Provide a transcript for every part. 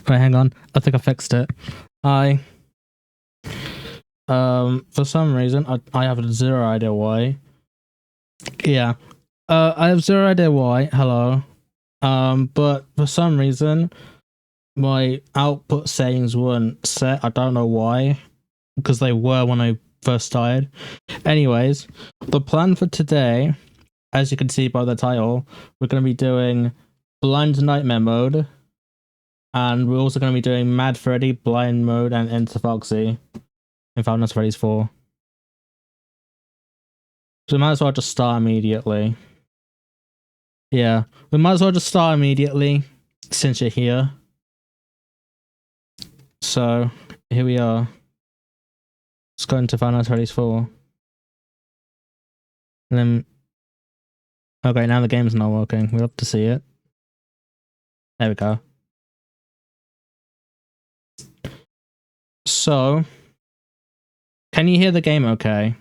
Wait, hang on. I think I fixed it. For some reason, I have zero idea why. Yeah. I have zero idea why. Hello. But for some reason, my output settings weren't set. I don't know why. Because they were when I first started. Anyways, the plan for today, as you can see by the title, we're going to be doing Blind Nightmare mode. And we're also going to be doing Mad Freddy, Blind Mode, and Insta-Foxy in Five Nights at Freddy's 4. So we might as well just start immediately. Yeah, we might as well just start immediately since you're here. So, here we are. Let's go into Five Nights at Freddy's 4. And then... Okay, now the game's not working. We'll have to see it. There we go. So, can you hear the game okay?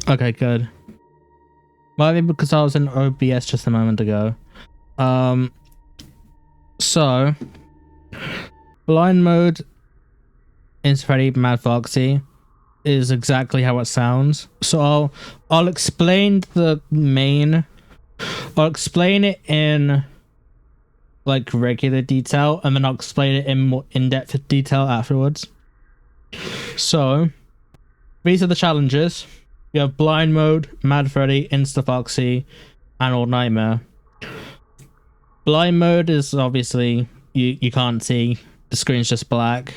Okay, good. Maybe because I was in OBS just a moment ago. So, Blind Mode in Freddy Mad Foxy is exactly how it sounds. So I'll explain the main. I'll explain it in like regular detail, and then I'll explain it in more in-depth detail afterwards. So these are the challenges. You have Blind Mode, Mad Freddy, Insta-Foxy, and All Nightmare. Blind Mode is obviously you can't see, the screen's just black.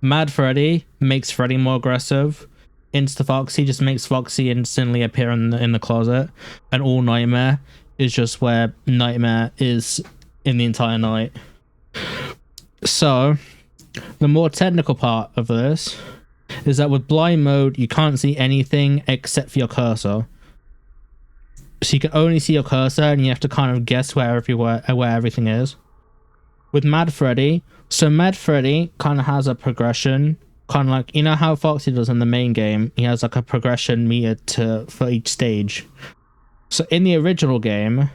Mad Freddy makes Freddy more aggressive. Insta-Foxy just makes Foxy instantly appear in the closet. And All Nightmare is just where Nightmare is in the entire night. So, the more technical part of this is that with Blind Mode, you can't see anything except for your cursor. So you can only see your cursor and you have to kind of guess where everything is. With Mad Freddy, so Mad Freddy kind of has a progression, kind of like, you know how Foxy does in the main game, he has like a progression meter for each stage. So in the original game,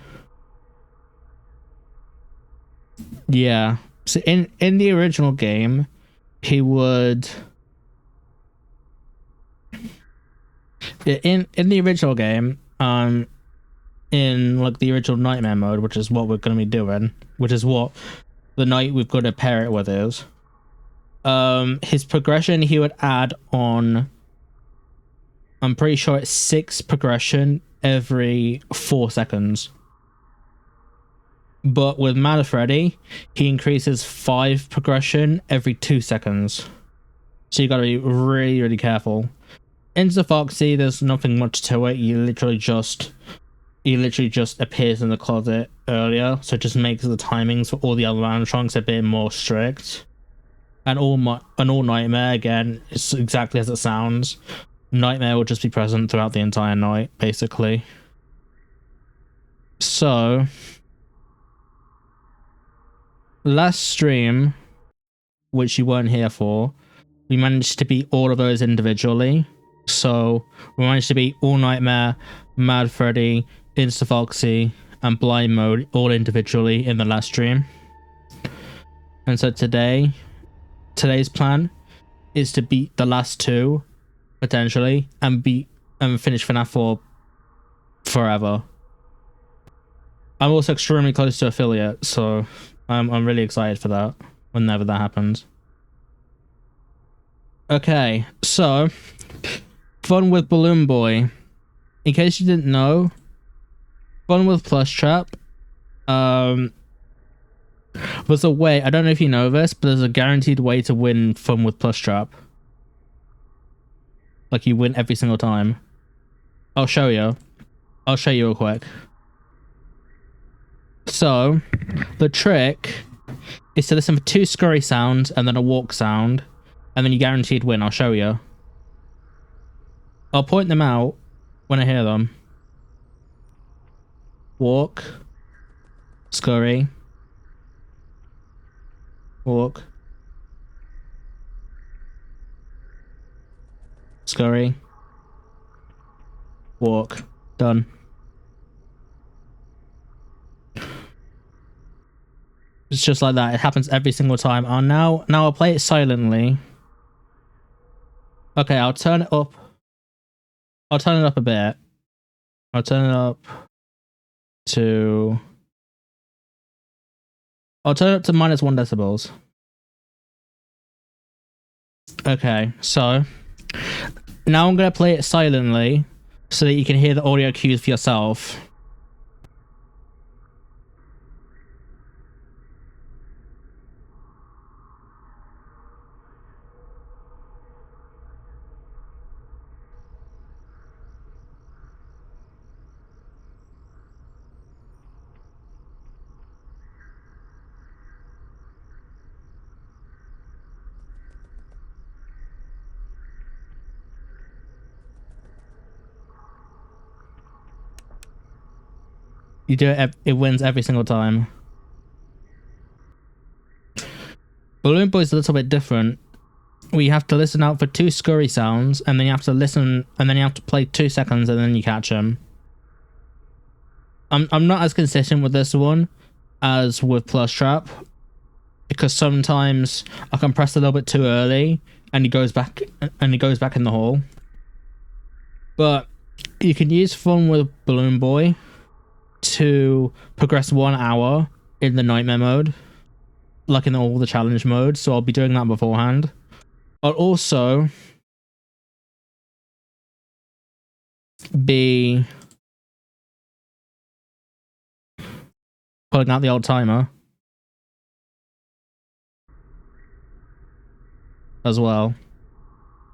yeah, so in the original game, he would, in the original game, in like the original Nightmare mode, which is what we're going to be doing, which is what the night we've got to pair it with is, his progression he would add on, I'm pretty sure it's 6 progression every 4 seconds. But with Mad Freddy, he increases 5 progression every 2 seconds. So you gotta be really, really careful. Insta-Foxy, there's nothing much to it. He literally just appears in the closet earlier, so it just makes the timings for all the other animatronics a bit more strict. And All Nightmare, again, it's exactly as it sounds. Nightmare will just be present throughout the entire night, basically. So, last stream, which you weren't here for, we managed to beat all of those individually. So, we managed to beat All Nightmare, Mad Freddy, Insta-Foxy, and Blind Mode all individually in the last stream. And so today's plan is to beat the last 2, potentially, and finish FNAF 4 forever. I'm also extremely close to affiliate, so I'm really excited for that whenever that happens. Okay, so fun with Balloon Boy. In case you didn't know, fun with Plush Trap. There's a way, I don't know if you know this, but there's a guaranteed way to win fun with Plush Trap. Like you win every single time. I'll show you. I'll show you real quick. So, the trick is to listen for 2 scurry sounds and then a walk sound, and then you guaranteed win. I'll show you. I'll point them out when I hear them. Walk. Scurry. Walk. Scurry. Walk. Done. It's just like that. It happens every single time. Now I'll play it silently. Okay, I'll turn it up. I'll turn it up a bit. I'll turn it up to... I'll turn it up to -1 decibels. Okay, so now I'm going to play it silently so that you can hear the audio cues for yourself. You do it, it wins every single time. Balloon Boy's a little bit different. We have to listen out for 2 scurry sounds, and then you have to listen, and then you have to play 2 seconds, and then you catch them. I'm not as consistent with this one as with Plus Trap, because sometimes I can press a little bit too early, and he goes back in the hole. But you can use fun with Balloon Boy to progress 1 hour in the nightmare mode, like in all the challenge modes, so I'll be doing that beforehand. I'll also be pulling out the old timer as well.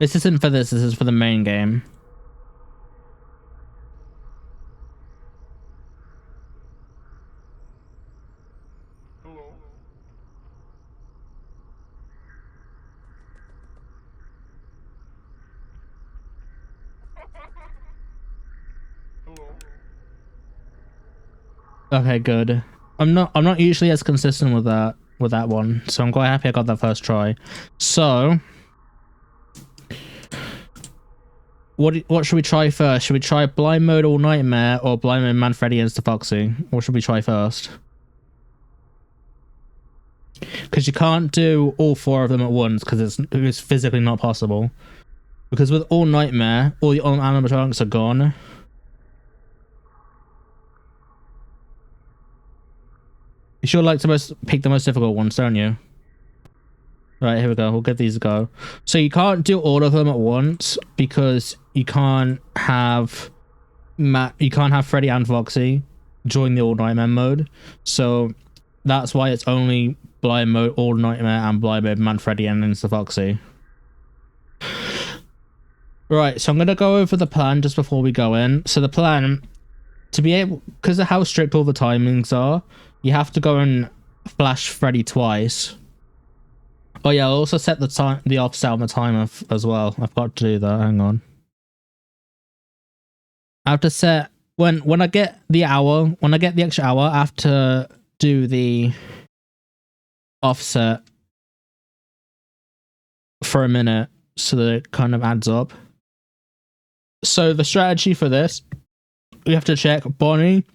This isn't for this is for the main game. Okay, good. I'm not usually as consistent with that one, so I'm quite happy I got that first try. So what should we try first? Should we try blind mode all nightmare or blind mode Man Freddy Insta-Foxy? What should we try first? Because you can't do all 4 of them at once because it's physically not possible. Because with all nightmare, all the animatronics are gone. You sure like to pick the most difficult ones, don't you? Right, here we go. We'll give these a go. So you can't do all of them at once because you can't have Freddy and Foxy join the all nightmare mode. So that's why it's only blind mode all nightmare and blind mode Man Freddy and Insta-Foxy. Right, so I'm gonna go over the plan just before we go in. So the plan, to be able, because of how strict all the timings are, you have to go and flash Freddy twice. Oh yeah, I'll also set the offset on the timer as well. I've got to do that. Hang on. I have to set when I get the extra hour, I have to do the offset for a minute so that it kind of adds up. So the strategy for this, we have to check Bonnie,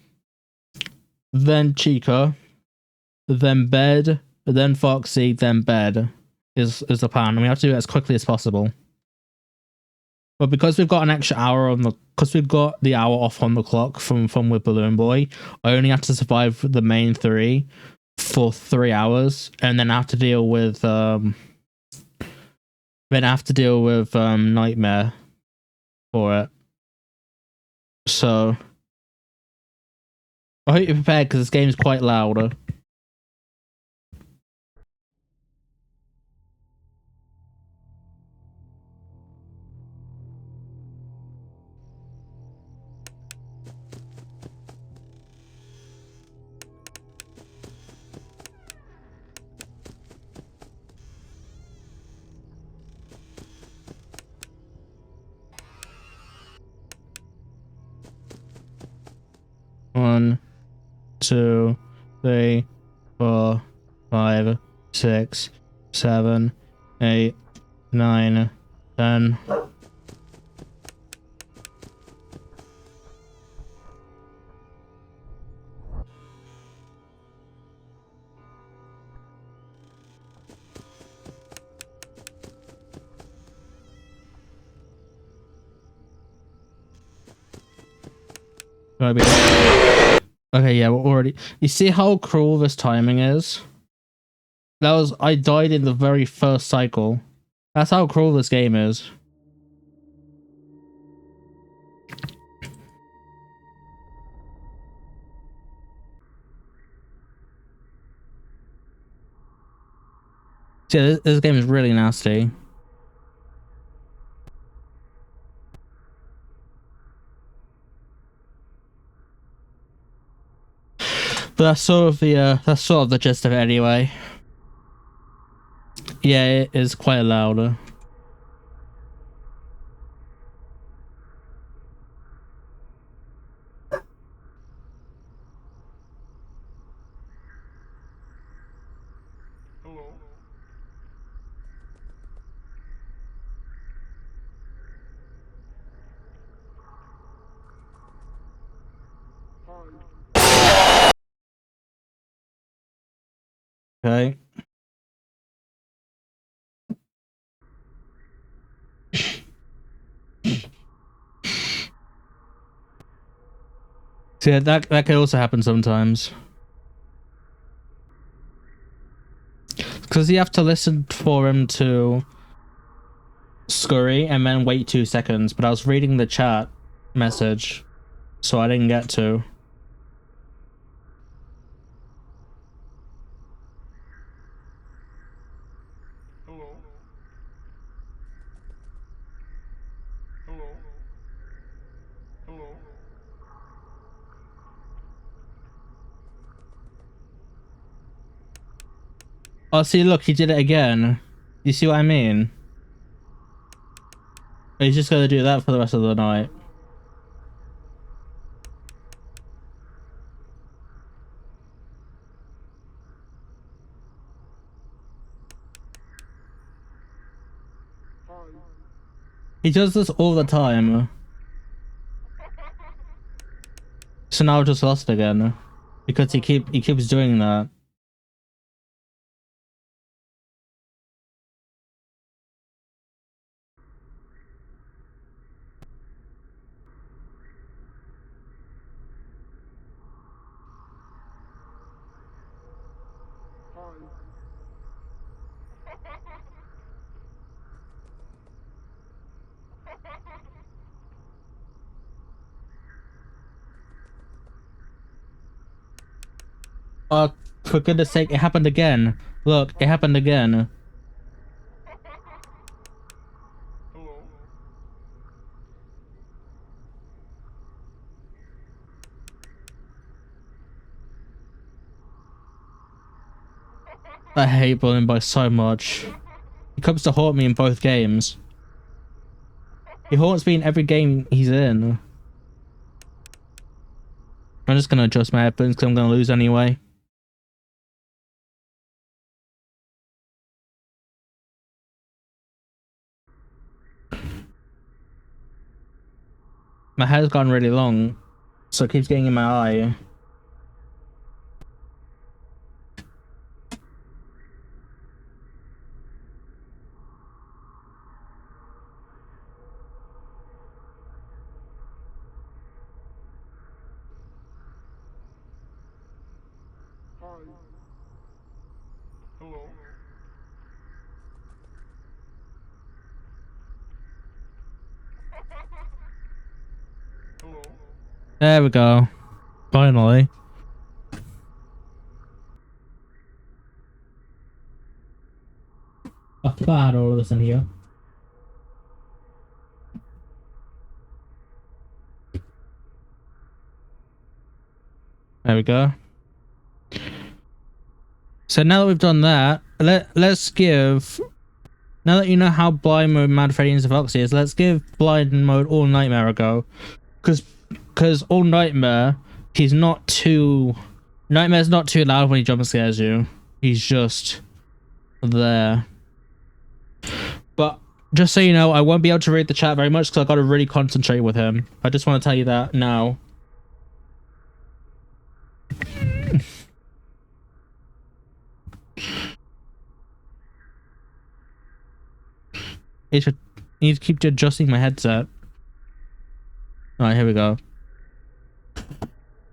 then Chica, then Bed, then Foxy, then Bed is the plan, and we have to do it as quickly as possible. But because we've got an extra hour because we've got the hour off on the clock from with Balloon Boy, I only have to survive the main 3 for 3 hours, and then I have to deal with Nightmare for it. So I hope you're prepared because this game is quite loud. One, 2, 3, 4, 5, 6, 7, 8, 9, 10. Okay, yeah, we're already... You see how cruel this timing is? I died in the very first cycle. That's how cruel this game is. Yeah, this game is really nasty. But that's sort of the gist of it anyway. Yeah, it is quite loud. Okay. So yeah, that can also happen sometimes. Because you have to listen for him to scurry and then wait 2 seconds, but I was reading the chat message, so I didn't get to. Oh, see, look, he did it again. You see what I mean? He's just gonna do that for the rest of the night. He does this all the time. So now I've just lost again. Because he keeps doing that. Oh, for goodness sake, it happened again. Look, it happened again. I hate bullying by so much. He comes to haunt me in both games. He haunts me in every game he's in. I'm just gonna adjust my headphones because I'm gonna lose anyway. My hair's gotten really long, so it keeps getting in my eye. There we go. Finally. I forgot I had all of this in here. There we go. So now that we've done that, let's give... Now that you know how blind mode Mad Freddy Insta-Foxy is, let's give blind mode All Nightmare a go. Because All Nightmare, he's not too... Nightmare's not too loud when he jump scares you. He's just there. But just so you know, I won't be able to read the chat very much because I've got to really concentrate with him. I just want to tell you that now. I need to keep adjusting my headset. Alright, here we go.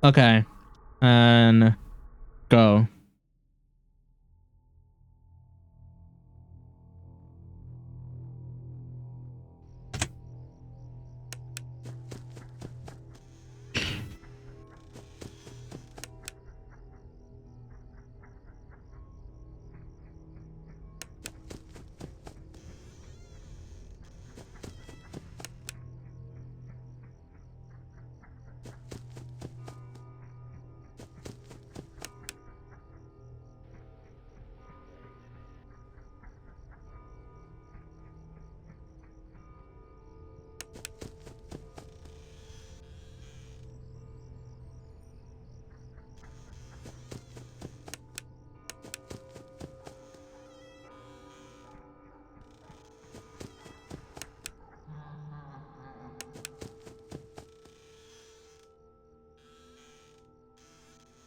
Okay. And go.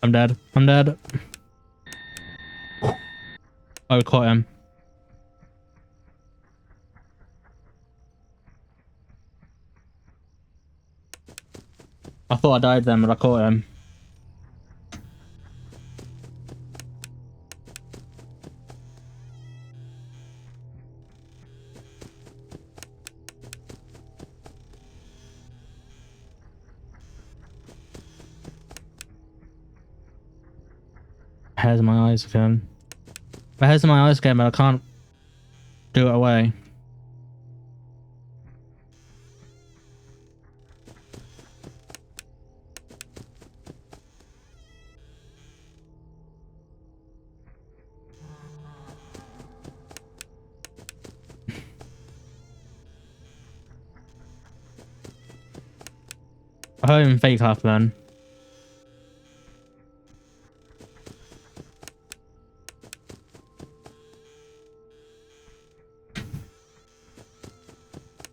I'm dead. I'm dead. Oh, we caught him. I thought I died then, but I caught him. Hairs in my eyes again. My hairs in my eyes again, but I can't do it away. I heard him fake laugh then.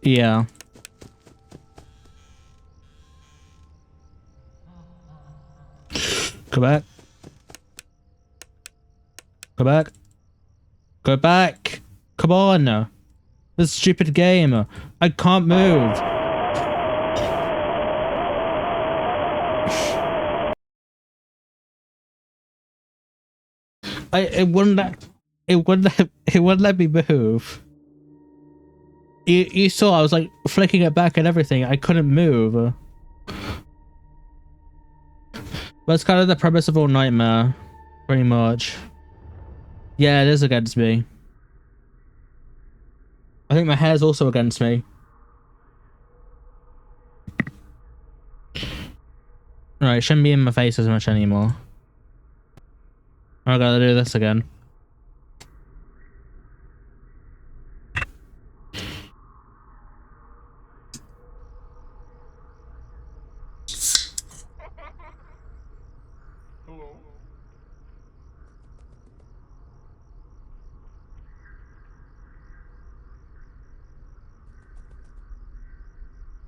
Yeah. Go back. Go back. Go back. Come on. This stupid game. I can't move. It wouldn't let me move. You saw I was like flicking it back and everything. I couldn't move. But it's kind of the premise of all Nightmare, pretty much. Yeah, it is against me. I think my hair's also against me. Right, it shouldn't be in my face as much anymore. I gotta do this again. Hello.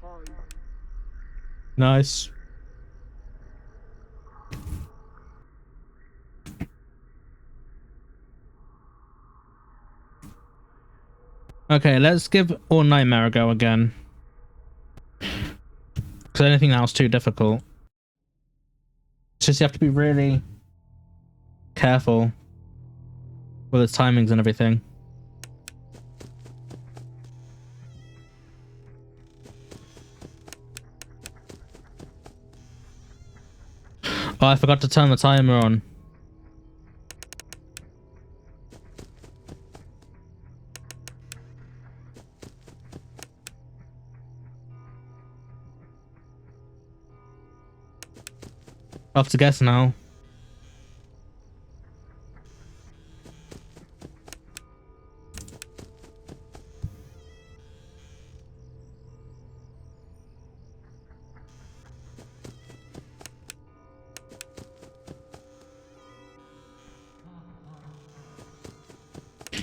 Hi. Nice. Okay, let's give All Nightmare a go again. Because anything else too difficult. It's just you have to be really careful with its timings and everything. Oh, I forgot to turn the timer on. I have to guess now.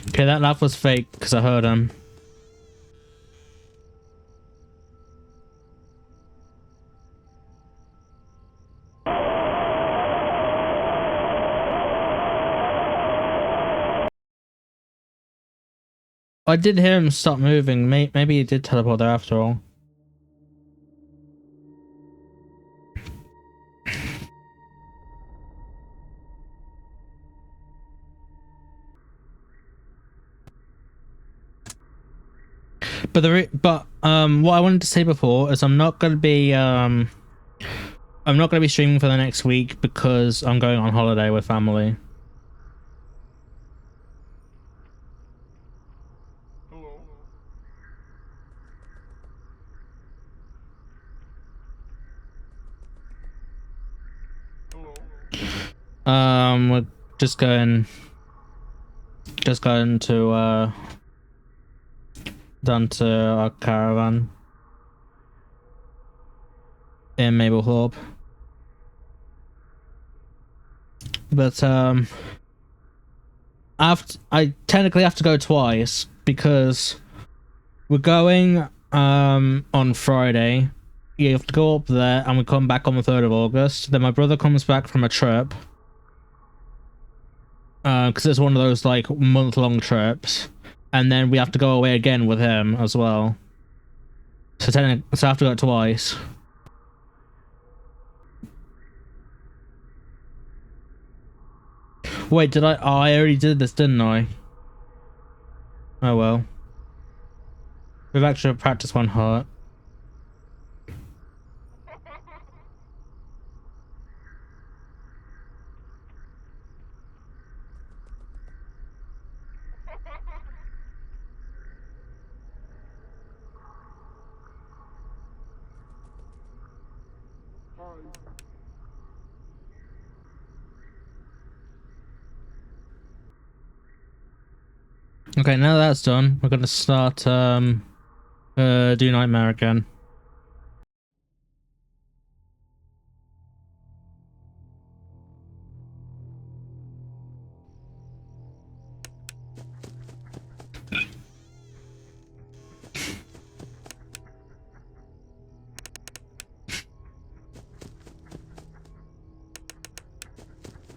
Okay, that laugh was fake because I heard him. I did hear him stop moving. Maybe he did teleport there after all. But what I wanted to say before is I'm not gonna be streaming for the next week because I'm going on holiday with family. Hello. Hello. We're just going to down to our caravan in Mablethorpe. But I technically have to go twice because we're going on Friday. You have to go up there and we come back on the 3rd of August. Then my brother comes back from a trip. Because it's one of those like month-long trips. And then we have to go away again with him as well. So technically, I have to go twice. Wait, did I? Oh, I already did this, didn't I? Oh well. We've actually practiced one heart. Hi. Okay, now that's done, we're gonna start do Nightmare again.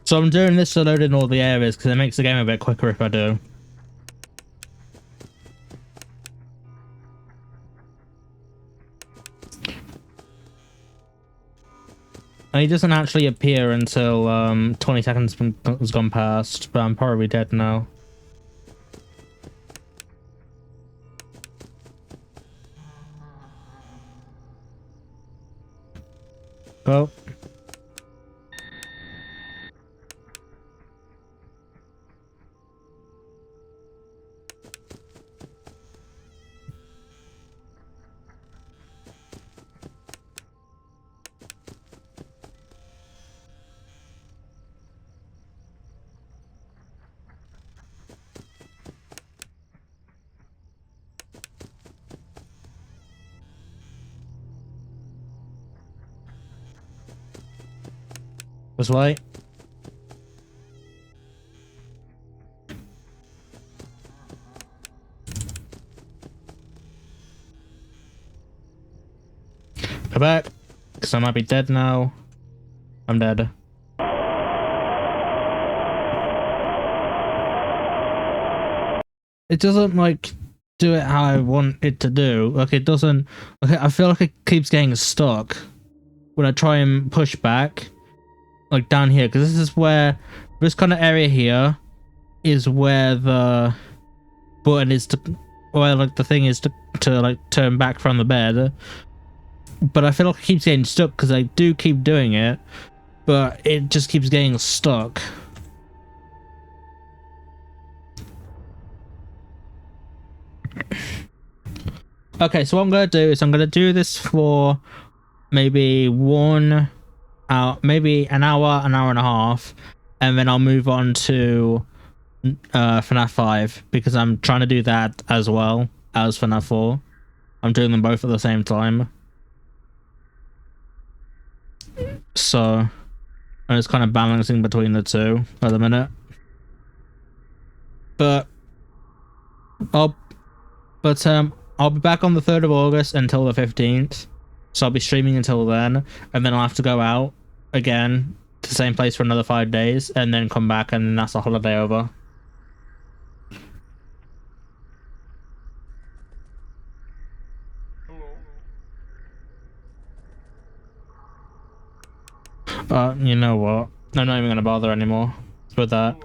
So I'm doing this to load in all the areas because it makes the game a bit quicker if I do. And he doesn't actually appear until 20 seconds has gone past, but I'm probably dead now. Oh. Was right. Go back, because I might be dead now. I'm dead. It doesn't like do it how I want it to do. Like it doesn't. Like I feel like it keeps getting stuck when I try and push back, like down here, because this is where this kind of area here is where the button is to, where like the thing is to like turn back from the bed. But I feel like it keeps getting stuck because I do keep doing it, but it just keeps getting stuck. Okay, so what I'm gonna do is I'm gonna do this for maybe 1 hour, maybe an hour and a half, and then I'll move on to FNAF 5 because I'm trying to do that as well as FNAF 4. I'm doing them both at the same time. So I'm just kind of balancing between the two at the minute. But I'll be back on the 3rd of August until the 15th. So I'll be streaming until then, and then I'll have to go out again to the same place for another 5 days, and then come back, and then that's the holiday over. Hello. You know what? I'm not even gonna bother anymore with that.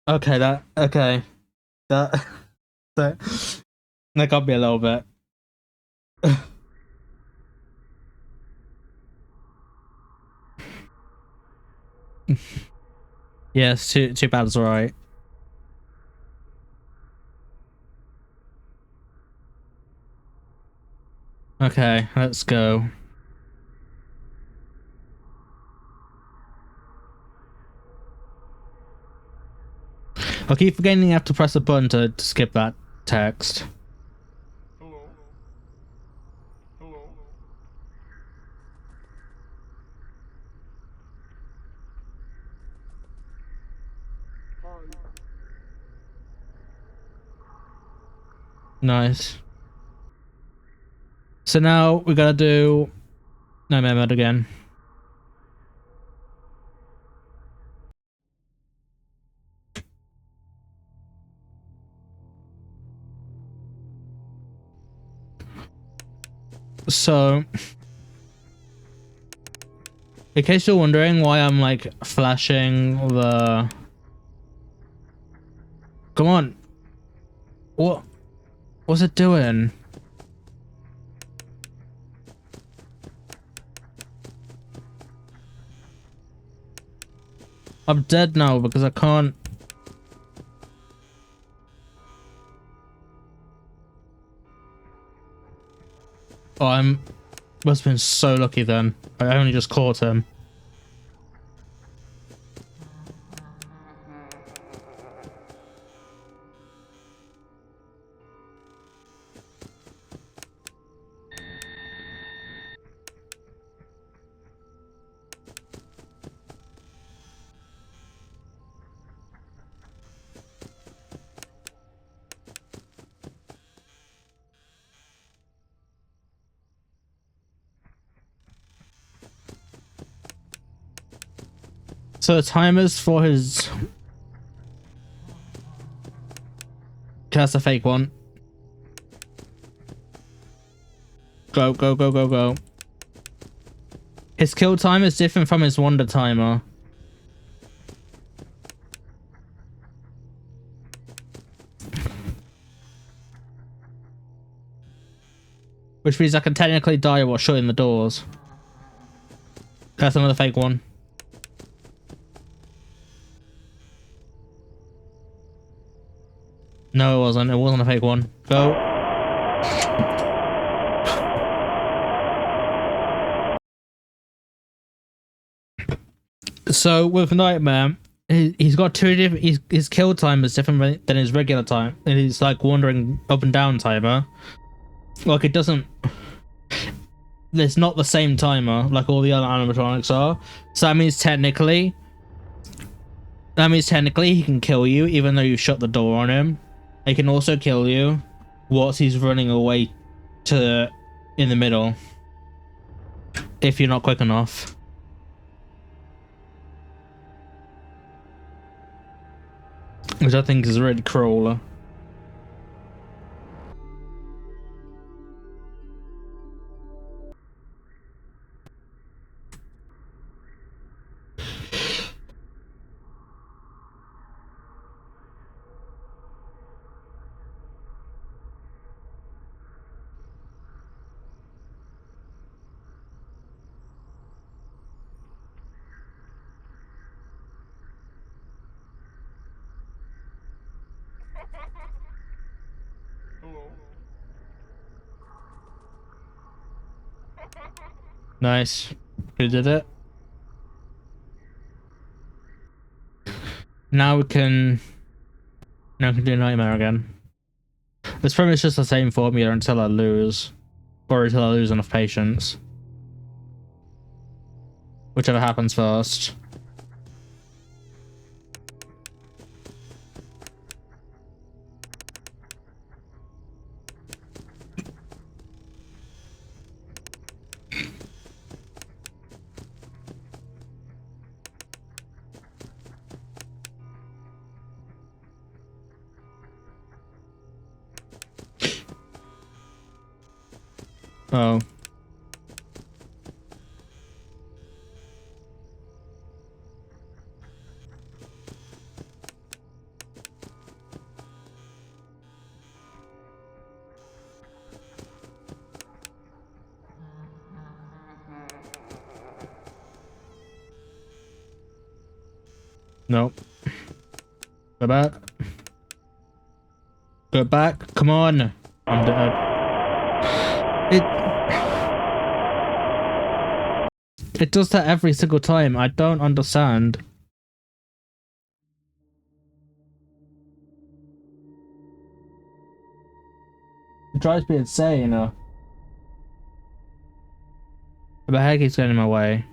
Hello. Okay, that that got me a little bit. Yes, too bad is alright. Okay, let's go. I keep forgetting you have to press a button to skip that text. Hello? Hello? Hi. Nice. So now we gotta do Nightmare Mode again. So, in case you're wondering why I'm like flashing the... Come on. What's it doing? I'm dead now because I can't... Oh, must have been so lucky then. I only just caught him. So the timers for his... That's a fake one. Go, go, go, go, go. His kill time is different from his wonder timer. Which means I can technically die while shutting the doors. That's another fake one. No, it wasn't. It wasn't a fake one. Go. So with Nightmare, he's got two different. His kill time is different than his regular time. And he's like wandering up and down timer. Like it doesn't. It's not the same timer like all the other animatronics are. So that means technically he can kill you even though you shut the door on him. He can also kill you whilst he's running away to in the middle if you're not quick enough. Which I think is really cruel. Hello? Nice. Who did it? Now we can do Nightmare again. It's pretty much just the same formula until I lose. Or until I lose enough patience. Whichever happens first. Oh. Nope. Go back. Go back. Come on. I'm dead. It does that every single time. I don't understand. It drives me insane. The heck he's getting in my way.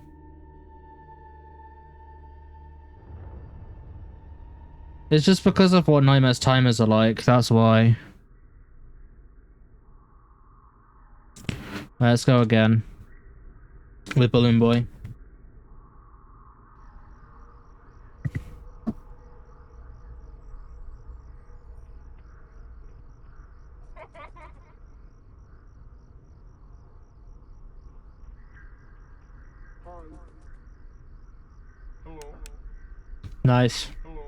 It's just because of what Nightmare's timers are like, that's why. Let's go again. With Balloon Boy. Hi. Hello. Nice. Hello.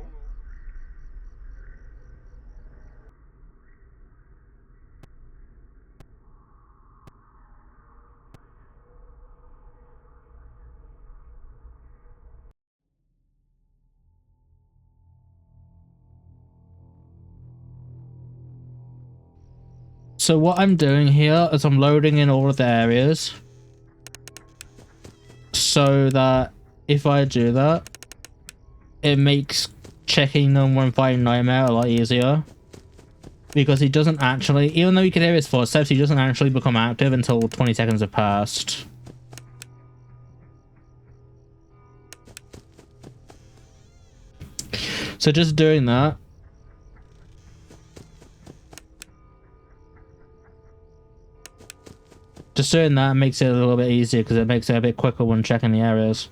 So what I'm doing here is I'm loading in all of the areas. So that if I do that, it makes checking them when fighting Nightmare a lot easier. Because he doesn't actually, even though you can hear his footsteps, he doesn't actually become active until 20 seconds have passed. So just doing that. Just doing that makes it a little bit easier because it makes it a bit quicker when checking the areas.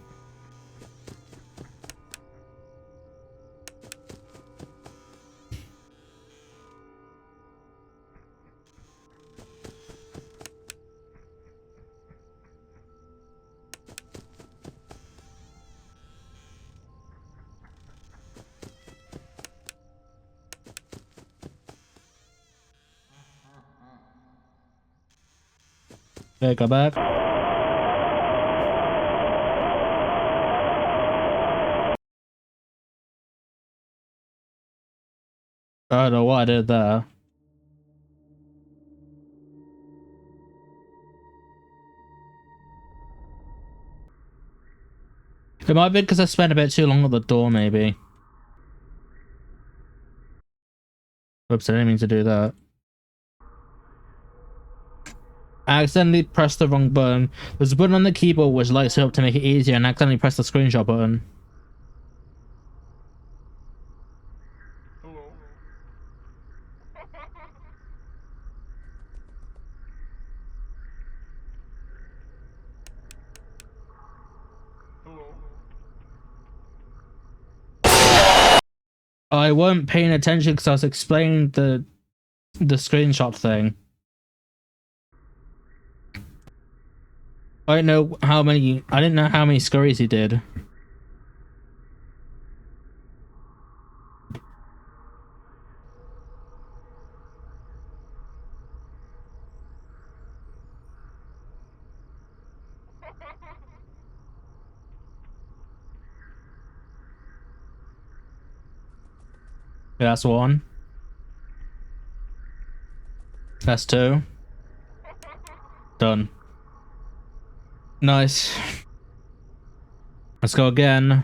Okay, go back. I don't know what I did there. It might be because I spent a bit too long at the door, maybe. Oops, I didn't mean to do that. I accidentally pressed the wrong button. There's a button on the keyboard which lights it up to make it easier, and I accidentally pressed the screenshot button. Hello. Hello. I weren't paying attention because I was explaining the screenshot thing. I didn't know how many scurries he did. Yeah, that's one. That's two. Done. Nice. Let's go again.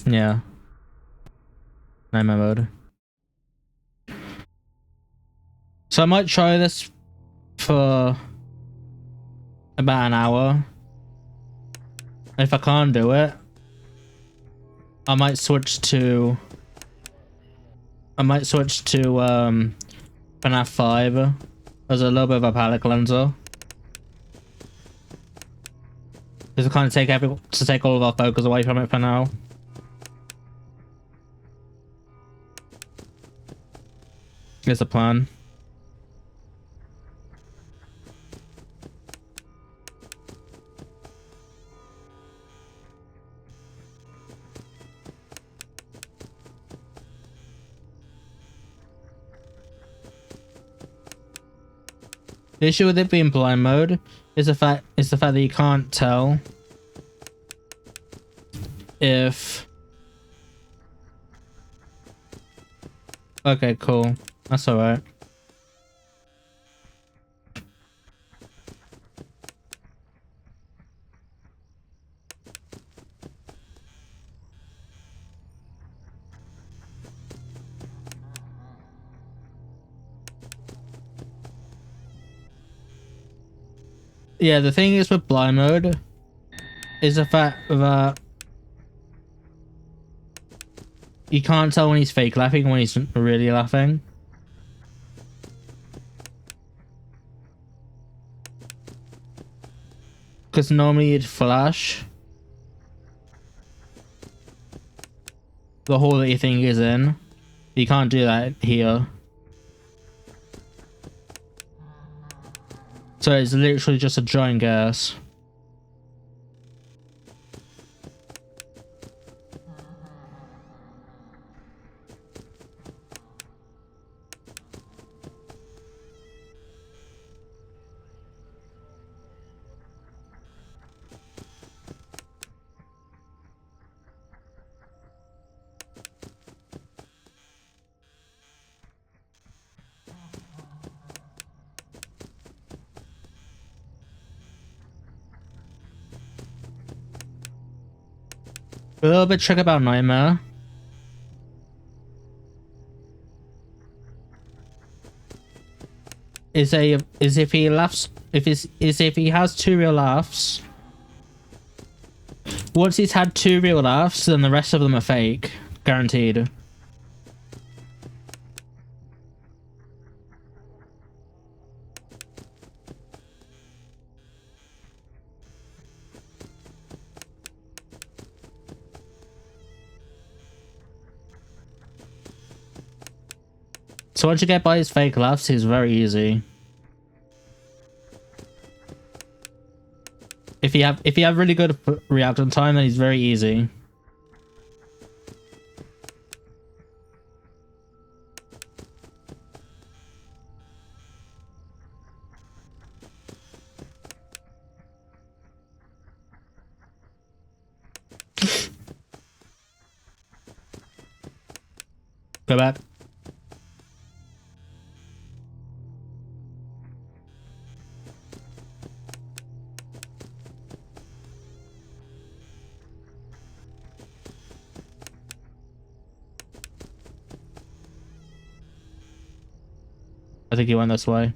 Yeah. Nightmare mode. So I might try this for about an hour. If I can't do it, I might switch to FNAF5 as a little bit of a palate cleanser. Just to kind of take all of our focus away from it for now. Here's the plan. The issue with it being blind mode is the fact that you can't tell if. Okay, cool. That's alright. Yeah, the thing is with blind mode is the fact that you can't tell when he's fake laughing and when he's really laughing. Because normally you'd flash the hole that you think is in. You can't do that here. So it's literally just a giant gas. A little bit trick about Nightmare is if he laughs, if he has 2 real laughs. Once he's had 2 real laughs, then the rest of them are fake, guaranteed. So once you get by his fake laughs, he's very easy. If you have really good reaction time, then he's very easy. Go back. I think he went this way.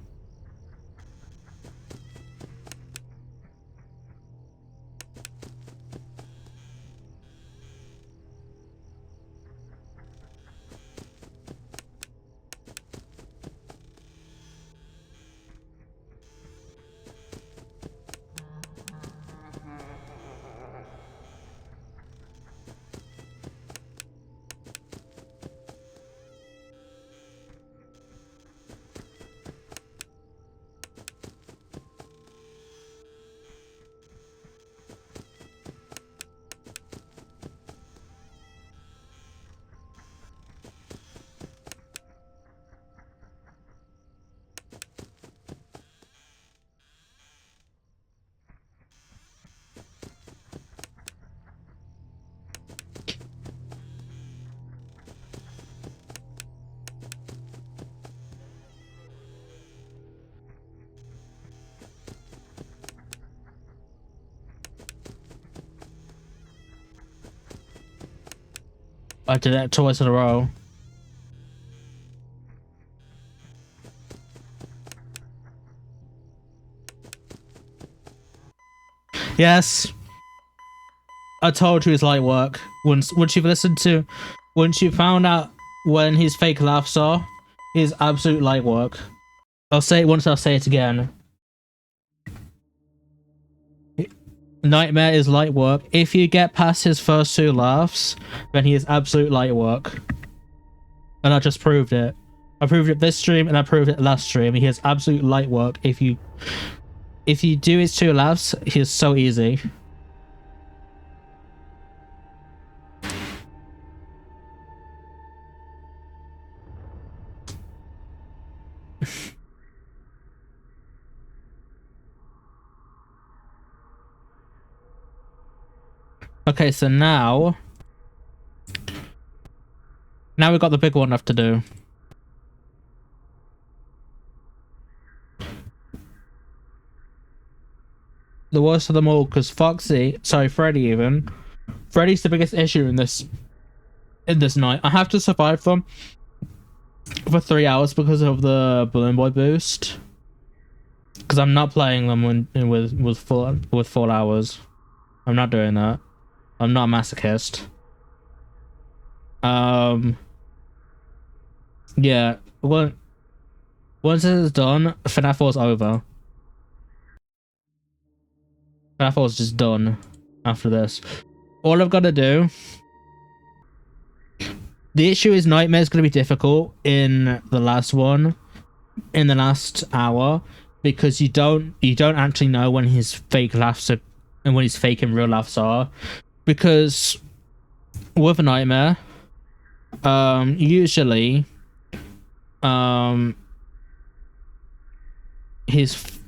I did that twice in a row. Yes. I told you it's light work. Once you found out when his fake laughs are, it's absolute light work. I'll say it once, I'll say it again. Nightmare is light work. If you get past his first 2 laughs, then he is absolute light work. And I just proved it. I proved it this stream and I proved it last stream. He is absolute light work. If you do his 2 laughs, he is so easy. Okay, so now we've got the big one left to do. The worst of them all, because Freddy even. Freddy's the biggest issue in this night. I have to survive them for 3 hours because of the Balloon Boy boost. Because I'm not playing them with full hours. I'm not doing that. I'm not a masochist. Yeah. Once this is done, FNAF 4 is over. FNAF 4 is just done after this. All I've got to do. The issue is Nightmare is going to be difficult in the last one, in the last hour, because you don't actually know when his fake laughs are and when his fake and real laughs are, because with a Nightmare, usually, his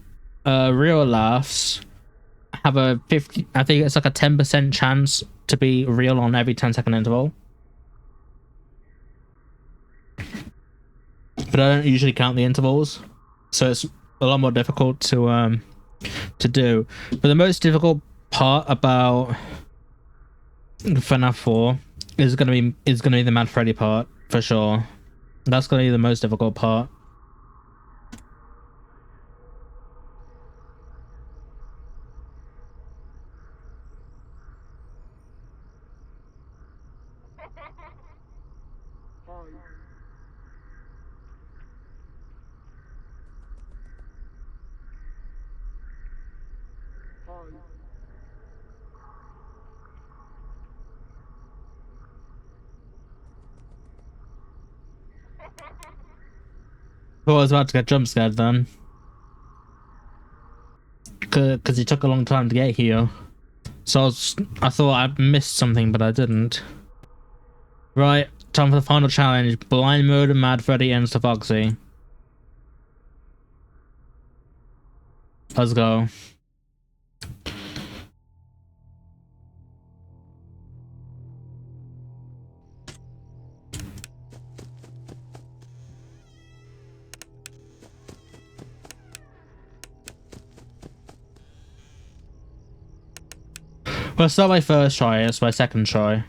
real laughs have a 50. I think it's like a 10% chance to be real on every 10-second interval. But I don't usually count the intervals, so it's a lot more difficult to do. But the most difficult part about FNAF 4 is gonna be the Mad Freddy part for sure. That's gonna be the most difficult part. But I was about to get jump scared then, because it took a long time to get here. So I thought I'd missed something, but I didn't. Right, time for the final challenge: blind mode and Mad Freddy and Insta-Foxy. Let's go. Well, it's not my first try, it's my second try.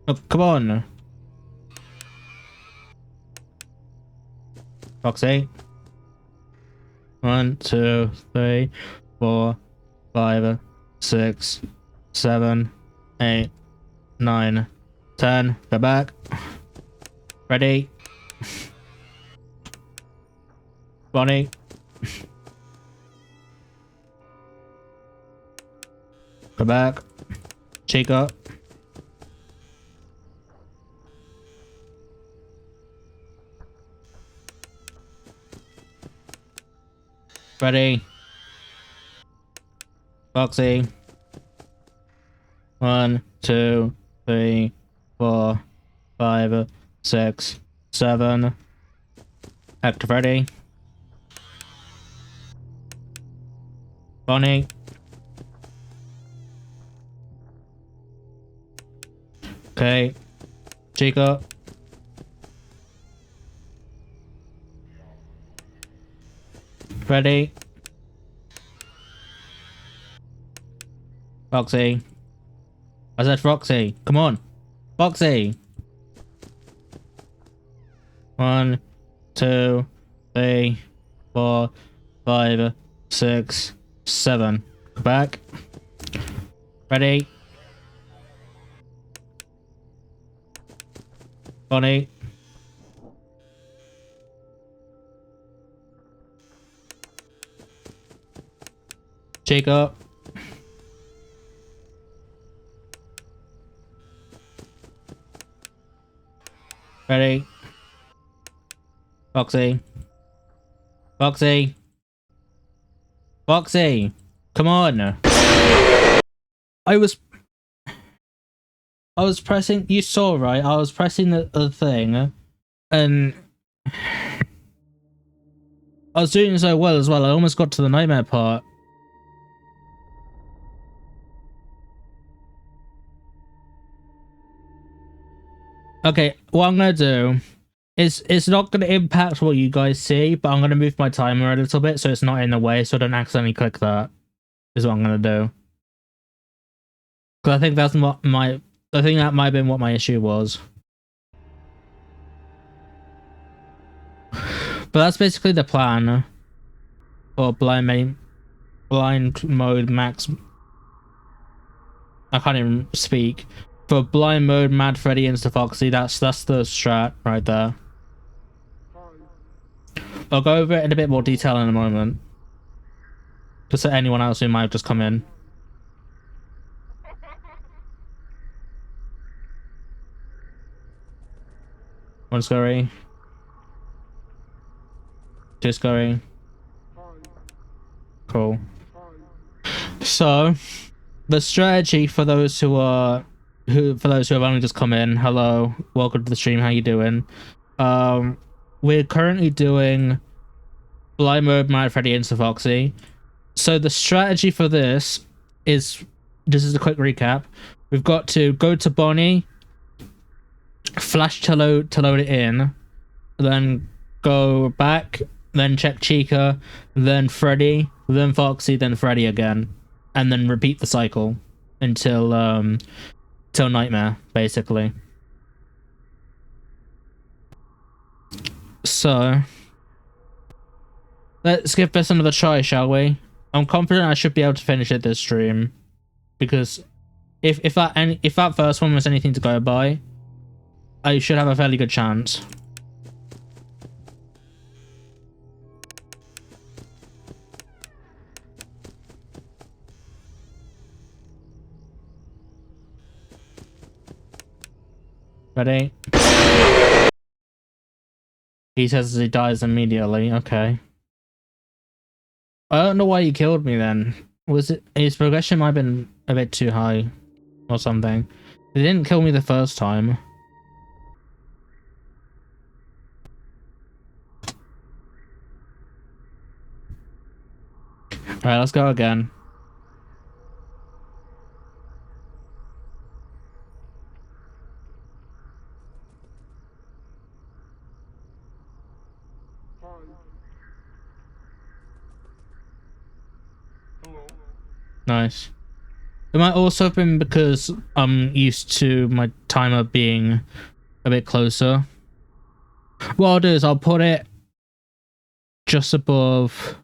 Oh, come on. Foxy. 1, 2, 3, 4, 5, 6, 7, 8, 9, 10. Go back. Ready. Bonnie. Go back. Chica. Ready. Foxy. 1, 2, 3, 4, 5, 6, 7. Active Freddy. Bonnie. Okay. Chica. Freddy. Foxy. I said Foxy. Come on. Foxy. 1, 2, 3, 4, 5, 6, 7. Go back. Ready. Bonnie. Jacob. Ready. Foxy. Foxy. Foxy. Come on. I was pressing, you saw, right? I was pressing the thing, and I was doing so well as well. I almost got to the nightmare part. Okay, what I'm gonna do is it's not gonna impact what you guys see, but I'm gonna move my timer a little bit so it's not in the way, so I don't accidentally click that. Is what I'm gonna do. Because I think that's what I think that might have been what my issue was. But that's basically the plan for blind mode max. I can't even speak. For blind mode, Mad Freddy, Insta-Foxy, that's the strat right there. I'll go over it in a bit more detail in a moment. Just so anyone else who might have just come in. One scurry. Two scurry. Cool. So, the strategy for those who have only just come in, hello, welcome to the stream, how you doing? We're currently doing blind mode, Mad Freddy, Insta-Foxy. So the strategy for this is a quick recap. We've got to go to Bonnie, flash to load it in, then go back, then check Chica, then Freddy, then Foxy, then Freddy again, and then repeat the cycle until till Nightmare, basically. So let's give this another try, shall we? I'm confident I should be able to finish it this stream, because if that first one was anything to go by, I should have a fairly good chance. Ready? He says he dies immediately. Okay. I don't know why he killed me then. Was it his progression might have been a bit too high or something? He didn't kill me the first time. Alright, let's go again. Nice. It might also have been because I'm used to my timer being a bit closer. What I'll do is I'll put it just above.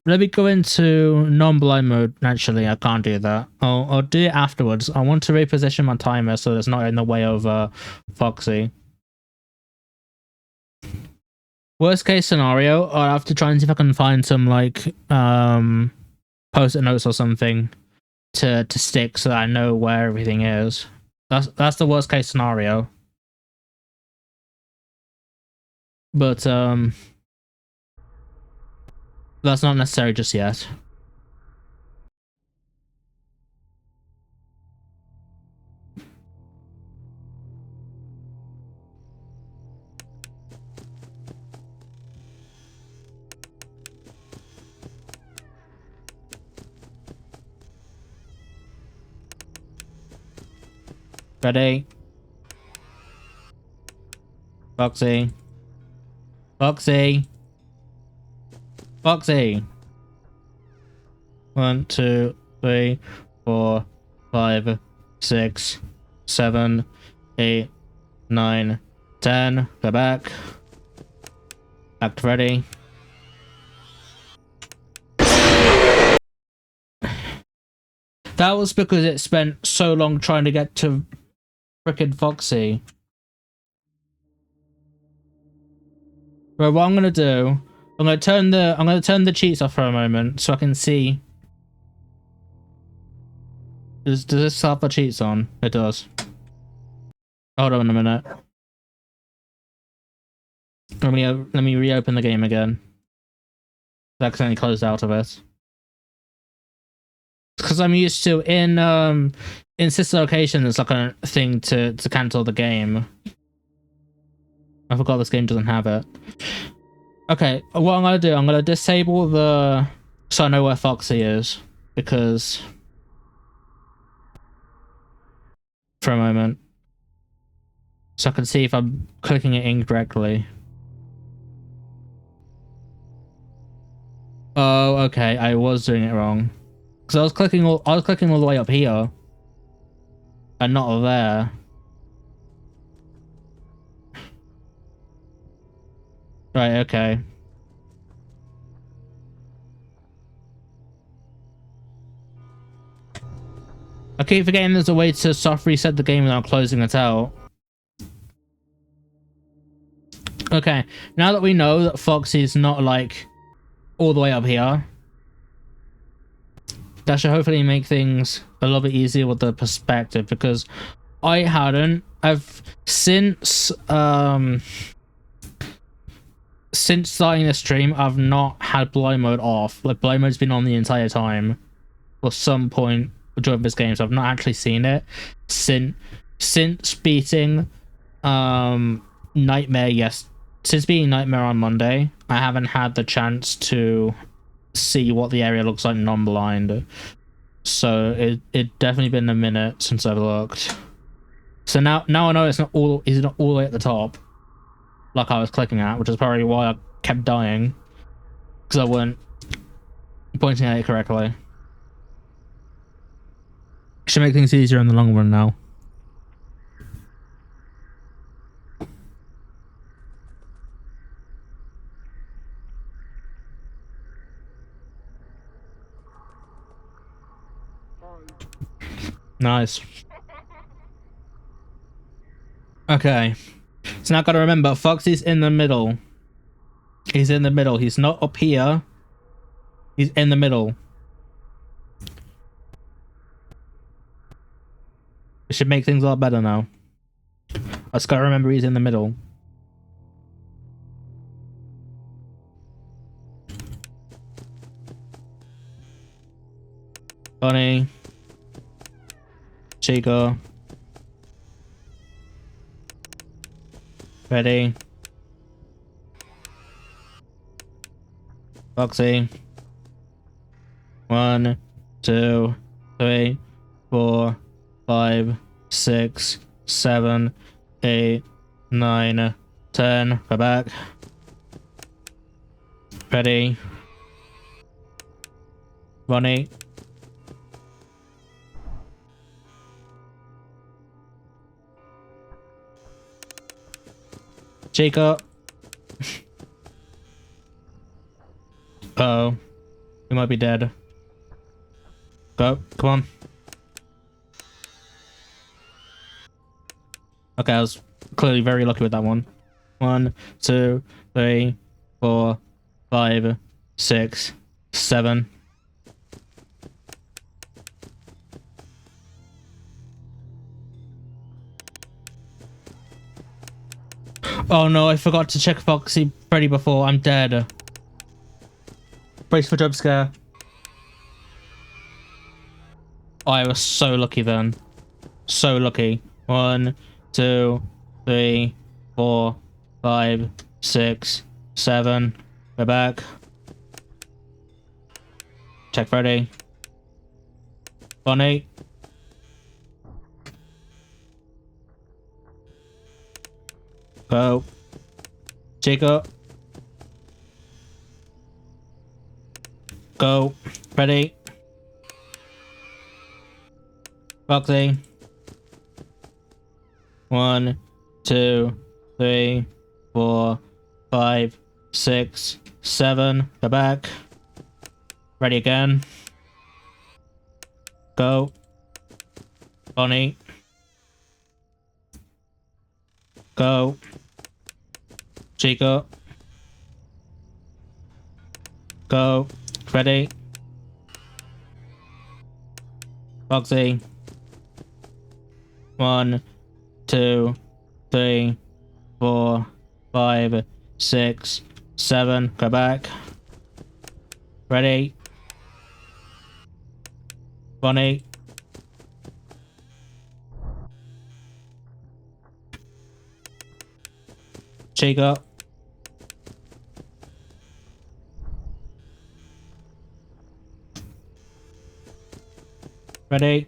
Let me go into non-blind mode. Actually, I can't do that. I'll do it afterwards. I want to reposition my timer so it's not in the way of Foxy. Worst case scenario, I'll have to try and see if I can find some like post-it notes or something to stick so that I know where everything is. That's the worst case scenario. But that's not necessary just yet. Ready? Foxy. Foxy. Foxy. 1, 2, 3, 4, 5, 6, 7, 8, 9, 10. Go back. Back to Freddy. That was because it spent so long trying to get to frickin' Foxy. Right, what I'm gonna do, I'm gonna turn the cheats off for a moment so I can see. Does this have the cheats on? It does. Hold on a minute. Let me reopen the game again. I accidentally closed out of it. Because I'm used to in sister location there's like a thing to cancel the game. I forgot this game doesn't have it. Okay, what I'm gonna do, I'm gonna disable the so I know where Foxy is, because for a moment, so I can see if I'm clicking it incorrectly. Oh, okay. I was doing it wrong because I was clicking all the way up here and not there. Right. Okay. I keep forgetting there's a way to soft reset the game without closing it out. Okay, now that we know that Foxy's not like all the way up here, that should hopefully make things a little bit easier with the perspective, because I've since starting the stream, I've not had blind mode off. Like, blind mode's been on the entire time for some point during this game, so I've not actually seen it since beating Nightmare. Since beating Nightmare on Monday, I haven't had the chance to see what the area looks like non-blind, so it definitely been a minute since I've looked. So now I know it's not all the way at the top like I was clicking at, which is probably why I kept dying, because I weren't pointing at it correctly. Should make things easier in the long run now. Nice. Okay. So now I gotta remember, Foxy's in the middle. He's in the middle. He's not up here. He's in the middle. It should make things a lot better now. I just gotta remember he's in the middle. Bunny. Chico. Freddy. Foxy. 1, 2, 3, 4, 5, 6, 7, 8, 9, 10. Go back. Freddy. Bunny. Chico. Uh-oh. We might be dead. Go. Come on. Okay, I was clearly very lucky with that one. 1, 2, 3, 4, 5, 6, 7. Oh no, I forgot to check Foxy Freddy before. I'm dead. Brace for jump scare. Oh, I was so lucky then. So lucky. 1, 2, 3, 4, 5, 6, 7. Go back. Check Freddy. Bunny. Go. Chico. Go. Freddy. Foxy. 1, 2, 3, 4, 5, 6, 7. Go back. Ready again. Go. Bunny. Go. Chico. Go. Freddy. Foxy. 1, 2, 3, 4, 5, 6, 7. Go back. Ready. Bunny. Chico. Ready.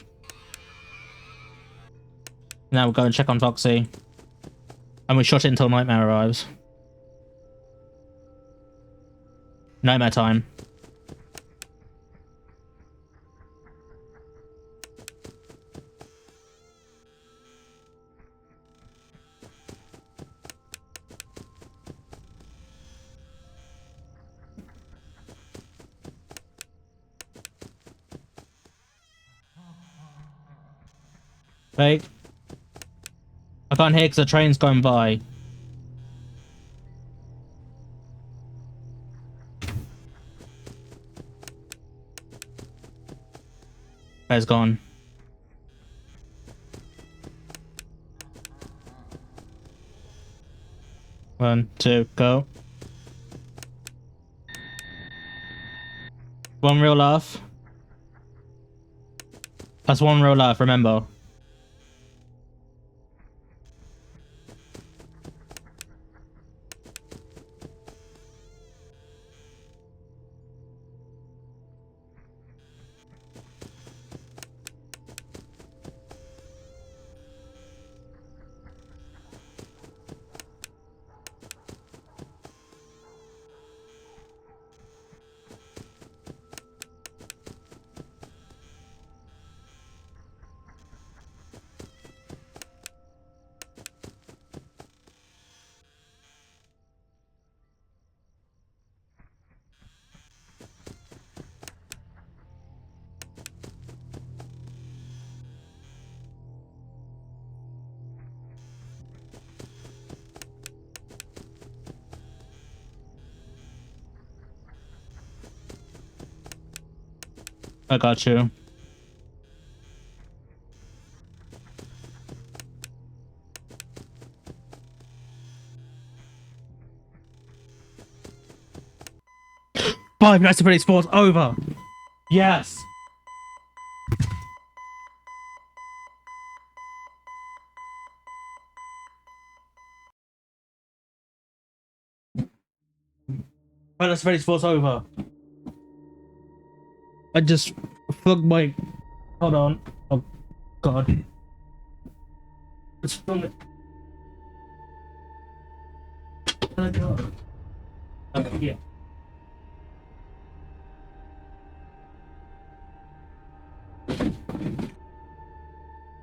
Now we'll go and check on Foxy. And we shot it until Nightmare arrives. Nightmare time. Wait. I can't hear because the train's going by. It's gone. 1, 2, go. One real laugh. That's one real laugh, remember. I got you. Five Nights at Freddy's 4's over. Yes. Five Nights at Freddy's 4's over. I just plugged my. Hold on. Oh God. It's from it. Yeah.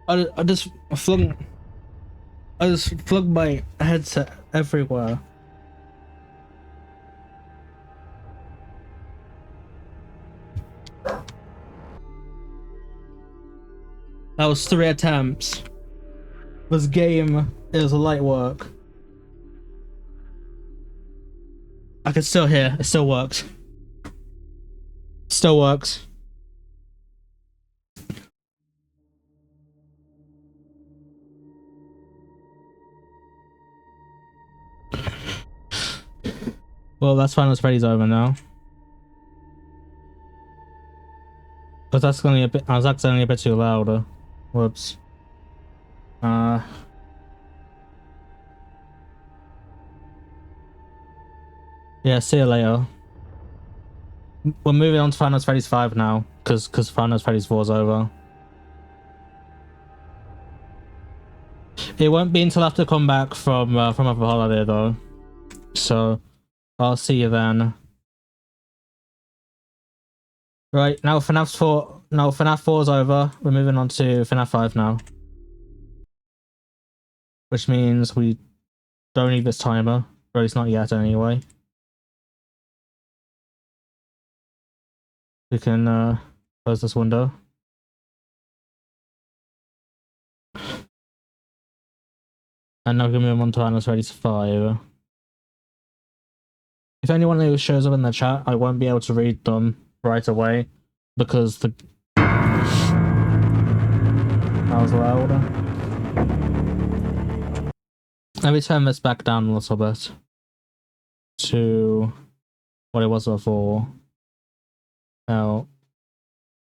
I just plugged my headset everywhere. That was 3 attempts. This game is light work. I can still hear. It still works. Still works. Well, that's fine. Freddy's over now. But that's gonna be a bit. I was accidentally a bit too loud. Whoops. Yeah, see you later. We're moving on to Five Nights at Freddy's 5 now, because Five Nights at Freddy's 4 is over. It won't be until after I come back from a holiday though, so I'll see you then. Right, now FNAF 4. No, FNAF 4 is over. We're moving on to FNAF 5 now, which means we don't need this timer, or at least not yet anyway. We can close this window. And now we're gonna move on to Five Nights at Freddy's 5. If anyone who shows up in the chat, I won't be able to read them right away because the that was loud. Let me turn this back down a little bit to what it was before. Now,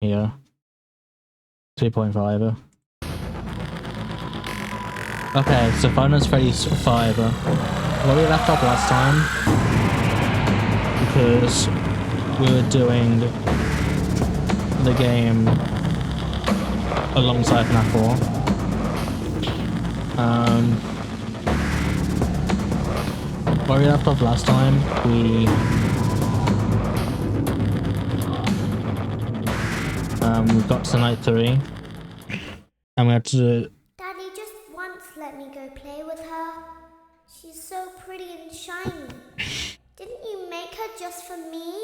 here, 2.5. Okay, so Five Nights at Freddy's 5. Where we left off last time, because we were doing the game alongside FNAF 4. Where we left off last time, we got to night 3, and we had to. Daddy just once let me go play with her. She's so pretty and shiny. Didn't you make her just for me?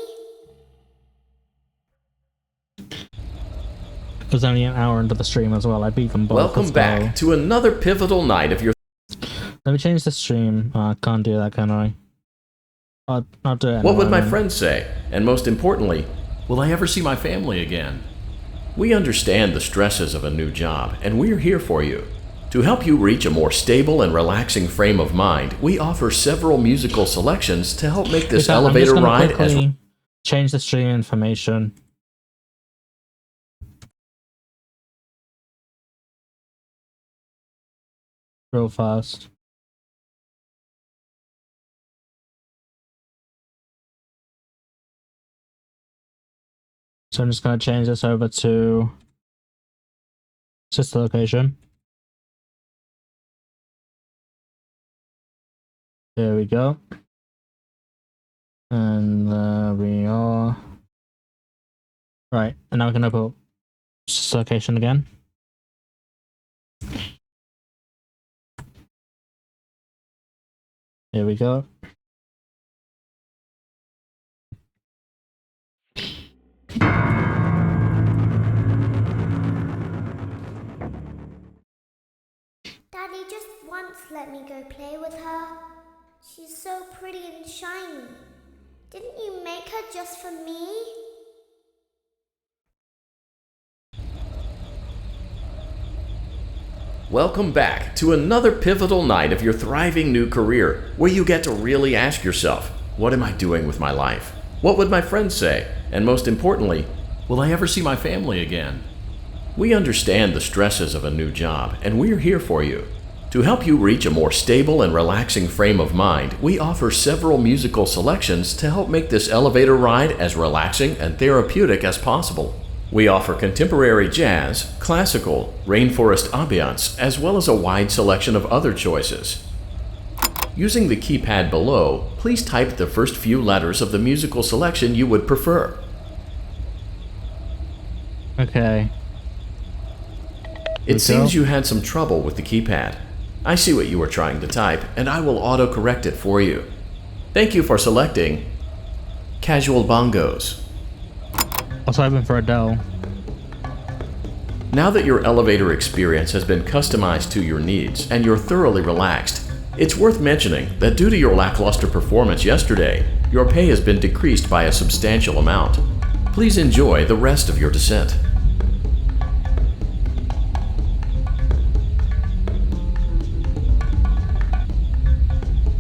It was only an hour into the stream as well. I beat them both. Welcome back to another pivotal night of your... Let me change the stream. I can't do that, can I? I'll do it. What would my friends say? And most importantly, will I ever see my family again? We understand the stresses of a new job, and we're here for you. To help you reach a more stable and relaxing frame of mind, we offer several musical selections to help make this elevator ride as... Change the stream information. Real fast. So I'm just going to change this over to sister location. There we go. And there we are. Right, and now we're going to put sister location again. Here we go. Daddy just once let me go play with her. She's so pretty and shiny. Didn't you make her just for me? Welcome back to another pivotal night of your thriving new career, where you get to really ask yourself, what am I doing with my life? What would my friends say? And most importantly, will I ever see my family again? We understand the stresses of a new job, and we're here for you. To help you reach a more stable and relaxing frame of mind, we offer several musical selections to help make this elevator ride as relaxing and therapeutic as possible. We offer contemporary jazz, classical, rainforest ambiance, as well as a wide selection of other choices. Using the keypad below, please type the first few letters of the musical selection you would prefer. Okay. It seems you had some trouble with the keypad. I see what you were trying to type, and I will auto-correct it for you. Thank you for selecting Casual Bongos. I was hoping for Adele. Now that your elevator experience has been customized to your needs and you're thoroughly relaxed, it's worth mentioning that due to your lackluster performance yesterday, your pay has been decreased by a substantial amount. Please enjoy the rest of your descent.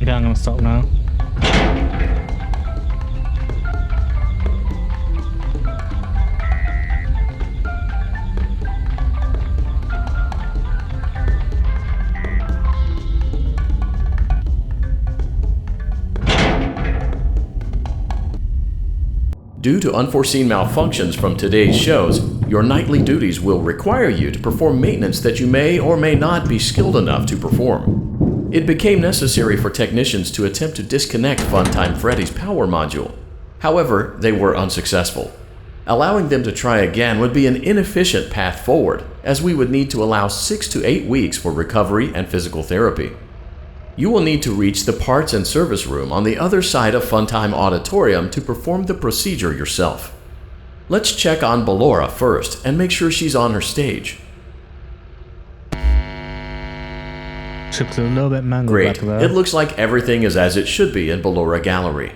Okay, I'm gonna stop now. Due to unforeseen malfunctions from today's shows, your nightly duties will require you to perform maintenance that you may or may not be skilled enough to perform. It became necessary for technicians to attempt to disconnect Funtime Freddy's power module. However, they were unsuccessful. Allowing them to try again would be an inefficient path forward, as we would need to allow 6 to 8 weeks for recovery and physical therapy. You will need to reach the parts and service room on the other side of Funtime Auditorium to perform the procedure yourself. Let's check on Ballora first and make sure she's on her stage. She looks a little bit mangled Great. back there. It looks like everything is as it should be in Ballora Gallery.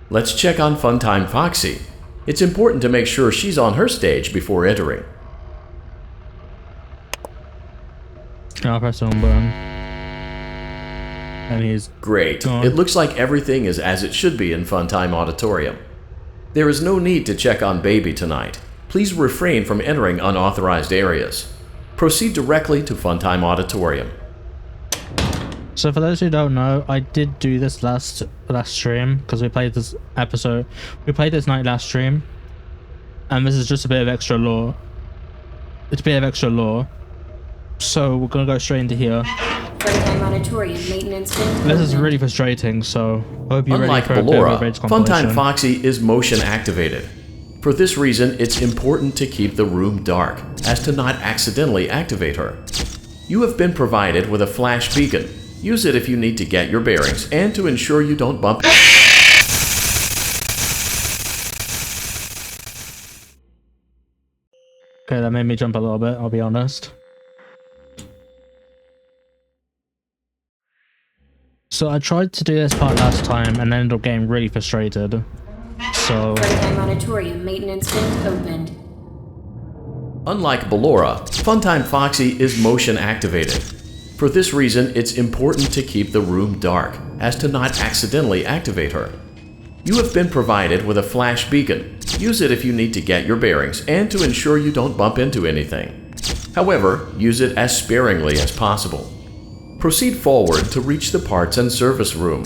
Let's check on Funtime Foxy. It's important to make sure she's on her stage before entering. I'll press the on button. And he's Great. gone. It looks like everything is as it should be in Funtime Auditorium. There is no need to check on Baby tonight. Please refrain from entering unauthorized areas. Proceed directly to Funtime Auditorium. So for those who don't know, I did do this last stream because we played this night last stream, and this is just a bit of extra lore. It's a bit of extra lore. So we're gonna go straight into here. This is really frustrating, so I hope you're ready Unlike for a bit of a Ballora, rage compilation. Funtime Foxy is motion activated. For this reason, it's important to keep the room dark, as to not accidentally activate her. You have been provided with a flash beacon. Use it if you need to get your bearings and to ensure you don't bump. Okay, that made me jump a little bit, I'll be honest. So I tried to do this part last time and ended up getting really frustrated. So... Monitorium maintenance vent opened. Unlike Ballora, Funtime Foxy is motion activated. For this reason, it's important to keep the room dark, as to not accidentally activate her. You have been provided with a flash beacon. Use it if you need to get your bearings and to ensure you don't bump into anything. However, use it as sparingly as possible. Proceed forward to reach the parts and service room.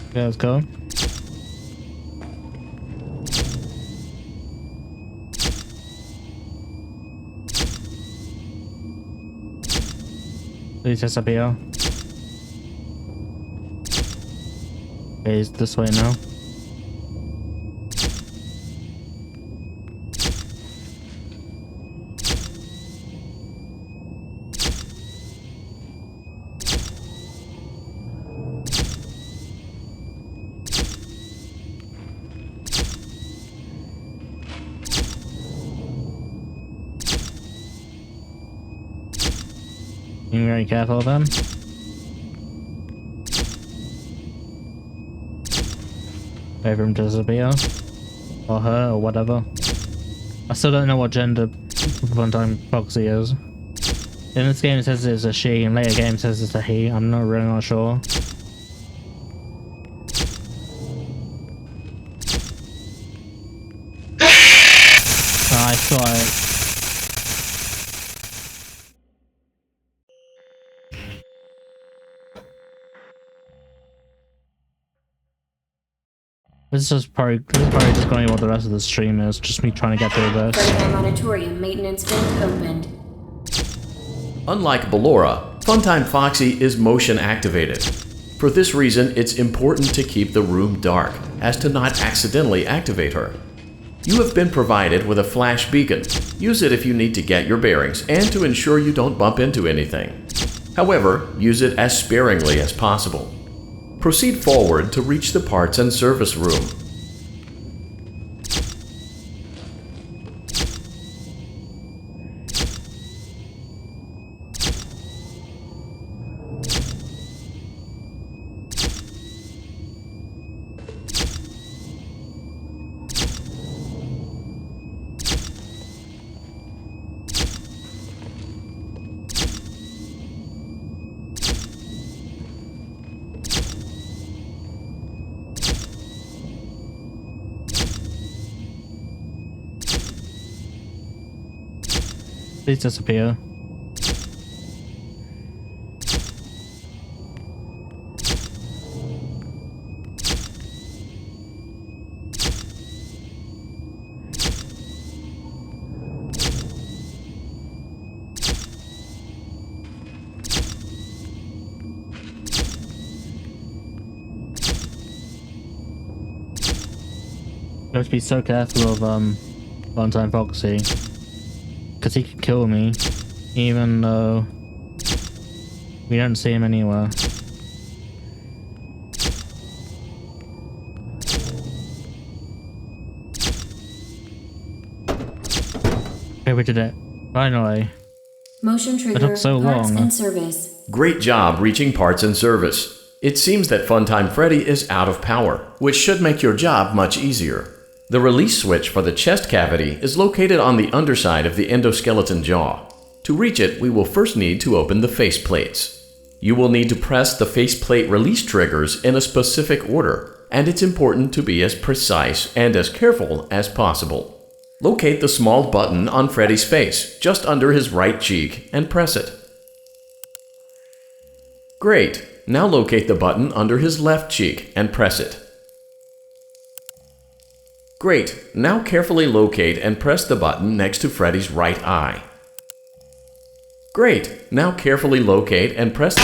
Okay, let's go. Please disappear. Okay, it's this way now. Being very careful of them. Wait for him to disappear. Or her, or whatever. I still don't know what gender Funtime Foxy is. In this game it says it's a she, and later game says it's a he. I'm not really not sure. I saw it. This is probably just going to be what the rest of the stream is. Just me trying to get through this. Monitorium maintenance vent opened. Unlike Ballora, Funtime Foxy is motion activated. For this reason, it's important to keep the room dark, as to not accidentally activate her. You have been provided with a flash beacon. Use it if you need to get your bearings and to ensure you don't bump into anything. However, use it as sparingly as possible. Proceed forward to reach the parts and service room. Please disappear. You have to be so careful of Funtime Foxy. Because he could kill me, even though we don't see him anywhere. Okay, we did it. Finally. Motion trigger. It took so parts long. and service. Great job reaching parts and service. It seems that Funtime Freddy is out of power, which should make your job much easier. The release switch for the chest cavity is located on the underside of the endoskeleton jaw. To reach it, we will first need to open the face plates. You will need to press the faceplate release triggers in a specific order, and it's important to be as precise and as careful as possible. Locate the small button on Freddy's face, just under his right cheek, and press it. Great. Now locate the button under his left cheek and press it. Great. Now carefully locate and press the button next to Freddy's right eye. Great. Now carefully locate and press the...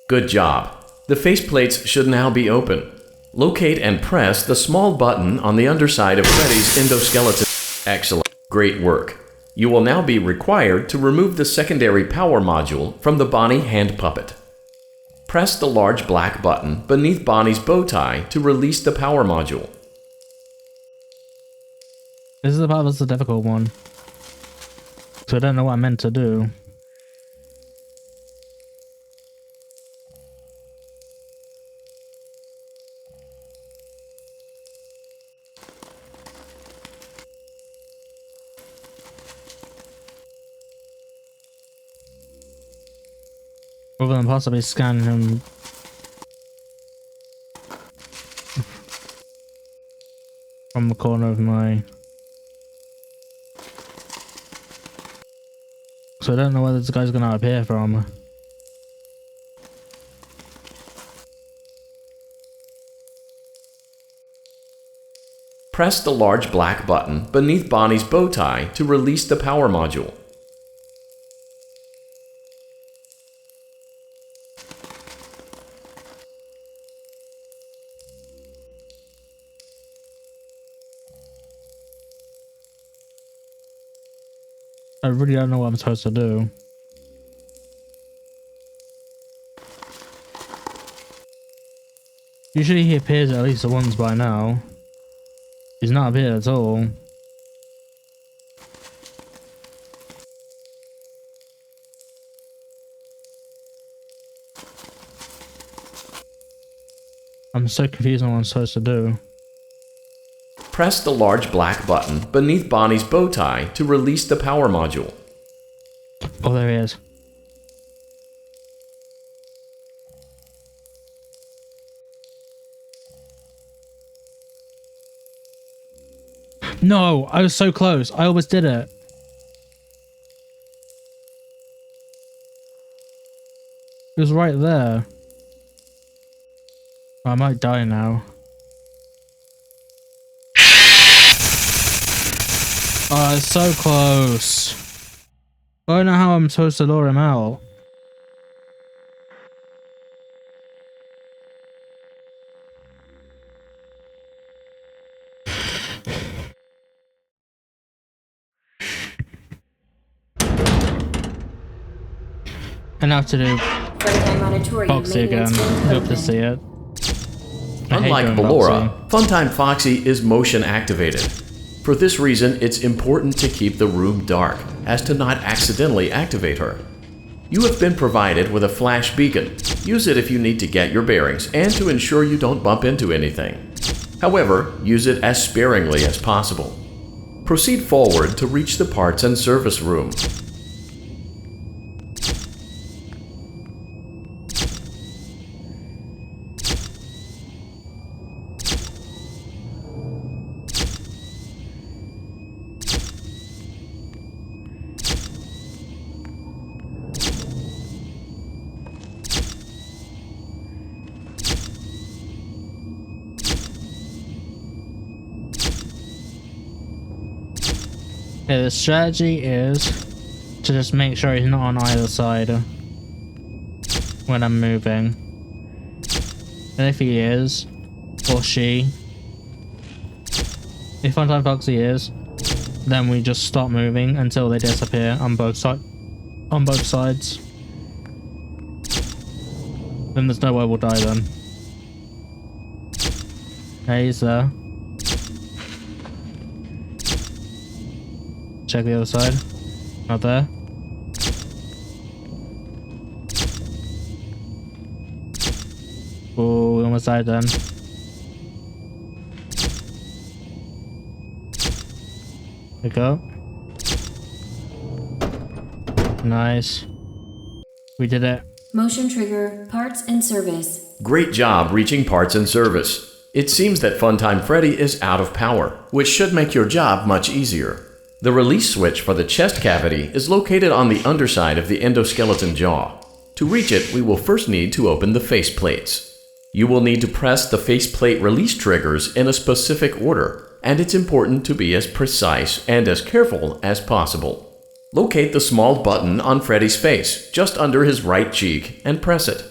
Good job. The faceplates should now be open. Locate and press the small button on the underside of Freddy's endoskeleton. Excellent. Great work. You will now be required to remove the secondary power module from the Bonnie hand puppet. Press the large black button beneath Bonnie's bow tie to release the power module. This is the part that's the difficult one. So I don't know what I'm meant to do. Other than possibly scan him from the corner of my... So I don't know where this guy's gonna appear from. Press the large black button beneath Bonnie's bow tie to release the power module. I really don't know what I'm supposed to do. Usually he appears at least once by now. He's not appeared at all. I'm so confused on what I'm supposed to do. Press the large black button beneath Bonnie's bow tie to release the power module. Oh, there he is. No, I was so close. I almost did it. It was right there. I might die now. Oh, it's so close. I don't know how I'm supposed to lure him out. And now to do Foxy again. Hope to see it. Unlike Ballora, Funtime Foxy is motion activated. For this reason, it's important to keep the room dark, as to not accidentally activate her. You have been provided with a flash beacon. Use it if you need to get your bearings and to ensure you don't bump into anything. However, use it as sparingly as possible. Proceed forward to reach the parts and service room. Okay, the strategy is to just make sure he's not on either side when I'm moving. And if he is, or she, if Funtime Foxy is, then we just stop moving until they disappear on both sides. Then there's no way we'll die then. Okay, he's there. Check the other side. Not there. Oh, we almost died then. There we go. Nice. We did it. Motion trigger, parts and service. Great job reaching parts and service. It seems that Funtime Freddy is out of power, which should make your job much easier. The release switch for the chest cavity is located on the underside of the endoskeleton jaw. To reach it, we will first need to open the face plates. You will need to press the faceplate release triggers in a specific order, and it's important to be as precise and as careful as possible. Locate the small button on Freddy's face, just under his right cheek, and press it.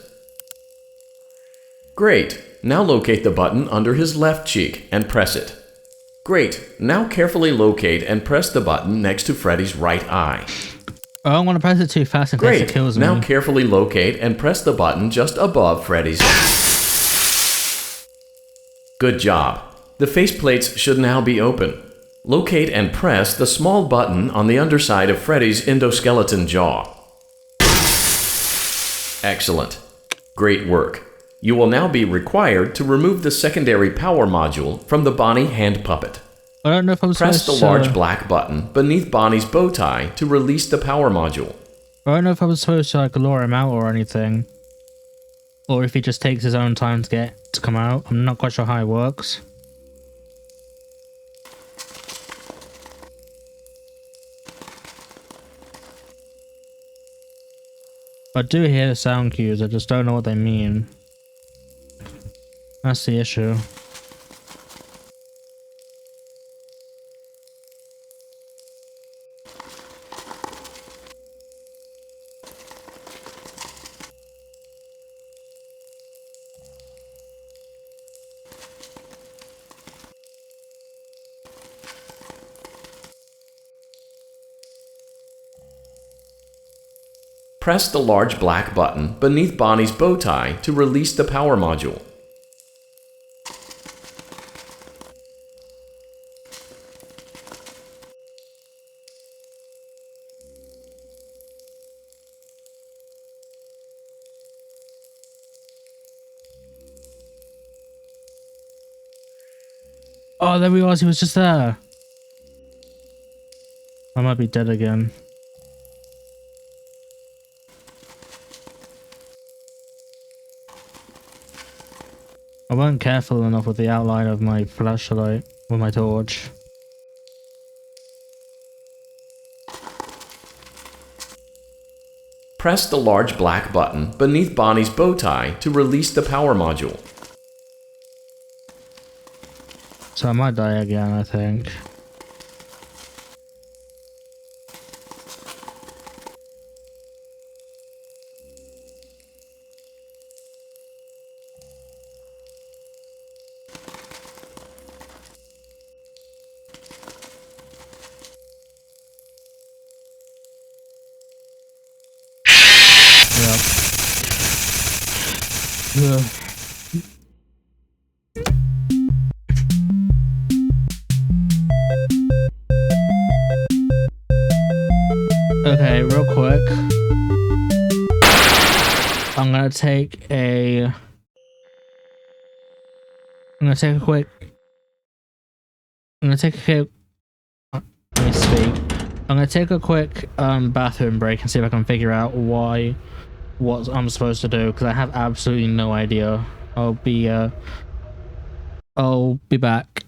Great! Now locate the button under his left cheek and press it. Great! Now carefully locate and press the button next to Freddy's right eye. I don't want to press it too fast in case it kills me. Now carefully locate and press the button just above Freddy's. Good job. The faceplates should now be open. Locate and press the small button on the underside of Freddy's endoskeleton jaw. Excellent. Great work. You will now be required to remove the secondary power module from the Bonnie hand puppet. I don't know if I'm Press the supposed to... large black button beneath Bonnie's bow tie to release the power module. I don't know if I was supposed to like lure him out or anything. Or if he just takes his own time to come out. I'm not quite sure how it works. I do hear the sound cues, I just don't know what they mean. That's the issue. Press the large black button beneath Bonnie's bow tie to release the power module. Oh, there he was just there. I might be dead again. I wasn't careful enough with the outline of my flashlight with my torch. Press the large black button beneath Bonnie's bow tie to release the power module. So I might die again, I think. Ugh. Okay, real quick. I'm gonna take a quick. Let me speak. I'm gonna take a quick bathroom break and see if I can figure out what I'm supposed to do, because I have absolutely no idea. I'll be back.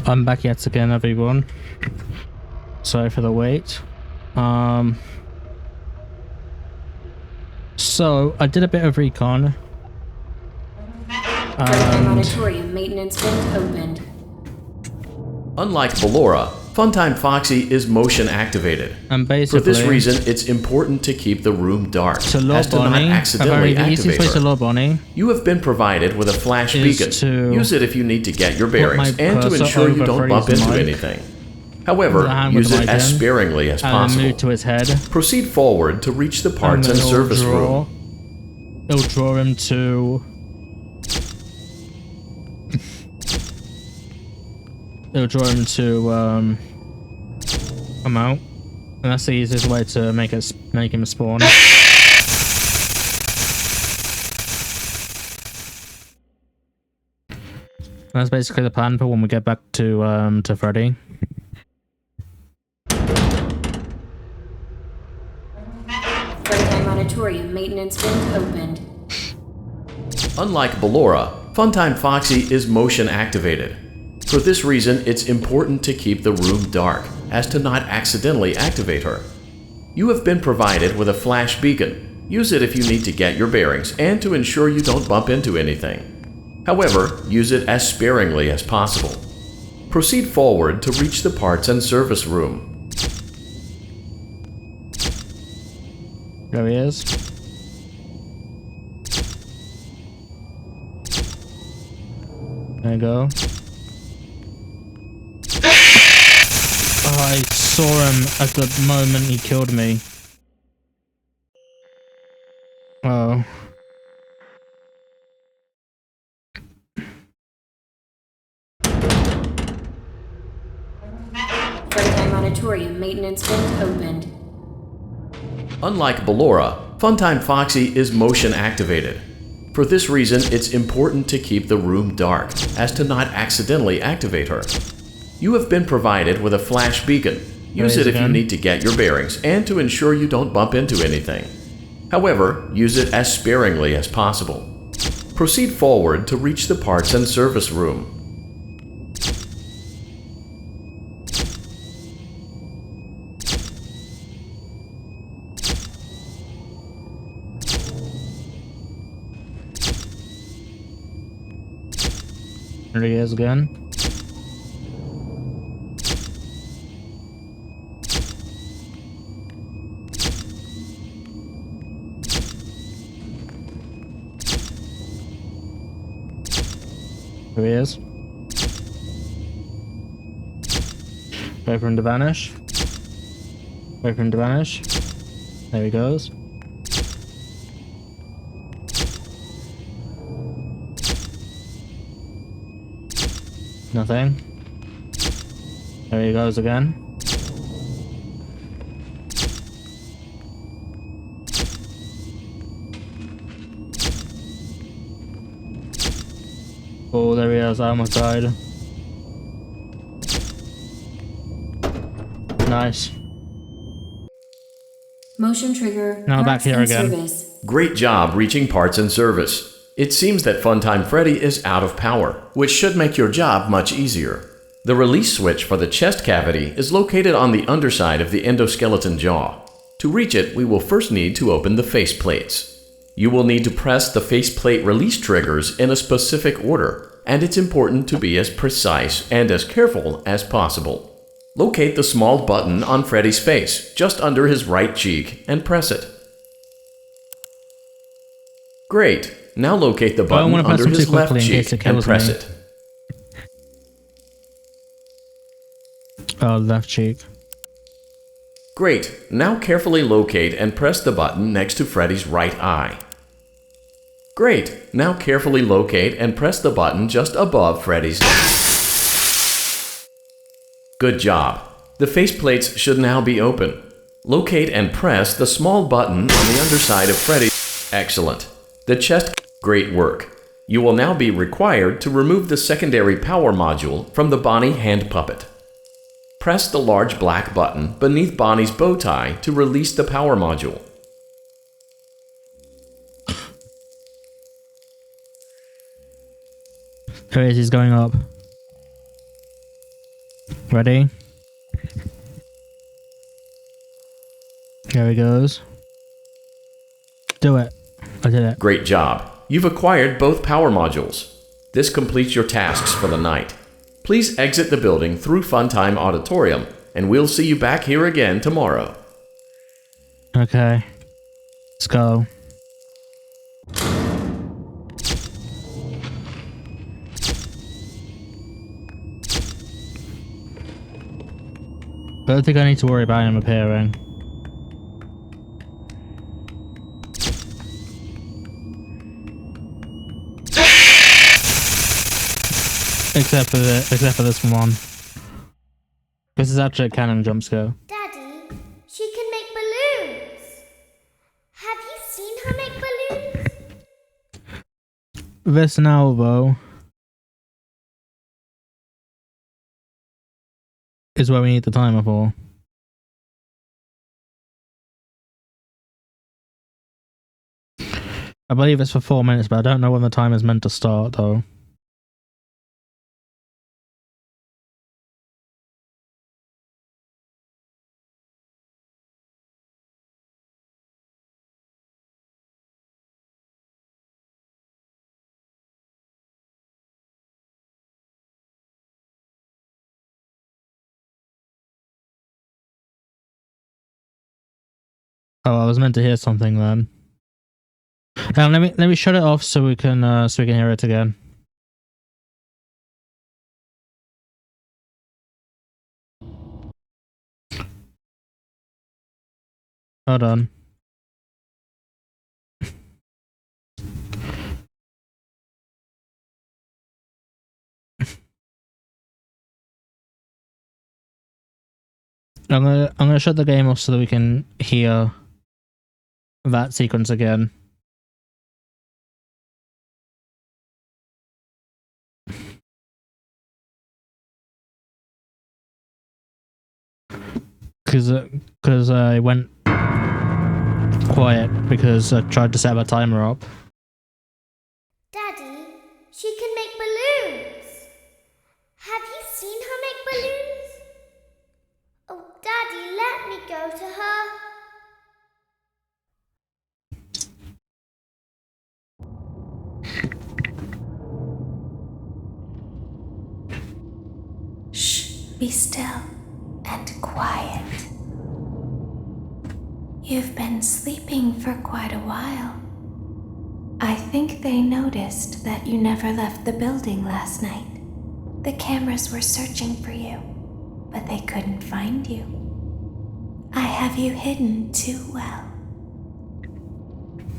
I'm back yet again, everyone. Sorry for the wait. So I did a bit of recon. Auditorium maintenance vent opened. Unlike Ballora, Funtime Foxy is motion activated. And For basically, this reason, it's important to keep the room dark, to as lure to not Bonnie, accidentally the easiest activate way to her. lure Bonnie You have been provided with a flash is beacon. to Use it if you need to get your bearings my and to cursor ensure you over don't bump Freddy's into mic. anything. However, The hand with use the it mic as in, sparingly as and then possible. move to his head. Proceed forward to reach the parts And and then service room. It'll draw him to... It'll draw him to, come out. And that's the easiest way to make him spawn. That's basically the plan for when we get back to Freddy. Funtime Auditorium maintenance vent opened. Unlike Ballora, Funtime Foxy is motion activated. For this reason, it's important to keep the room dark, as to not accidentally activate her. You have been provided with a flash beacon. Use it if you need to get your bearings and to ensure you don't bump into anything. However, use it as sparingly as possible. Proceed forward to reach the parts and service room. There he is. There you go. Oh, I saw him at the moment he killed me. Oh. Funtime Auditorium maintenance vent opened. Unlike Ballora, Funtime Foxy is motion activated. For this reason, it's important to keep the room dark, as to not accidentally activate her. You have been provided with a flash beacon. Use it if you need to get your bearings and to ensure you don't bump into anything. However, use it as sparingly as possible. Proceed forward to reach the parts and service room. There he is again. There he is. Wait for him to vanish. Wait for him to vanish. There he goes. Nothing. There he goes again. Oh, there he is. I almost died. Nice. Motion trigger. Now back parts here and again. Service. Great job reaching parts and service. It seems that Funtime Freddy is out of power, which should make your job much easier. The release switch for the chest cavity is located on the underside of the endoskeleton jaw. To reach it, we will first need to open the face plates. You will need to press the faceplate release triggers in a specific order, and it's important to be as precise and as careful as possible. Locate the small button on Freddy's face, just under his right cheek, and press it. Great! Now locate the button under his left cheek and press it. Oh, left cheek. Great! Now carefully locate and press the button next to Freddy's right eye. Great! Now carefully locate and press the button just above Freddy's. Good job! The faceplates should now be open. Locate and press the small button on the underside of Freddy. Excellent. The chest. Great work. You will now be required to remove the secondary power module from the Bonnie hand puppet. Press the large black button beneath Bonnie's bow tie to release the power module. There he is, he's going up. Ready? Here he goes. Do it. I did it. Great job. You've acquired both power modules. This completes your tasks for the night. Please exit the building through Funtime Auditorium, and we'll see you back here again tomorrow. Okay. Let's go. I don't think I need to worry about him appearing. Except for this one. This is actually a canon jump scare. Daddy, she can make balloons. Have you seen her make balloons? This now, though, is where we need the timer for. I believe it's for 4 minutes, but I don't know when the time is meant to start, though. Oh, I was meant to hear something then. Let me shut it off so we can hear it again. Hold on. I'm gonna shut the game off so that we can hear that sequence again. Because I went quiet because I tried to set my timer up. Daddy, she can make balloons. Have you seen her make balloons? Oh, Daddy, let me go to her. Shh, be still and quiet. You've been sleeping for quite a while. I think they noticed that you never left the building last night. The cameras were searching for you, but they couldn't find you. I have you hidden too well.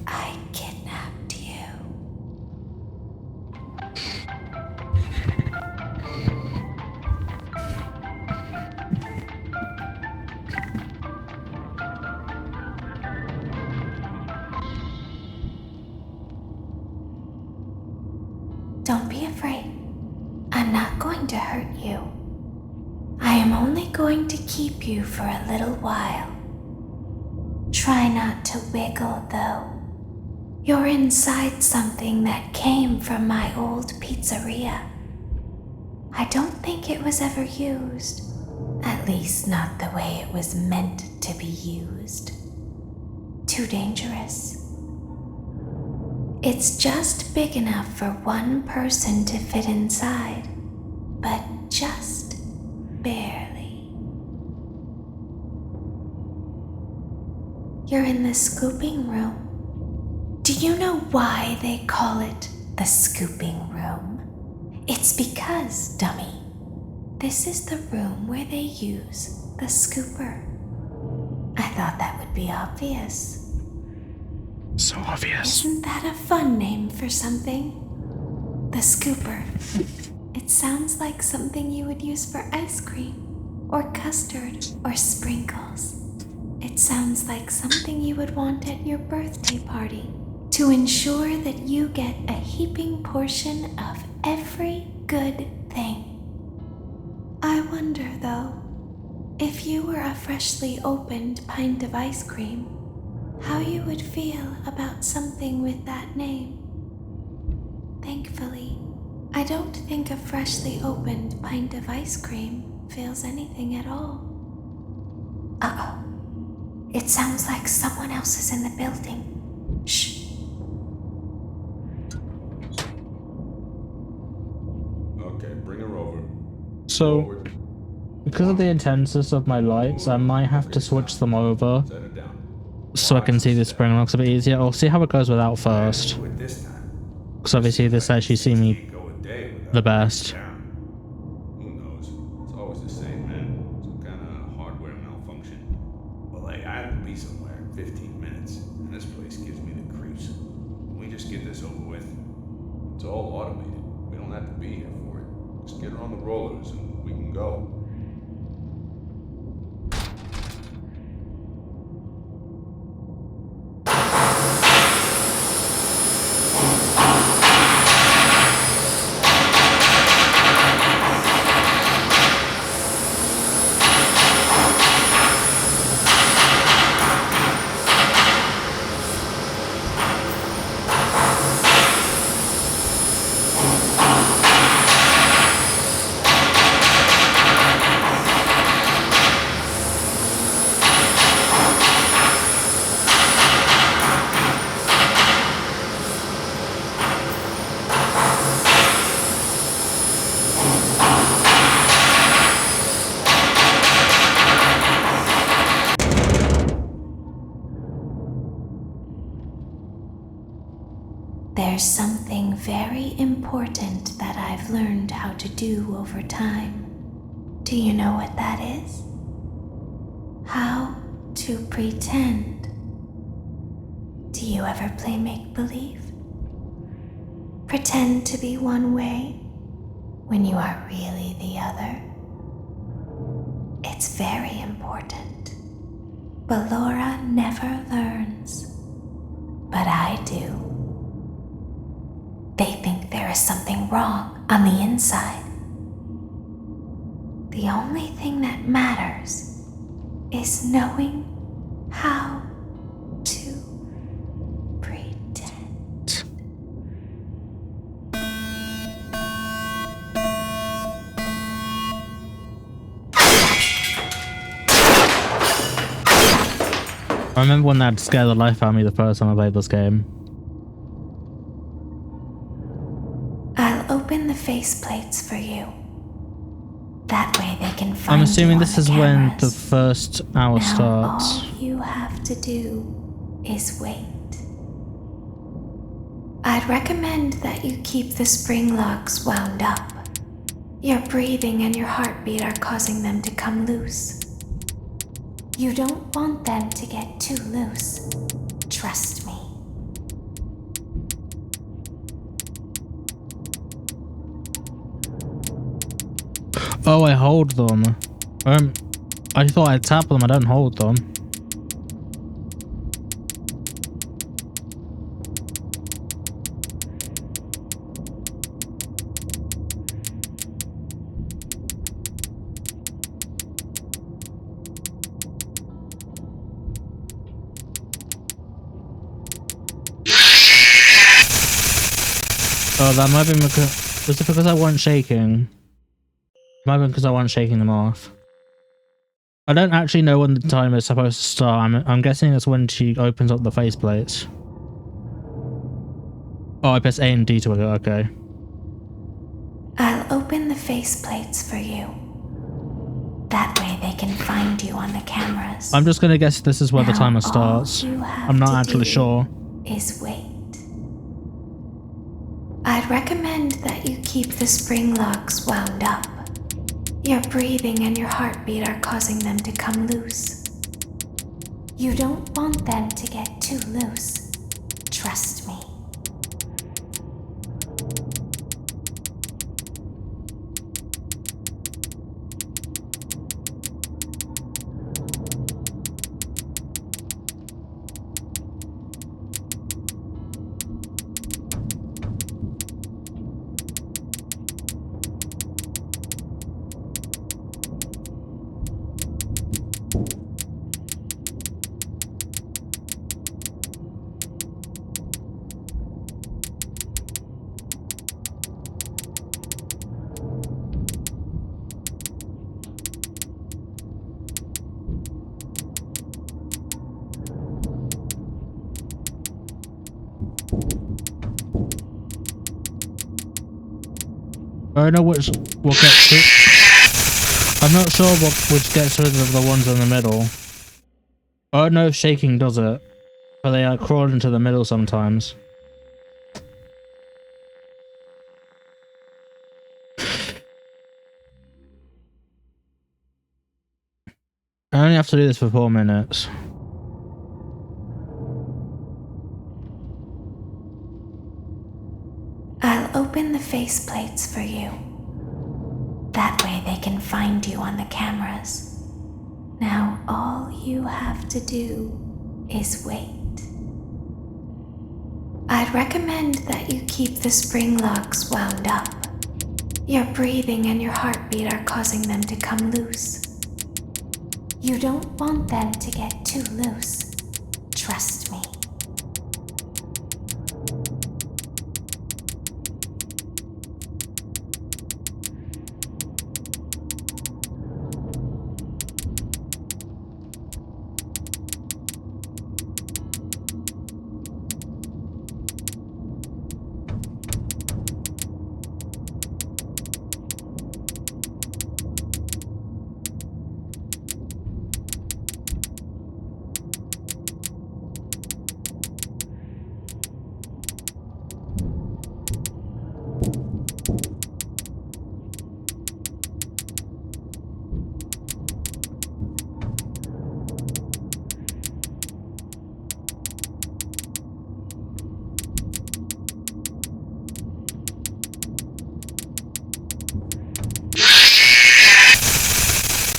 I kidnapped you. Don't be afraid. I'm not going to hurt you. I am only going to keep you for a little while. Try not to wiggle, though. You're inside something that came from my old pizzeria. I don't think it was ever used. At least not the way it was meant to be used. Too dangerous. It's just big enough for one person to fit inside, but just barely. You're in the scooping room. Do you know why they call it the scooping room? It's because, dummy, this is the room where they use the scooper. I thought that would be obvious. So obvious. Isn't that a fun name for something? The scooper. It sounds like something you would use for ice cream, or custard, or sprinkles. It sounds like something you would want at your birthday party to ensure that you get a heaping portion of every good thing. I wonder, though, if you were a freshly opened pint of ice cream, how you would feel about something with that name. Thankfully, I don't think a freshly opened pint of ice cream feels anything at all. Uh-oh. It sounds like someone else is in the building. Shh. Okay, bring her over. So, Forward. because of the intensity of my lights, I might have to switch them over Set her down. so I can see the spring locks a bit easier. I'll see how it goes without first. Do it this time. Because obviously this actually see me Can't go a day without the best. down. Who knows? It's always the same, man. Some kind of hardware malfunction. Well, hey, I have to be somewhere in 15 minutes, and this place gives me the creeps. Can we just get this over with? It's all automated. We don't have to be here for it. Just get her on the rollers, and we can go. There's something very important that I've learned how to do over time. Do you know what that is? How to pretend. Do you ever play make-believe? Pretend to be one way when you are really the other. It's very important. But Laura never learns. But I do. They think there is something wrong on the inside. The only thing that matters is knowing how to pretend. I remember when that scared the life out of me the first time I played this game. I'll open the faceplates for you. That way they can find I'm assuming you this on is the when the cameras. first hour Now starts. all you have to do is wait. I'd recommend that you keep the spring locks wound up. Your breathing and your heartbeat are causing them to come loose. You don't want them to get too loose. Trust me. Oh, I hold them. I thought I tap them, I don't hold them. Oh, that might be because... Was it because I wasn't shaking? Might have been because I wasn't shaking them off. I don't actually know when the timer is supposed to start. I'm guessing it's when she opens up the faceplates. Oh, I press A and D to it. Okay. I'll open the faceplates for you. That way they can find you on the cameras. I'm just gonna guess this is where the Now timer all starts. you have I'm not to actually do sure. Is wait. I'd recommend that you keep the spring locks wound up. Your breathing and your heartbeat are causing them to come loose. You don't want them to get too loose. Trust me. I don't know what gets it. I'm not sure which gets rid of the ones in the middle. I don't know if shaking does it, but they crawl into the middle sometimes. I only have to do this for 4 minutes. I'll open the faceplates for you. That way they can find you on the cameras. Now all you have to do is wait. I'd recommend that you keep the spring locks wound up. Your breathing and your heartbeat are causing them to come loose. You don't want them to get too loose. Trust me.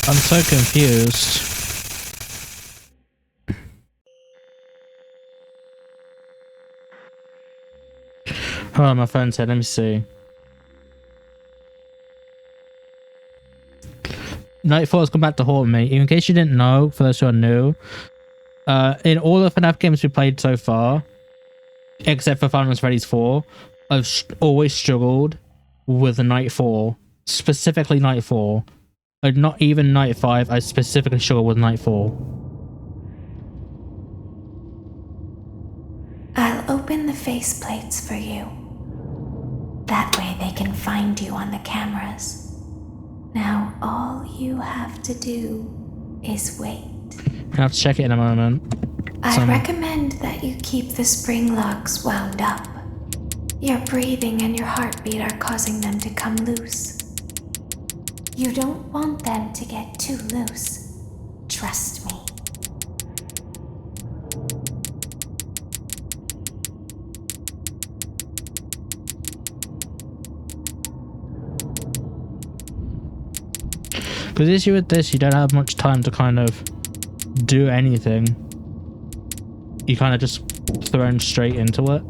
I'm so confused. Hold on, my phone said, let me see. Nightfall has come back to haunt me. In case you didn't know, for those who are new, in all the FNAF games we played so far, except for Final Freddy's 4, I've always struggled with Nightfall. Specifically Nightfall. Like, not even Night 5, I specifically struggle with Nightfall. I'll open the faceplates for you. That way they can find you on the cameras. Now all you have to do is wait. I have to check it in a moment. I recommend that you keep the spring locks wound up. Your breathing and your heartbeat are causing them to come loose. You don't want them to get too loose. Trust me. Because the issue with this, you don't have much time to kind of do anything. You kind of just thrown straight into it.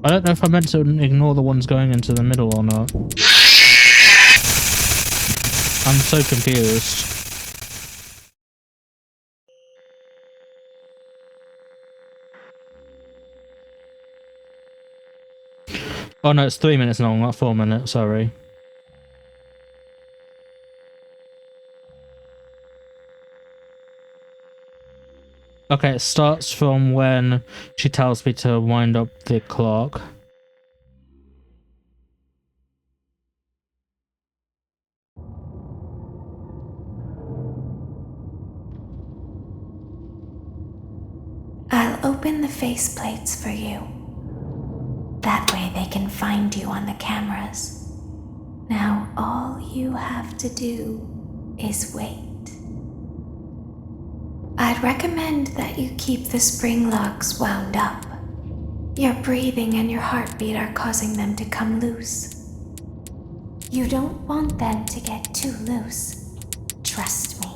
I don't know if I meant to ignore the ones going into the middle or not. I'm so confused. Oh no, it's 3 minutes long, not 4 minutes, sorry. Okay, it starts from when she tells me to wind up the clock. I'll open the faceplates for you. That way they can find you on the cameras. Now all you have to do is wait. I'd recommend that you keep the spring locks wound up. Your breathing and your heartbeat are causing them to come loose. You don't want them to get too loose. Trust me.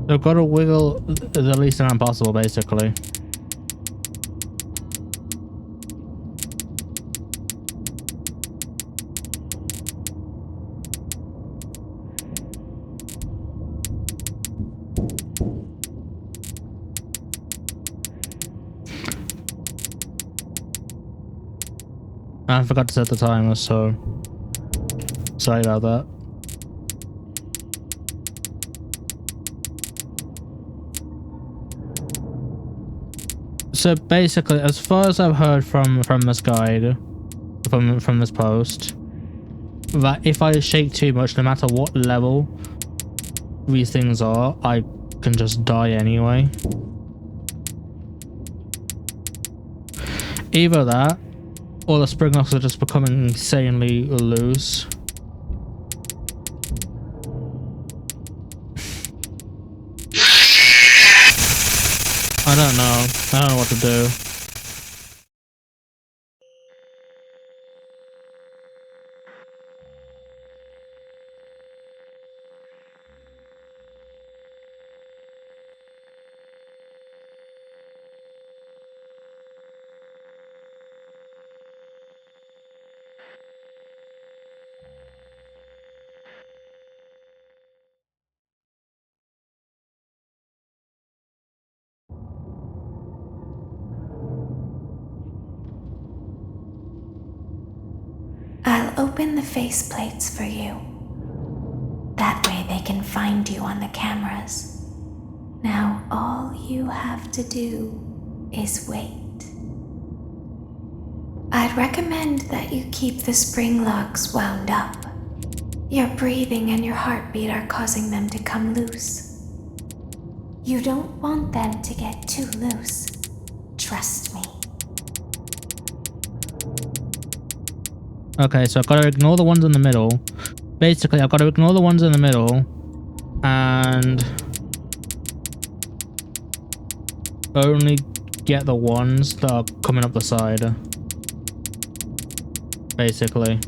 They've got to wiggle the least amount possible, basically. I forgot to set the timer, so sorry about that. So basically, as far as I've heard from this guide, from this post, that if I shake too much, no matter what level these things are, I can just die anyway. Either that, or the spring locks are just becoming insanely loose. I don't know. I don't know what to do. I'll open the faceplates for you. That way they can find you on the cameras. Now all you have to do is wait. I'd recommend that you keep the spring locks wound up. Your breathing and your heartbeat are causing them to come loose. You don't want them to get too loose. Trust me. Okay, so I've got to ignore the ones in the middle. Basically, I've got to ignore the ones in the middle and only get the ones that are coming up the side. Basically.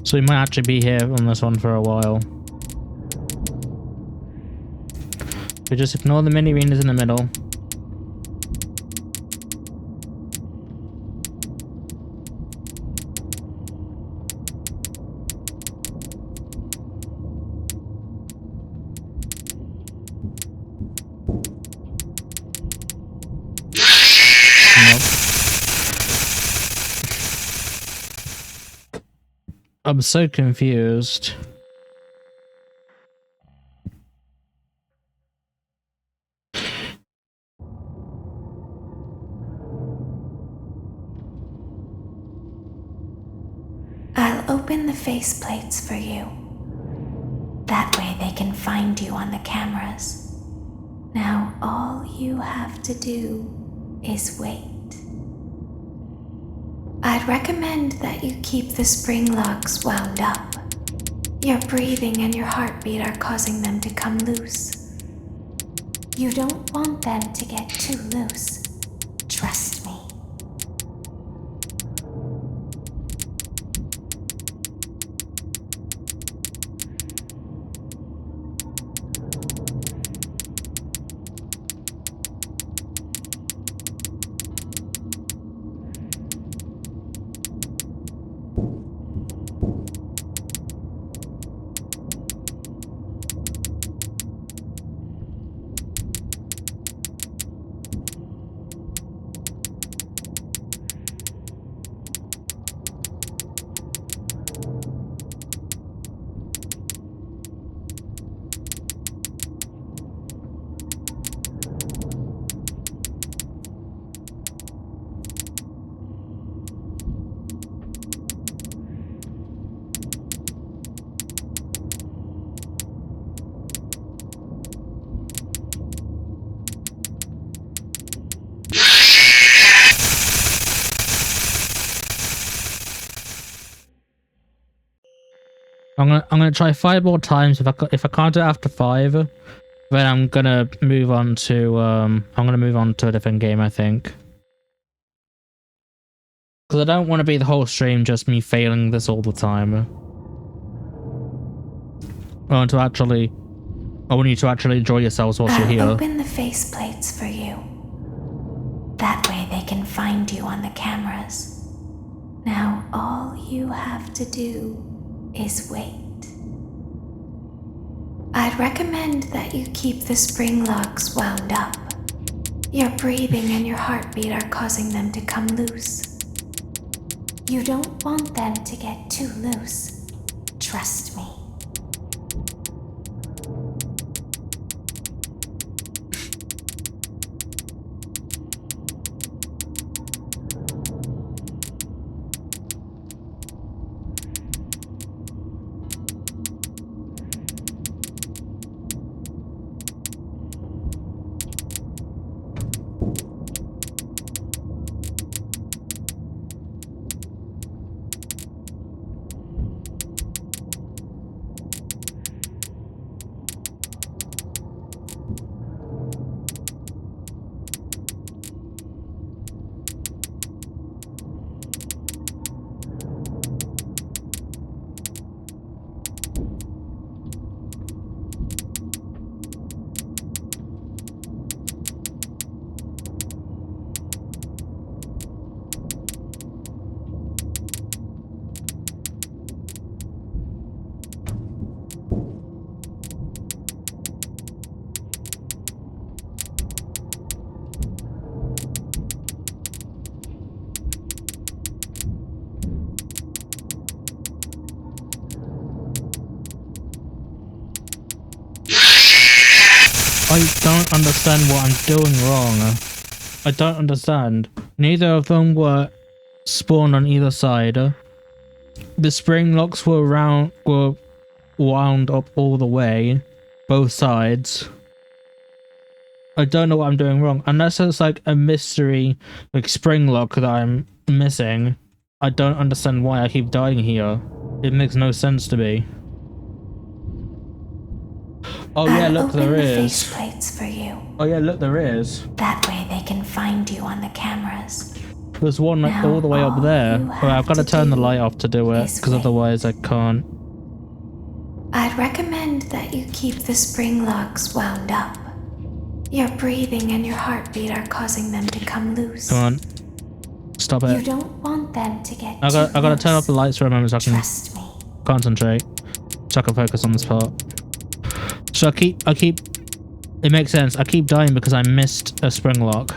So we might actually be here on this one for a while. We just ignore the mini arenas in the middle. I'm so confused. I'll open the faceplates for you. That way they can find you on the cameras. Now all you have to do is wait. I'd recommend that you keep the spring locks wound up. Your breathing and your heartbeat are causing them to come loose. You don't want them to get too loose. Trust me. I'm gonna try 5 more times. If I can't do it after 5, then I'm gonna move on to a different game, I think. Because I don't want to be the whole stream just me failing this all the time. I want you to actually enjoy yourselves whilst you're here. I'll open the faceplates for you. That way they can find you on the cameras. Now all you have to do is wait. I'd recommend that you keep the spring locks wound up. Your breathing and your heartbeat are causing them to come loose. You don't want them to get too loose. Trust me. I don't understand what I'm doing wrong. I don't understand. Neither of them were spawned on either side. The spring locks were wound up all the way, both sides. I don't know what I'm doing wrong. Unless it's like a mystery, like spring lock that I'm missing. I don't understand why I keep dying here. It makes no sense to me. Oh yeah, look, there is. Faceplates for you. Oh yeah, look, there is. That way they can find you on the cameras. There's one like all the way up there. Well, I've got to turn the light off to do it, because otherwise I can't. I'd recommend that you keep the spring locks wound up. Your breathing and your heartbeat are causing them to come loose. Come on. Stop it. You don't want them to get I gotta turn off the lights for a moment so I can Trust me. concentrate. So I can focus on this part. So I keep it makes sense. I keep dying because I missed a spring lock.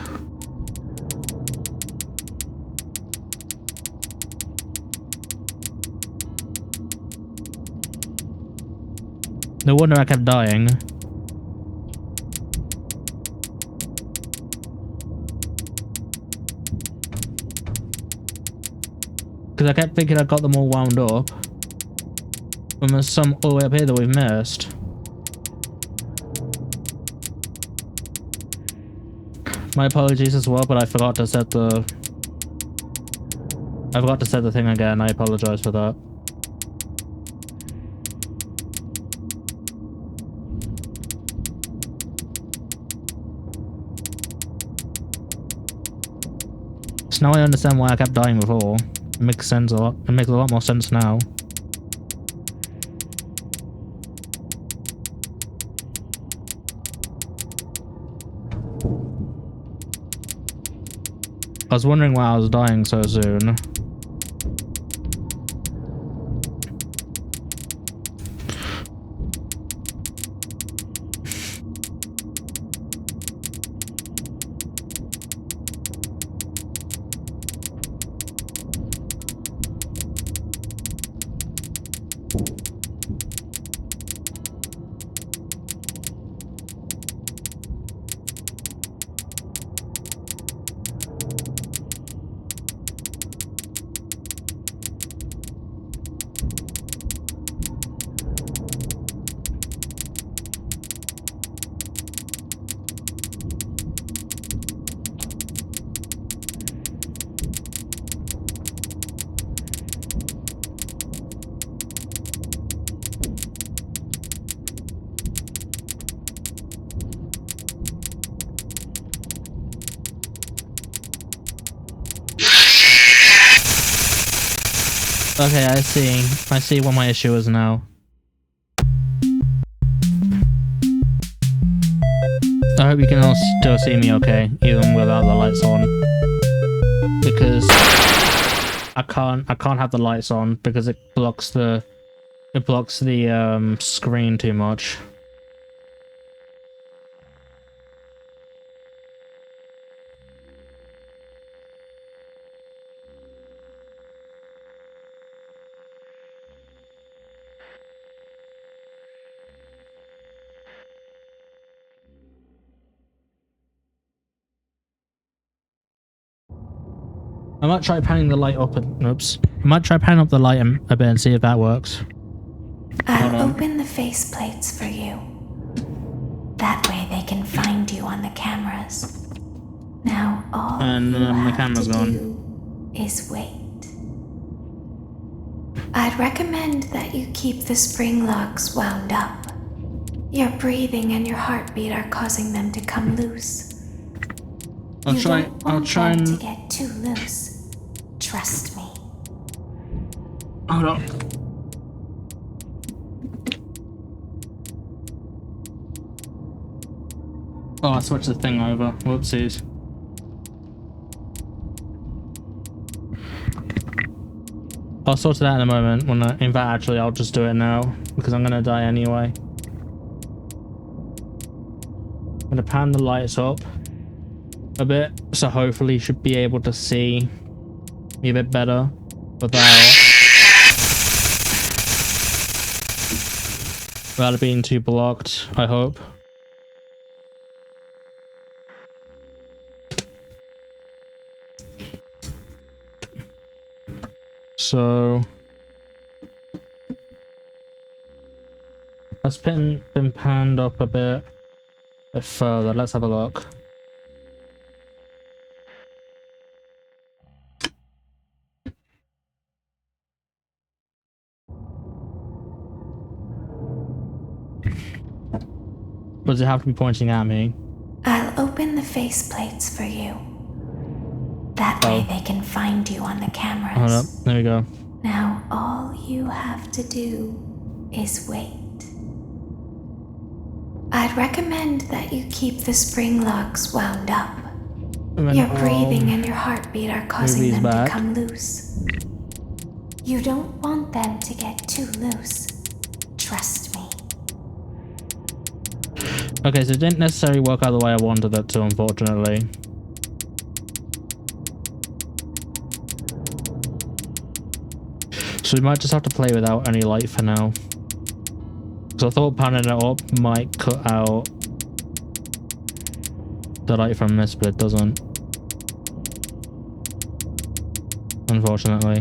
No wonder I kept dying. Because I kept thinking I got them all wound up. And there's some all the way up here that we've missed. My apologies as well, but I forgot to set the... I forgot to set the thing again. I apologize for that. So now I understand why I kept dying before. It makes sense a lot. It makes a lot more sense now. I was wondering why I was dying so soon. Okay, I see what my issue is now. I hope you can all still see me okay, even without the lights on. Because I can't have the lights on because it blocks the screen too much. I might try panning the light up and oops. I might try panning up the light a bit and see if that works. I'll open the faceplates for you. That way they can find you on the cameras. Now all And you the have camera's to gone. do is wait. I'd recommend that you keep the spring locks wound up. Your breathing and your heartbeat are causing them to come loose. I'll try them to and get too loose. Trust me. hold on. Oh, I switched the thing over. Whoopsies. I'll sort it out in a moment. In fact, actually, I'll just do it now because I'm gonna die anyway. I'm gonna pan the lights up a bit, so hopefully you should be able to see me a bit better without it being too blocked, I hope. So that's been panned up a bit further. Let's have a look. Does it have to be pointing at me? I'll open the faceplates for you. That way they can find you on the cameras. Hold up. There we go. Now all you have to do is wait. I'd recommend that you keep the spring locks wound up. Your breathing and your heartbeat are causing them to come loose. You don't want them to get too loose. Trust me. Okay, so it didn't necessarily work out the way I wanted it to, unfortunately. So we might just have to play without any light for now. Because I thought panning it up might cut out the light from this, but it doesn't. Unfortunately.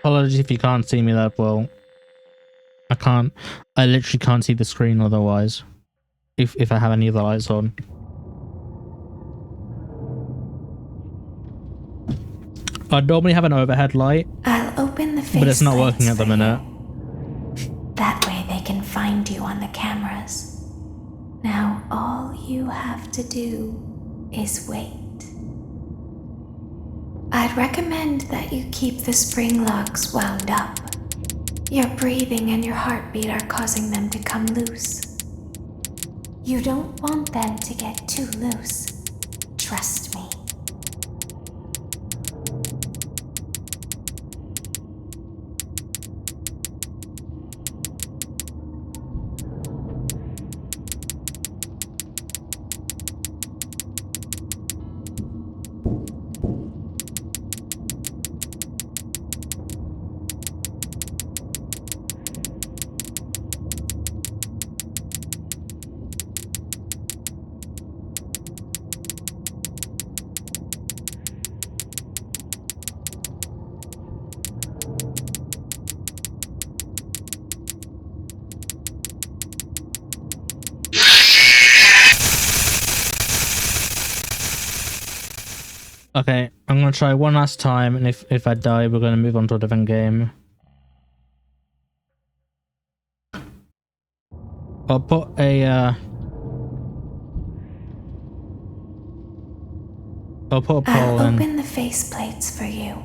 Apologies if you can't see me that well. I literally can't see the screen otherwise. If I have any of the lights on. I normally have an overhead light. I'll open the faceplates, but it's not working at the minute. That way they can find you on the cameras. Now all you have to do is wait. I'd recommend that you keep the spring locks wound up. Your breathing and your heartbeat are causing them to come loose. You don't want them to get too loose. Trust me. Okay, I'm gonna try one last time, and if I die, we're gonna move on to a different game. I'll put a I'll poll in. open the faceplates for you.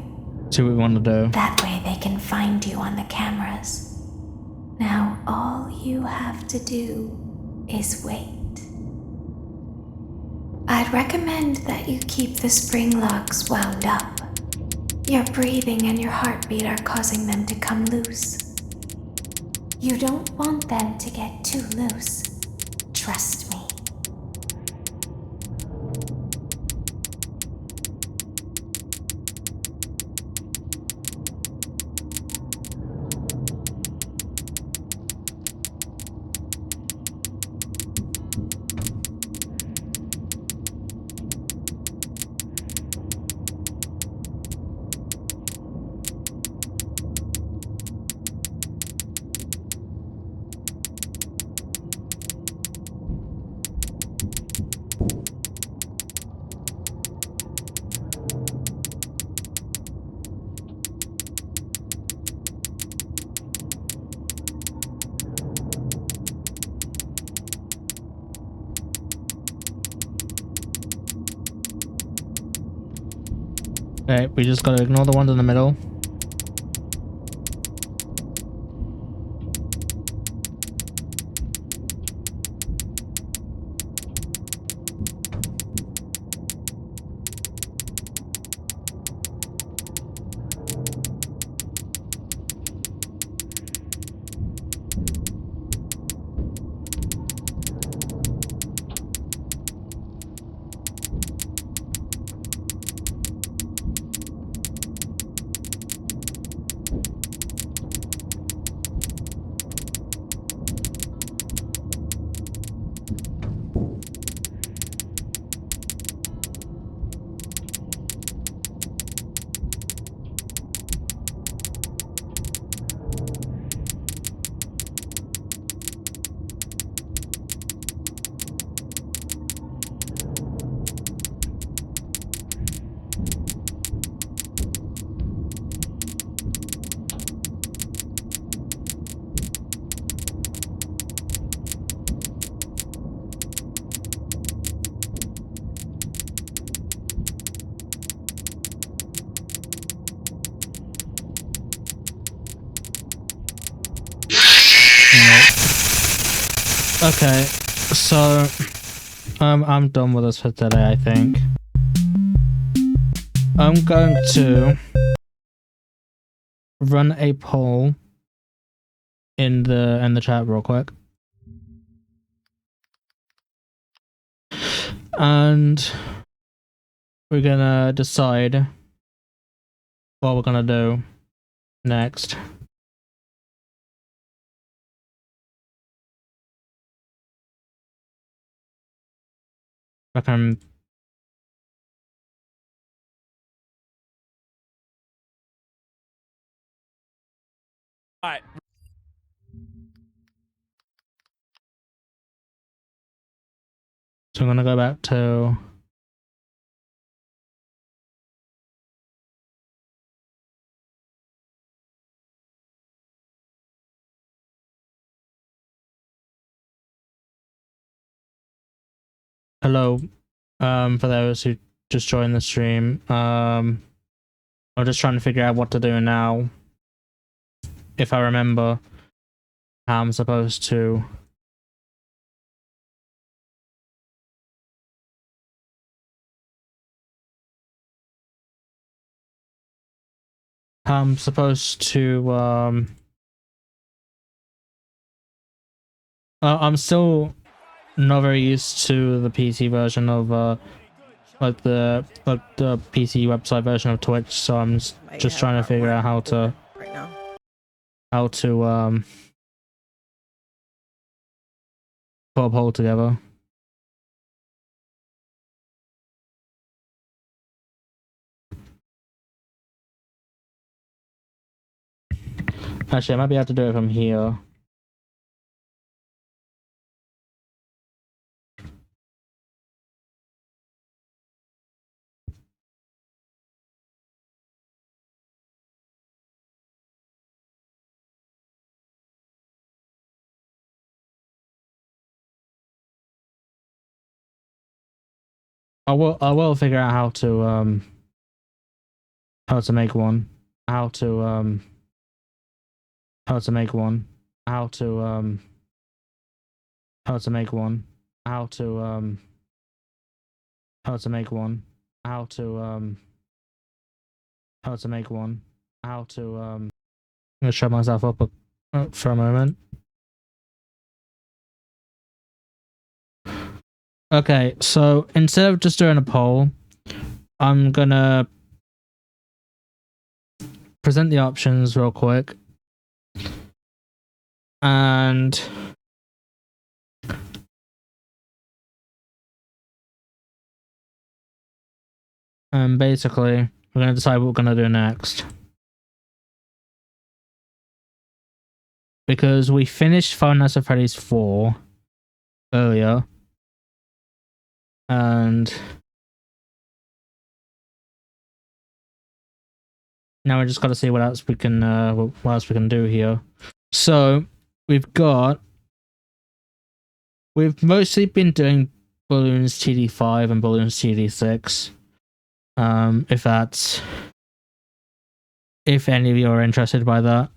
See what we want to do. That way they can find you on the cameras. Now all you have to do is wait. I'd recommend that you keep the spring locks wound up. Your breathing and your heartbeat are causing them to come loose. You don't want them to get too loose. Trust me. Okay, we just gotta ignore the ones in the middle. Okay, so I'm done with this for today, I think. I'm going to run a poll in the chat real quick. And we're gonna decide what we're gonna do next. I can. Alright. So I'm gonna go back to hello, for those who just joined the stream. I'm just trying to figure out what to do now. If I remember how I'm supposed to. I'm supposed to I'm still not very used to the PC version of like the PC website version of Twitch, so I'm just trying to figure out how to right now. Put a poll together. Actually, I might be able to do it from here. I will figure out how to make one. How to make one. How to make one. How to make one. How to make one. How to I'm gonna shut myself up for a moment. Okay, so instead of just doing a poll, I'm gonna present the options real quick. And basically, we're gonna decide what we're gonna do next. Because we finished Five Nights at Freddy's 4 earlier. And now we just got to see what else we can do here. So we've mostly been doing Balloons TD5 and Balloons TD6. If any of you are interested by that.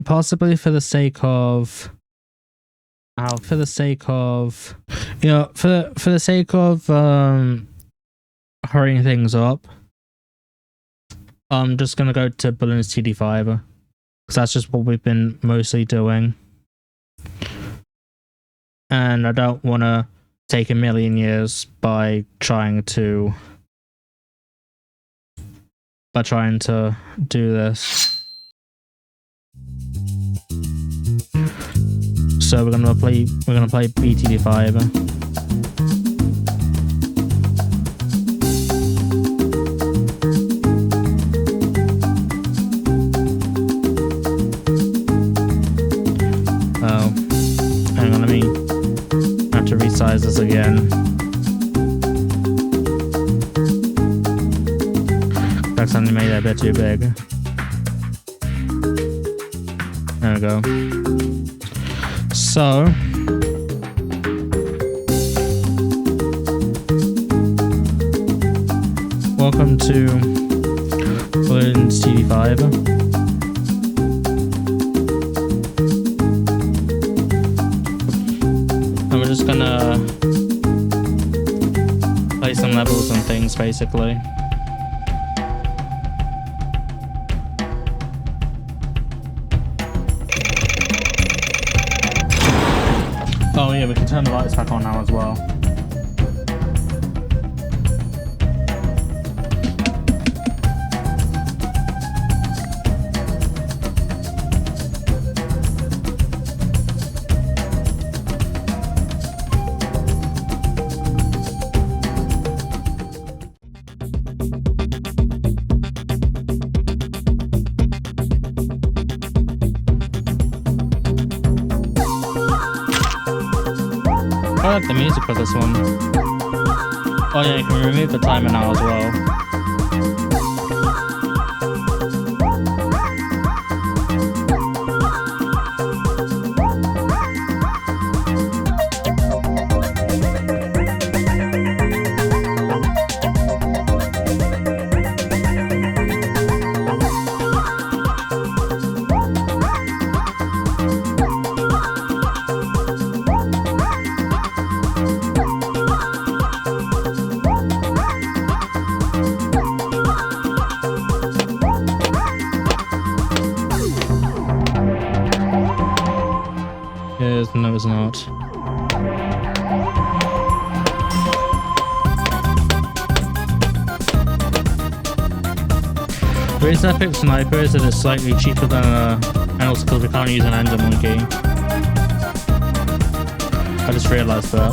Possibly for the sake of hurrying things up, I'm just gonna go to Balloons TD5 because that's just what we've been mostly doing, and I don't want to take a million years by trying to do this. So we're gonna play BTD5. Oh, hang on, let me have to resize this again. That's only made it a bit too big. There we go. So welcome to Balloons TV5. And we're just gonna play some levels and things basically. Oh yeah, we can turn the lights back on now as well. I like the music for this one. Oh yeah, you can remove the timer now as well. No, it's not. The reason I picked Sniper is that it's slightly cheaper than and also because we can't use an Ender Monkey. I just realised that.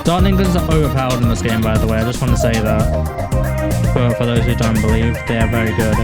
Dartlingers are overpowered in this game, by the way. I just want to say that. For those who don't believe, they are very good.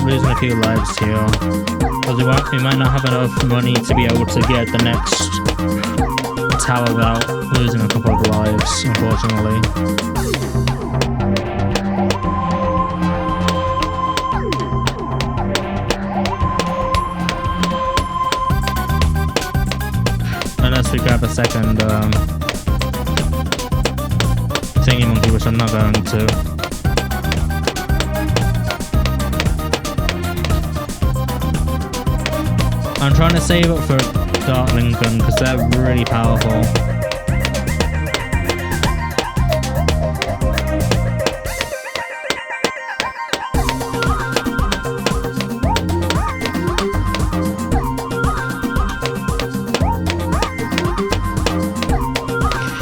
Losing a few lives here, because we might not have enough money to be able to get the next tower without losing a couple of lives, unfortunately. Unless we grab a second thingy monkey, which I'm not going to. I'm trying to save up for Dartling Gun because they're really powerful.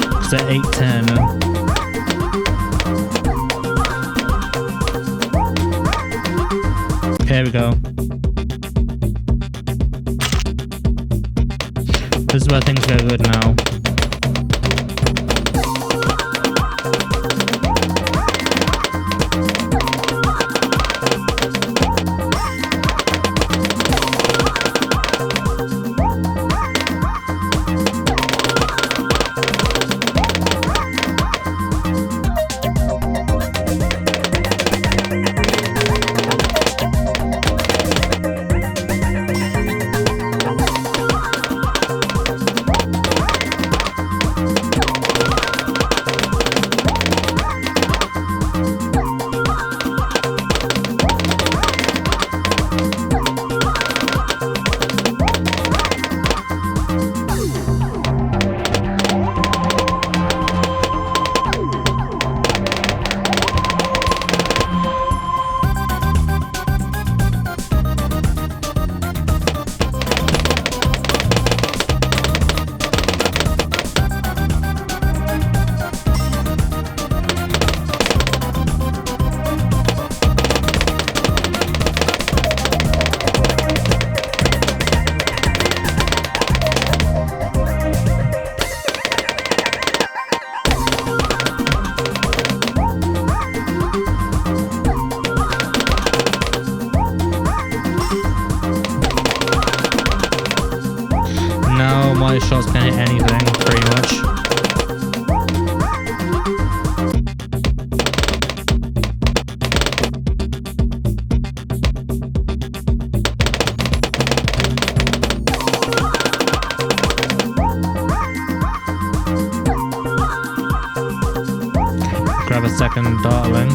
Because they're 810. Here we go. This is where things go good now. My shots can hit anything, pretty much. Grab a second Dartling.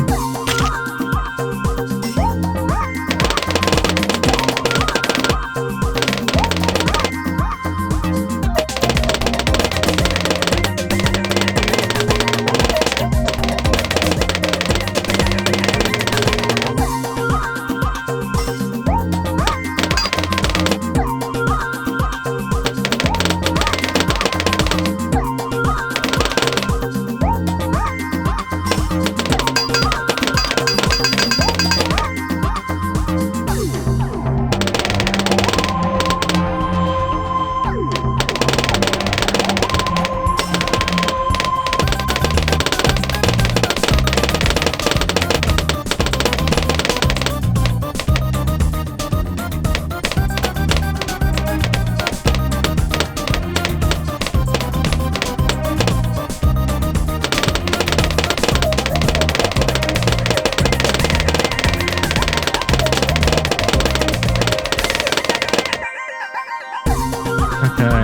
Okay.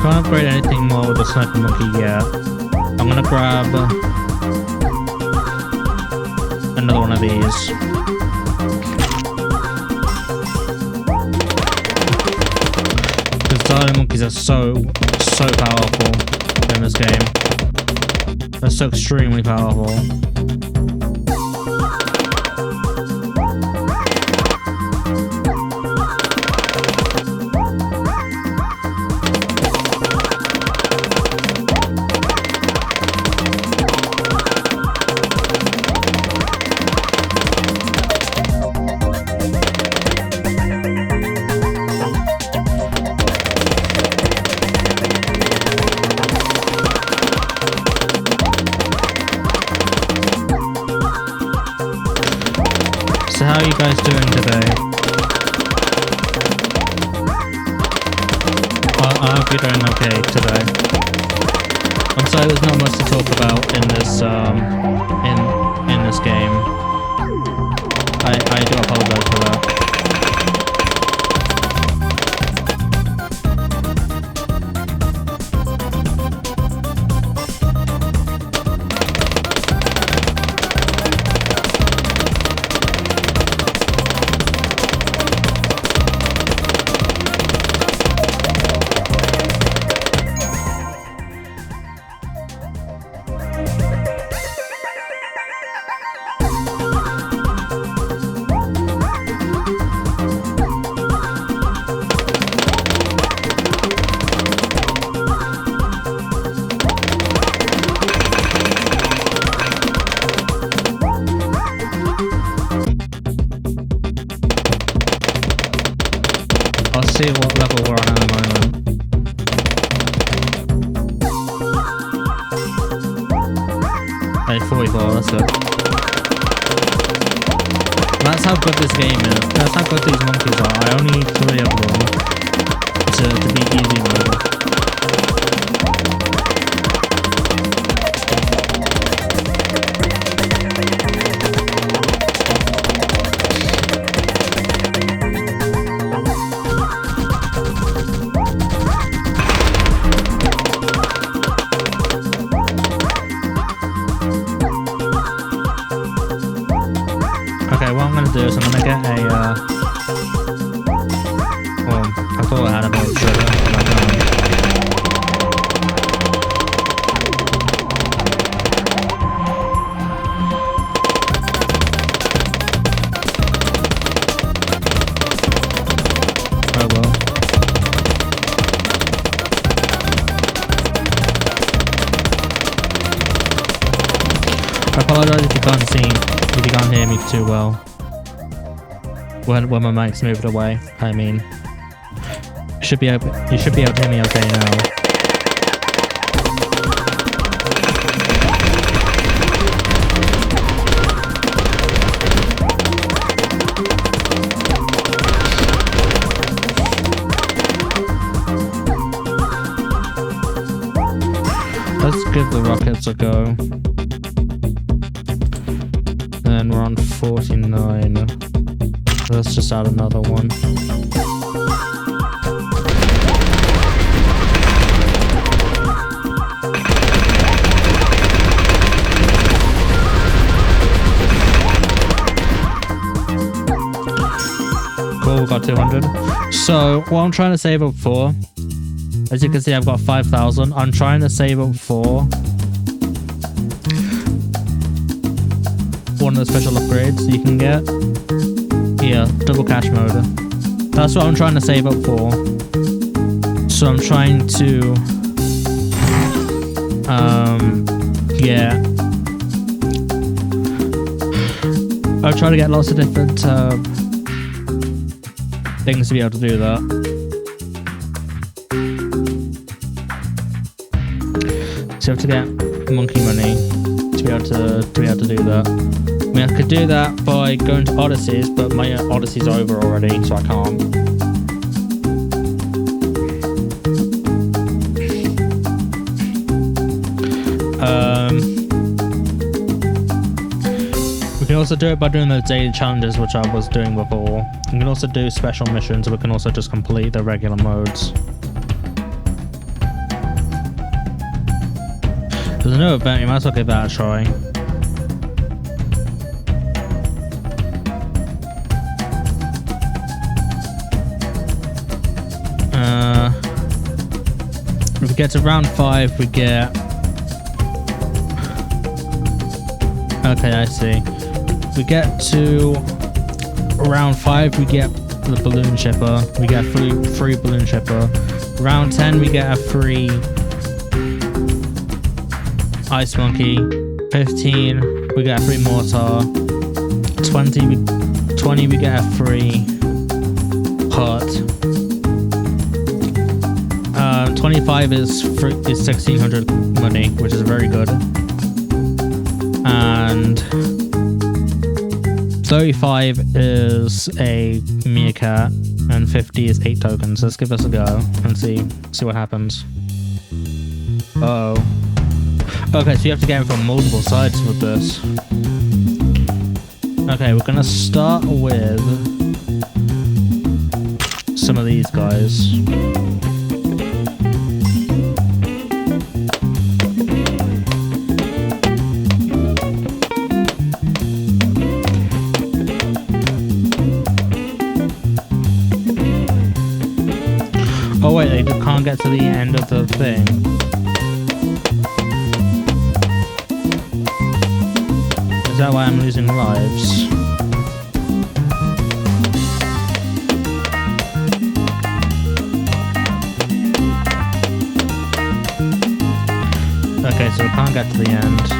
Can't upgrade anything more with the sniper monkey yet. I'm gonna grab another one of these. Because diamond monkeys are so powerful in this game. They're so extremely powerful. So how are you guys doing today? I hope you're doing okay today. I'm sorry there's not much to talk about in this in this game. I do apologize for that. I'll see what level we're on at the moment. Hey, 44, that's it. That's how good this game is. That's how good these monkeys are. I only need 3 of them to be easy mode. Okay, what I'm gonna do is I'm gonna get a well, I thought I had a bit of sugar, but I don't. Oh well. I apologize if you can't see. If you can't hear me too well when my mic's moved away, I mean, you should be able to hear me okay now. Let's give the rockets a go. And we're on 49. Let's just add another one. Cool, we got 200. So what I'm trying to save up for, as you can see, I've got 5,000. I'm trying to save up for one of the special upgrades you can get. Yeah, double cash mode. That's what I'm trying to save up for. So I'm trying to yeah, I'll try to get lots of different things to be able to do that. So you have to get monkey money to be able to do that. I mean, I could do that by going to Odysseys, but my Odyssey's over already, so I can't. We can also do it by doing those daily challenges, which I was doing before. We can also do special missions, we can also just complete the regular modes. There's a new event, you might as well give that a try. If we get to round 5, we get... Okay, I see. We get to round 5, we get the balloon shipper. We get a free balloon shipper. Round 10, we get a free ice monkey. 15, we get a free mortar. 20, we get a free hut. 25 is 1600 money, which is very good. And 35 is a meerkat, and 50 is 8 tokens. Let's give this a go and see what happens. Uh oh. Okay, so you have to get in from multiple sides with this. Okay, we're gonna start with some of these guys. Oh wait, they can't get to the end of the thing. Is that why I'm losing lives? Okay, so we can't get to the end.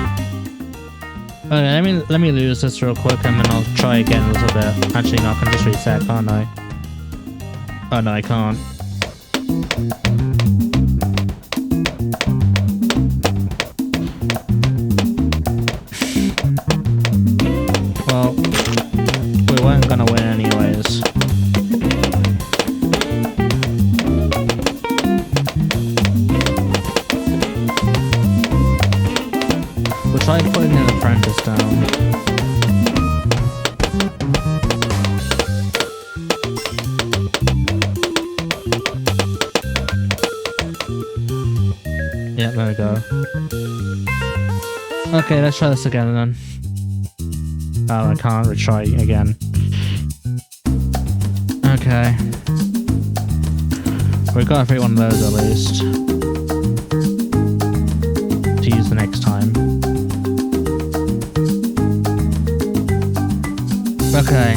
Okay, let me lose this real quick and then I'll try again a little bit. Actually, no, I can just reset, can't I? Oh no, I can't. Well, we weren't gonna win anyways. We'll try putting an apprentice down. Yeah, there we go. Okay, let's try this again then. Oh, I can't retry again. Okay. We've got to free one of those at least. To use the next time. Okay.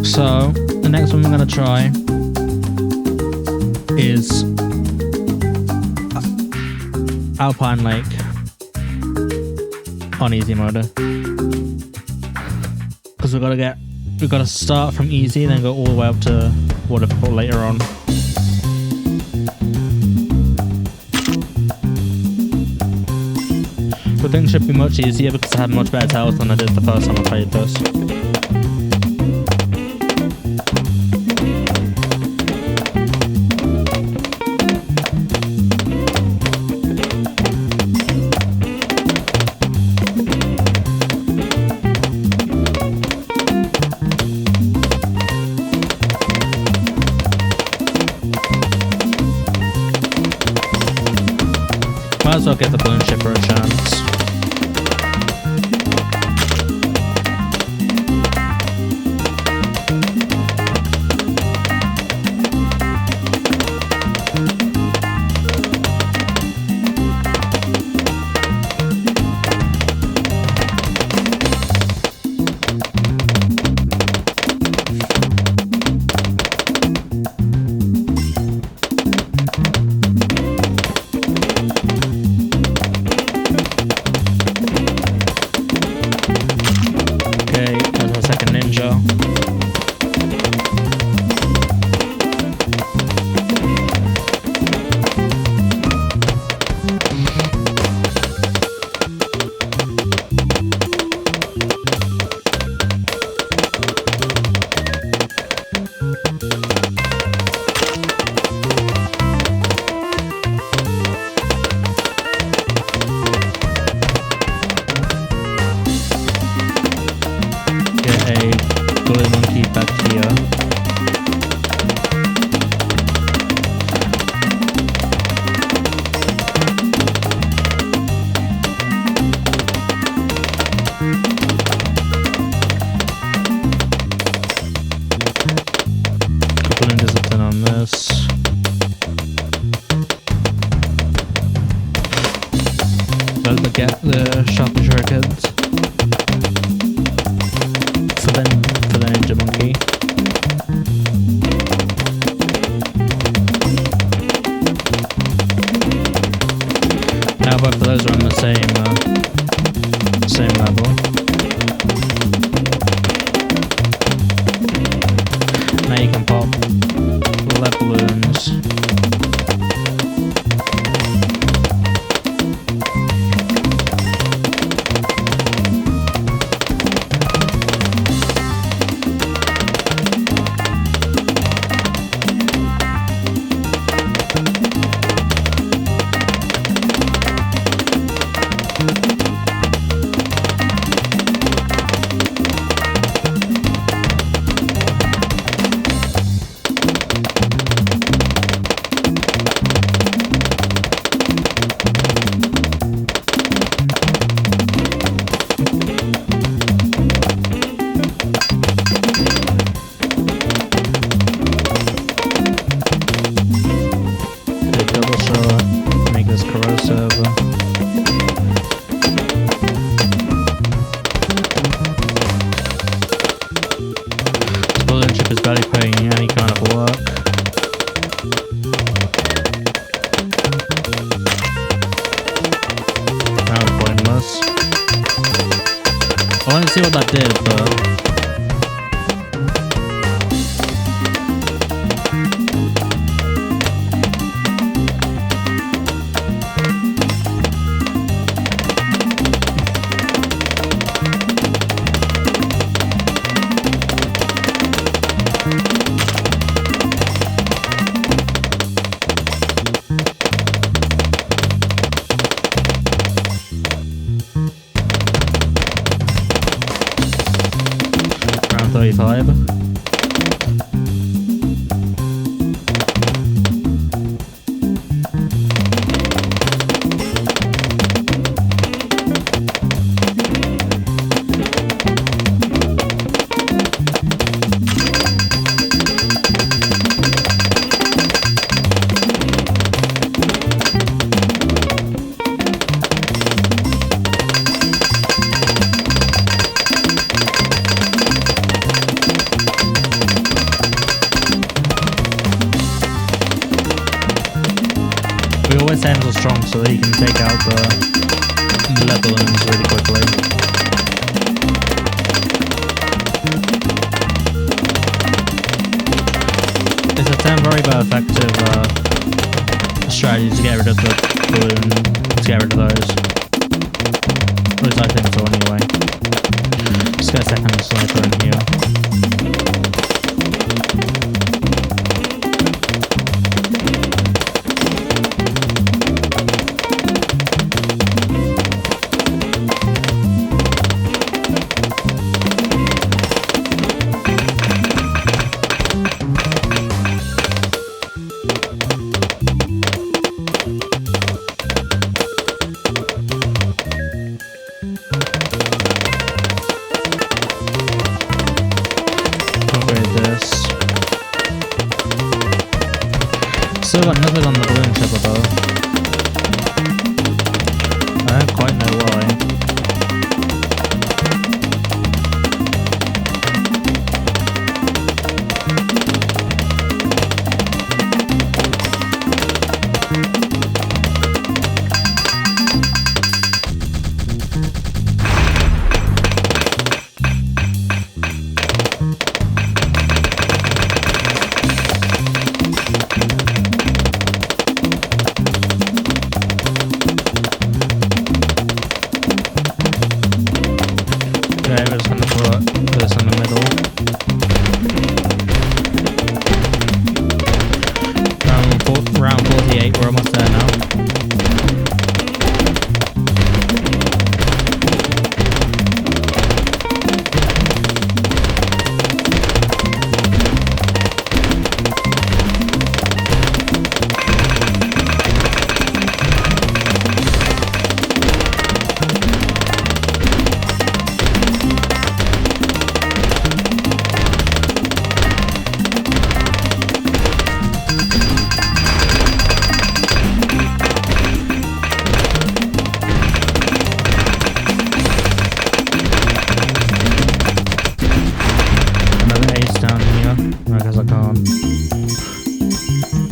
So, the next one we're going to try is Alpine Lake on easy mode. Because we've got to start from easy and then go all the way up to waterfall later on. But things should be much easier because I had much better health than I did the first time I played this. Might as well give the balloon shipper a chance. this. Well, get the sharper shurikens for the ninja monkey. Now both of those are on the same level. Now you can pop lead balloons. I want to see what that did, but round 35. We always aim so strong so that he can take out the lead balloons really quickly. It's a very effective strategy to get rid of the balloon, to get rid of those. At least I think so anyway. Just get a second sniper in here. Still got nothing on the balloon chopper though. I don't quite know why. Okay, we're just gonna put this in the middle. Round 48, we're almost there now.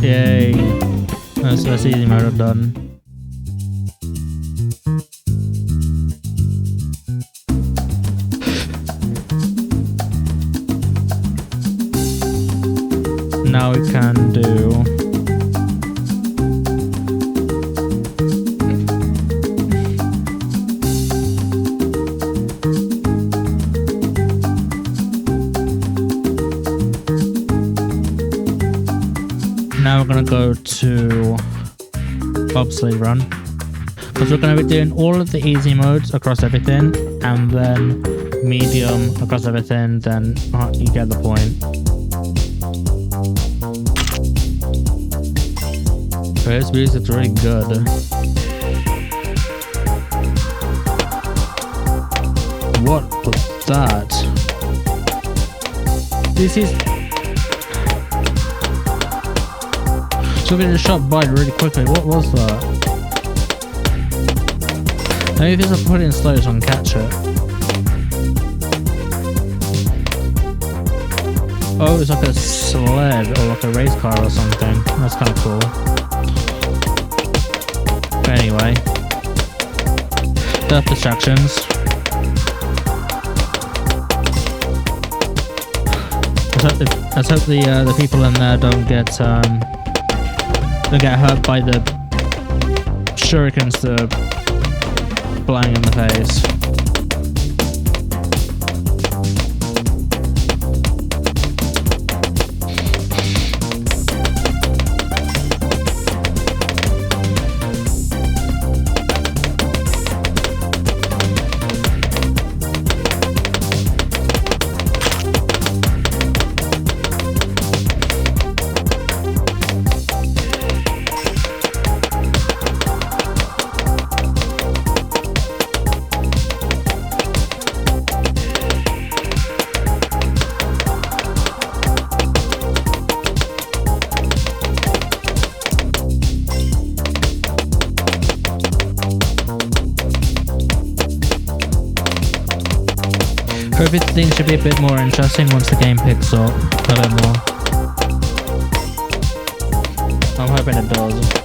Yay. That's easy mode done. Now we can do now we're gonna go to bobsleigh run because we're gonna be doing all of the easy modes across everything and then medium across everything, then you get the point. This music's really good. What was that? This is something just shot by really quickly. What was that? Maybe if I put it in slow so I can catch it. Oh, it's like a sled or like a race car or something. That's kind of cool. But anyway, death distractions. Let's hope the people in there don't get hurt by the shurikens that are flying in the face. Everything should be a bit more interesting once the game picks up a bit more. I'm hoping it does.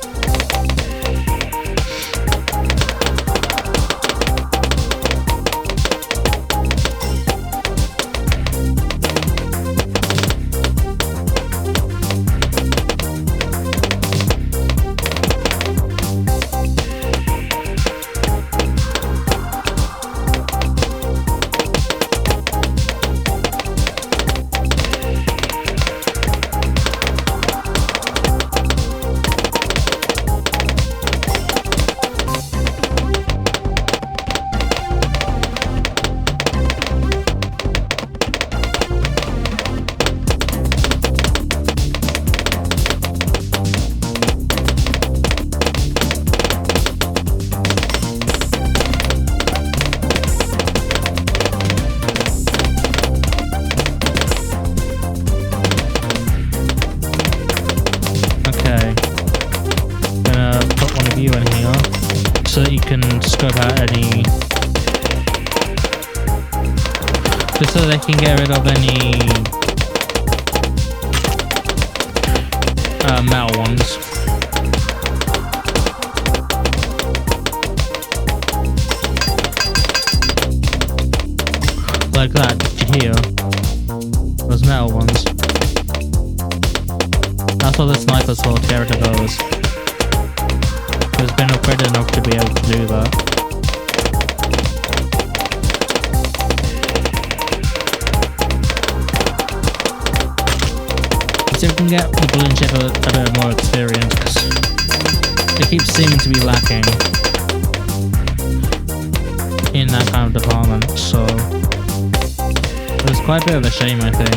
So that you can scope out any, just so they can get rid of any metal ones. Like that, did you hear? Those metal ones. That's what the sniper's for, to get rid of those. It's been upgraded enough to be able to do that. So we can get the balloon ship a bit more experience, because it keeps seeming to be lacking in that kind of department, so it's quite a bit of a shame, I think.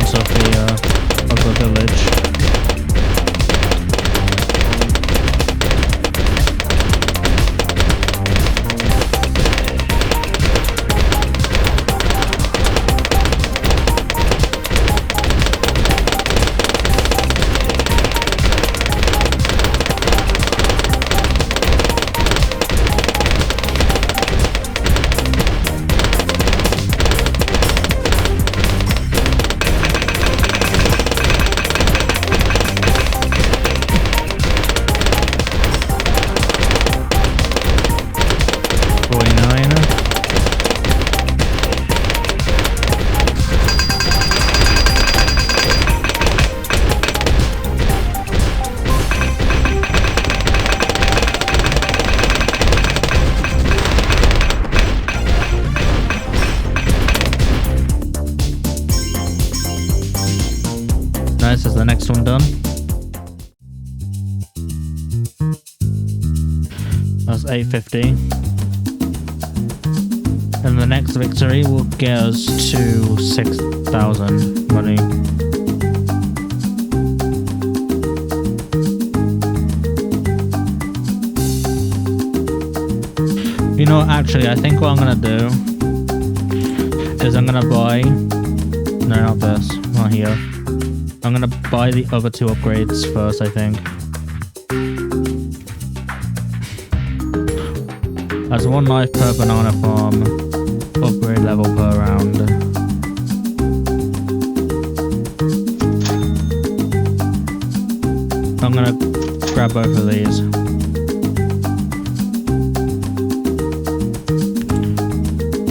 entrance of the village. Nice, is the next one done? That's 850. And the next victory will get us to 6,000 money. You know what, actually, I think what I'm gonna do is I'm gonna buy... No, not this. Not here. I'm gonna buy the other two upgrades first, I think. That's 1 life per banana farm, upgrade level per round. I'm gonna grab both of these.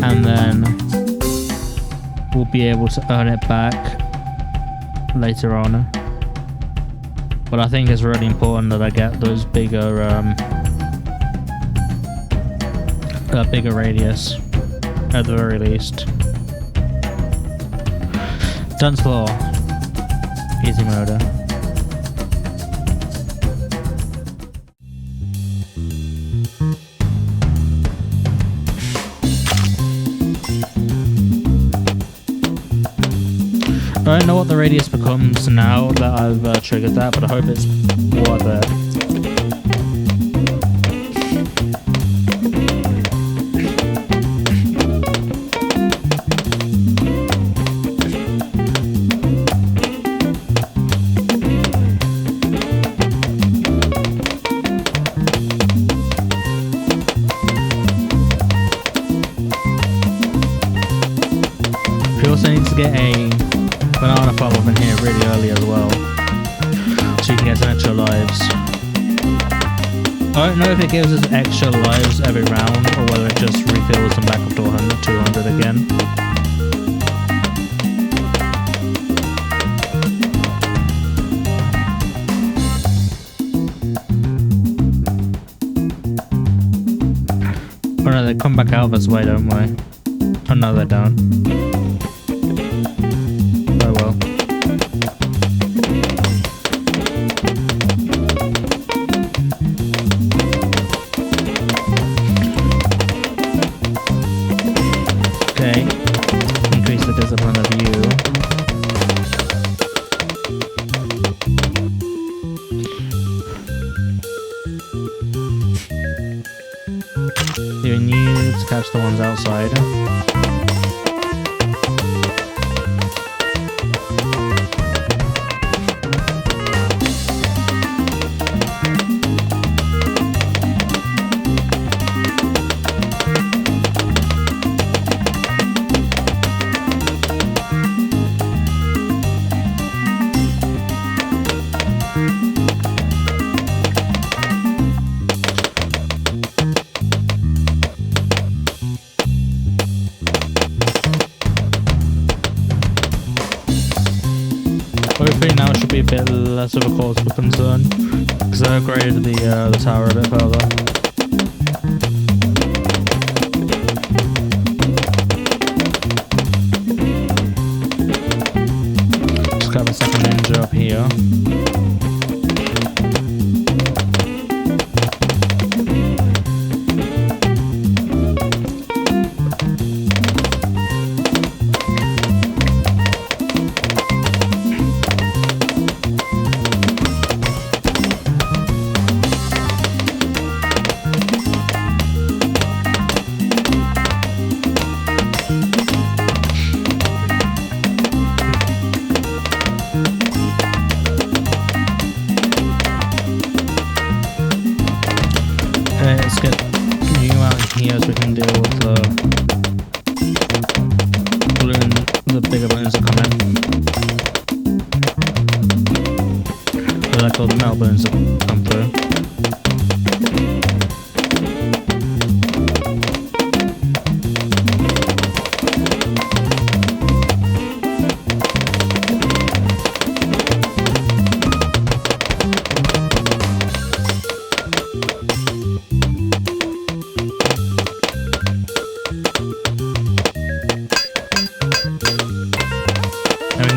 And then we'll be able to earn it back later on, but I think it's really important that I get those bigger bigger radius at the very least. Dance floor, easy mode. I don't know what the radius becomes now that I've triggered that, but I hope it's worth it. We also need to get a banana farm up in here really early as well, so you can get some extra lives. I don't know if it gives us extra lives every round or whether it just refills them back up to 100, 200 again. Oh no, they come back out this way, don't they? Oh no, they don't. Oh well. Okay. Increase the discipline of you. Doing you to catch the ones outside. Hopefully now it should be a bit less of a cause for concern, because I upgraded the tower a bit further. Just got the second ninja up here. the bigger balloons that come in. I like all the metal balloons that come through.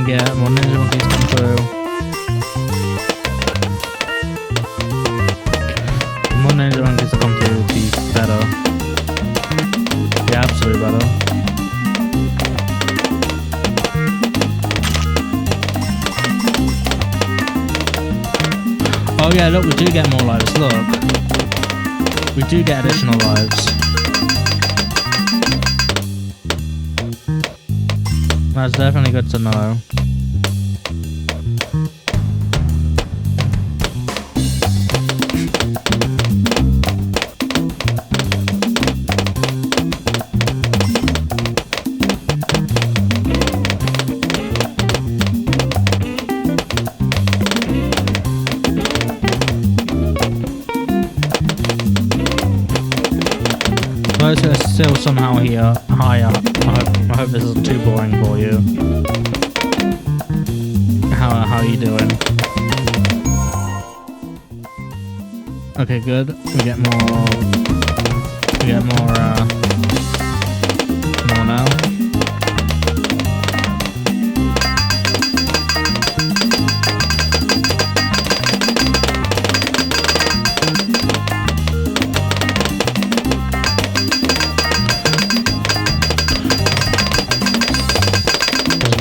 Get more ninja monkeys come through. The more ninja monkeys that come through, the better. The absolute better. Oh yeah, look, we do get more lives, look. We do get additional lives. That's definitely good to know. Those are still somehow here higher. I hope this isn't too boring for you. How are you doing? Okay, good. We get more now.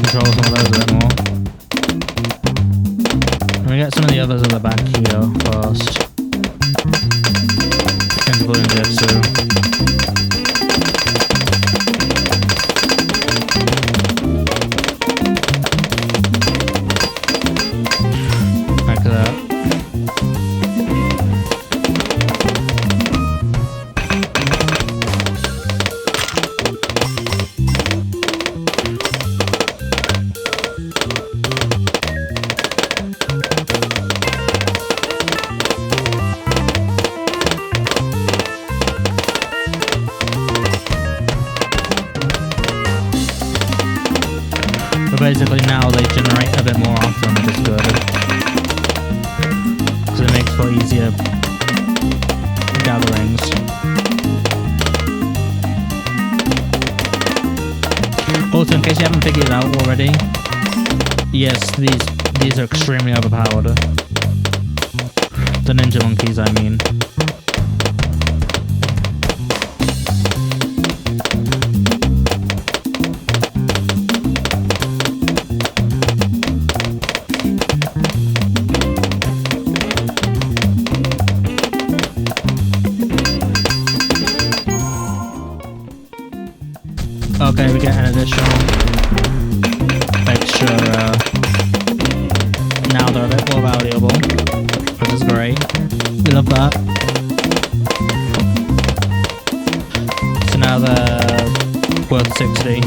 Control some of those a bit more. Let me get some of the others at the back here first. Into balloon jitsu. Like that. But basically now they generate a bit more often, which is good. Because it makes for easier gatherings. Also, in case you haven't figured it out already, yes, these are extremely overpowered. The ninja monkeys, I mean. Okay, we get an additional extra, now they're a bit more valuable, which is great. We love that. So now they're worth 60.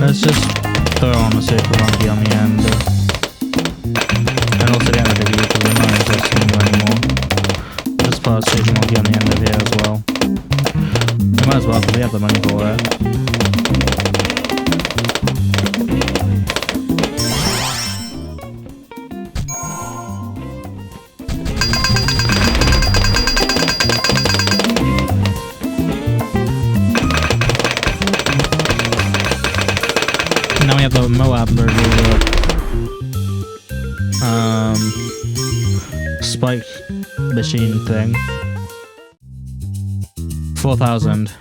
Let's just throw on a super monkey on the end. And also get rid of you because we're not interested in you anymore. Just put a super monkey on the end of here as well. We might as well because we have the money for it. Now we have the Moab burger, spike machine thing. 4,000.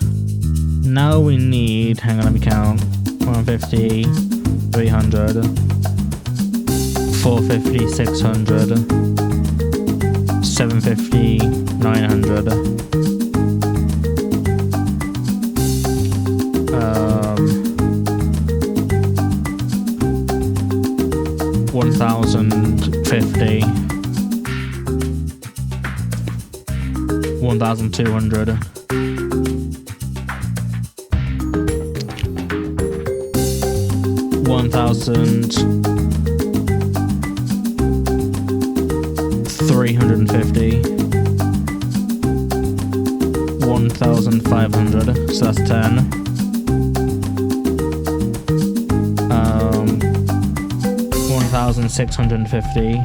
Now we need, hang on, let me count. 150, 300, 450, 600, 750, 900. 1,050. 1,200. 1,350. 1,500. So that's 10. 1,650.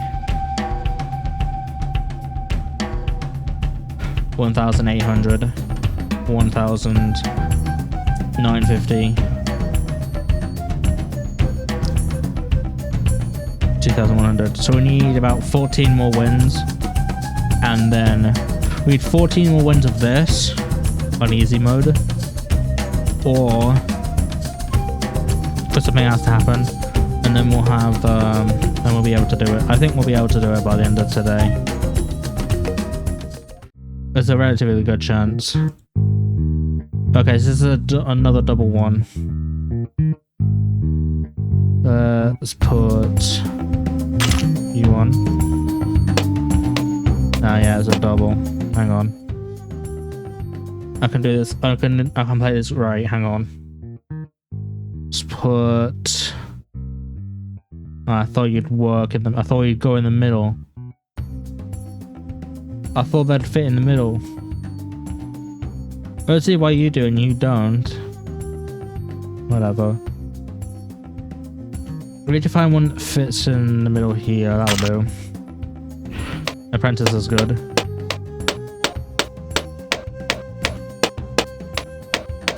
1,800. 1,950. 2,100. So we need about 14 more wins, and then we need 14 more wins of this on easy mode, or for something else to happen, and then we'll have then we'll be able to do it. I think we'll be able to do it by the end of today. There's a relatively good chance. Okay, so this is another double one. Let's put you on. Ah, yeah, it's a double. Hang on. I can do this. I can play this right. Hang on. Let's put. I thought you'd work in the. I thought you'd go in the middle. I thought they'd fit in the middle. Let's see why you do and you don't. Whatever. We need to find one that fits in the middle here. That'll do. Apprentice is good.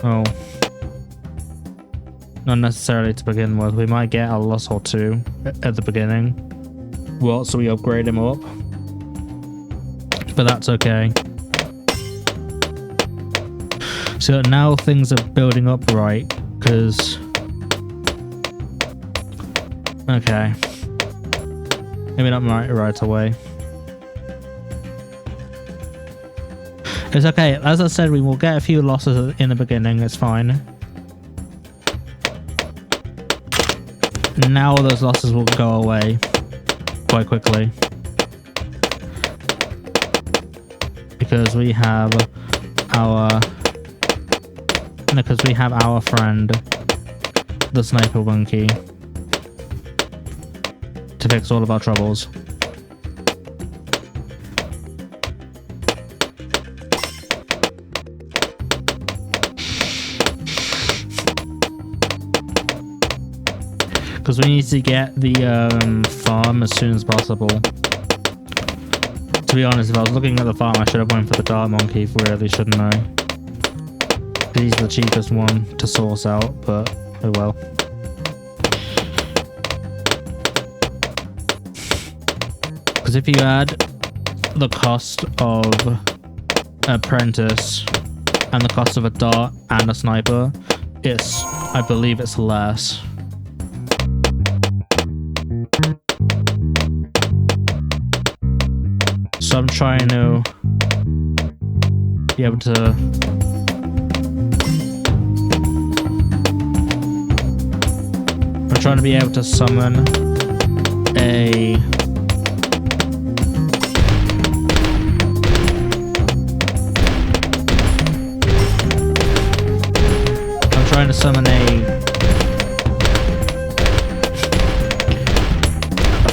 Oh. Not necessarily to begin with. We might get a loss or two at the beginning. Well, so we upgrade him up. But that's okay. So now things are building up right, because... Okay. Maybe not right away. It's okay. As I said, we will get a few losses in the beginning. It's fine. Now those losses will go away quite quickly. Because we have our... Because we have our friend, the Sniper Monkey, to fix all of our troubles. Because we need to get the farm as soon as possible. To be honest, if I was looking at the farm, I should have went for the Dart Monkey, really, shouldn't I? He's the cheapest one to source out, but oh well. Because if you add the cost of Apprentice and the cost of a Dart and a Sniper, it's, I believe it's less. So I'm trying to be able to trying to be able to summon a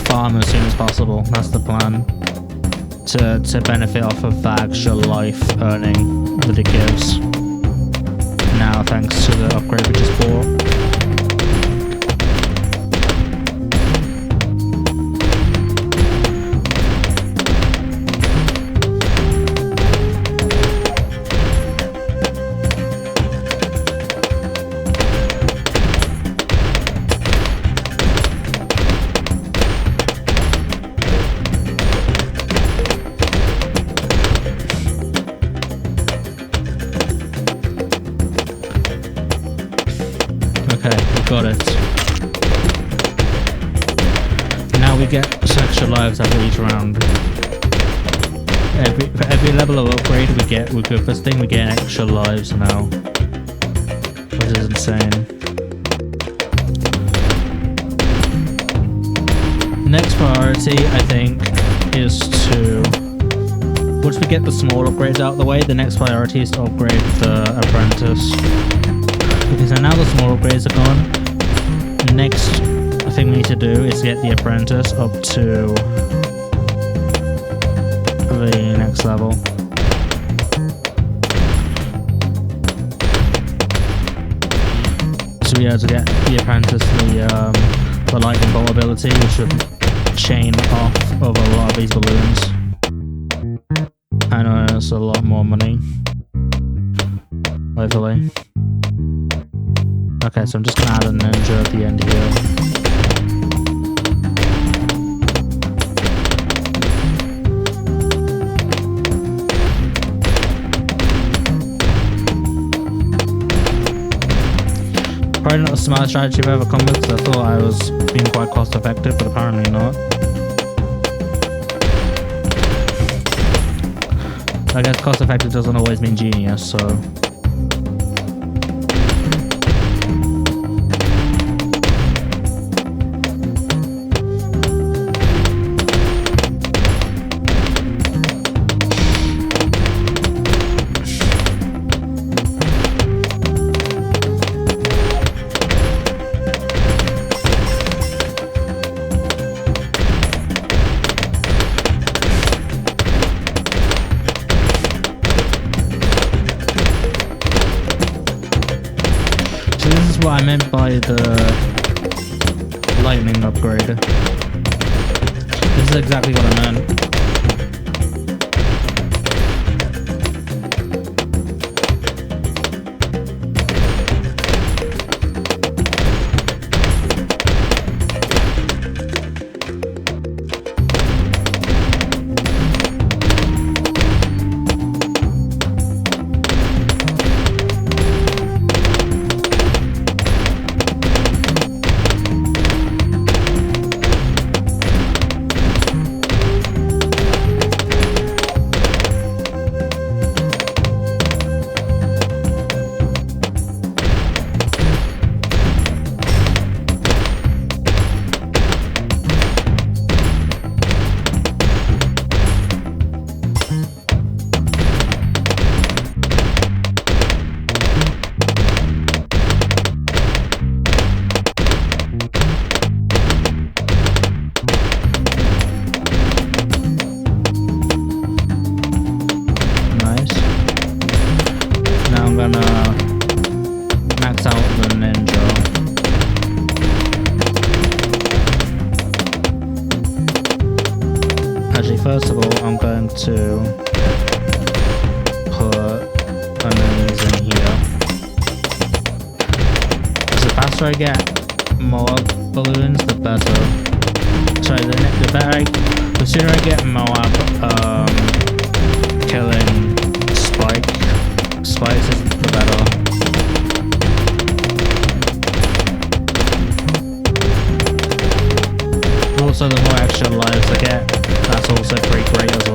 farm as soon as possible. That's the plan. To benefit off of the extra life earning that it gives. Now thanks to the upgrade we just bought. Got it. Now we get some extra lives after each round. For every level of upgrade we get, first thing we get extra lives now, which is insane. next priority, I think, is to, once we get the small upgrades out of the way, the next priority is to upgrade the apprentice. Because now the small upgrades are gone, the next thing we need to do is get the apprentice up to the next level. To be able to get the apprentice the lightning bolt ability, we should chain off of a lot of these balloons. I know it's a lot more money. Hopefully. Okay, so I'm just gonna add a ninja at the end here. Probably not the smartest strategy I've ever come with, because I thought I was being quite cost effective, but apparently not. I guess cost effective doesn't always mean genius, so... what I meant by the lightning upgrade. This is exactly what I meant. First of all, I'm going to put a nose in here. So the faster I get more balloons, the better. Sorry, the sooner I get more killing spikes, the better. Also, the more extra lives I get, that's also pretty great as well.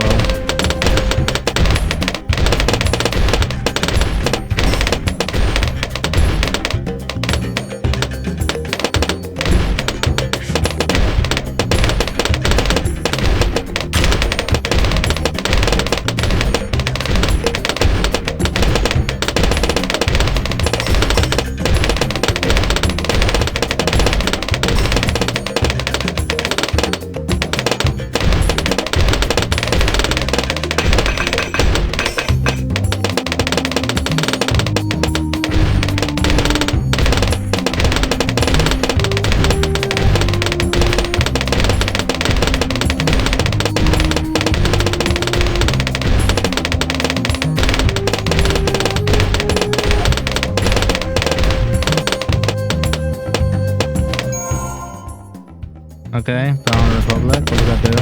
Okay, Brown Republic, what does that do?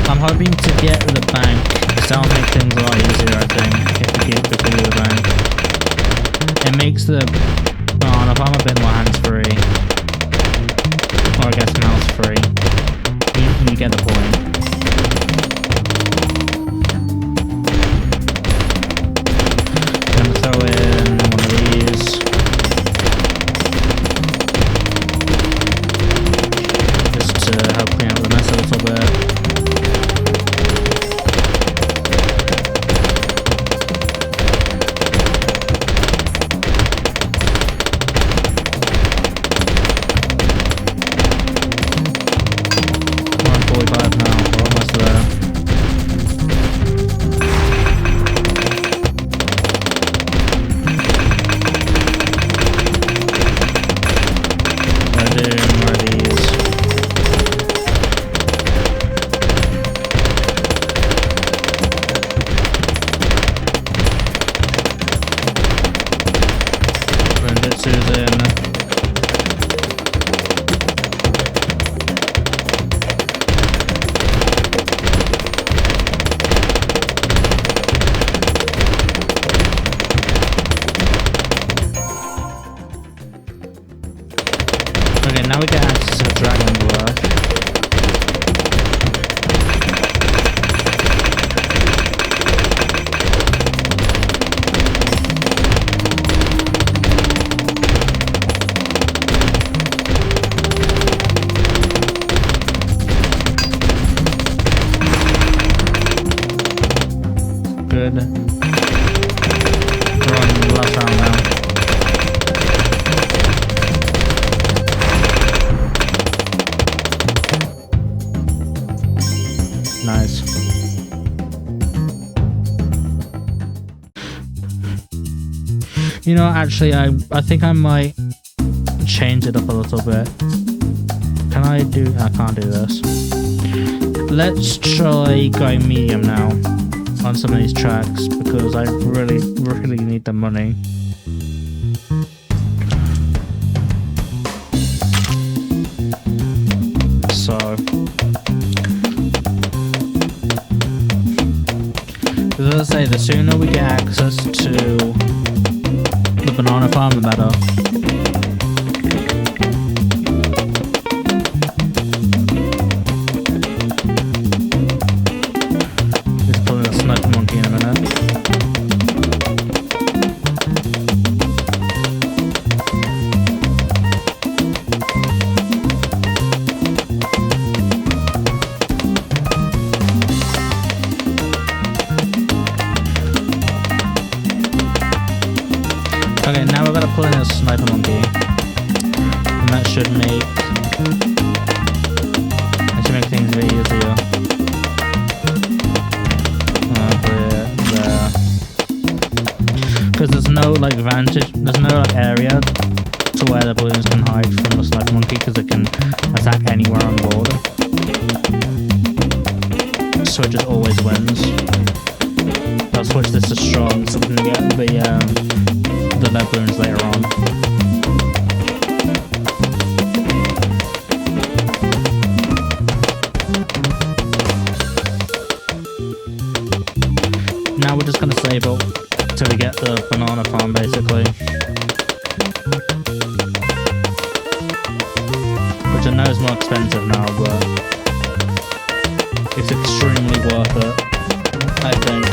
I'm hoping to get the bank, because that'll make things a lot easier, I think, if we do the bank. It makes the... Oh, no, if I'm a bit more hands-free. Or I guess mouse-free. You get the point. I'm gonna throw in one of these. 100. We're on the last round now. Nice. You know, actually, I think I might change it up a little bit. Can I do... I can't do this. Let's try going medium now on some of these tracks because I really, really need the money. So... as I say, the sooner we get access to the banana farm, the better. Just pulling a sniper monkey in a minute. Okay, now we're gonna pull in a sniper monkey, and that should make things a bit easier. Because there's no like vantage, there's no like area to where the balloons can hide from the sniper monkey because it can attack anywhere on board. So it just always wins. I'll switch this to strong so we can get the lead balloons later on. Now we're just gonna save up till we get the banana farm basically. Which I know is more expensive now, but it's extremely worth it, I think.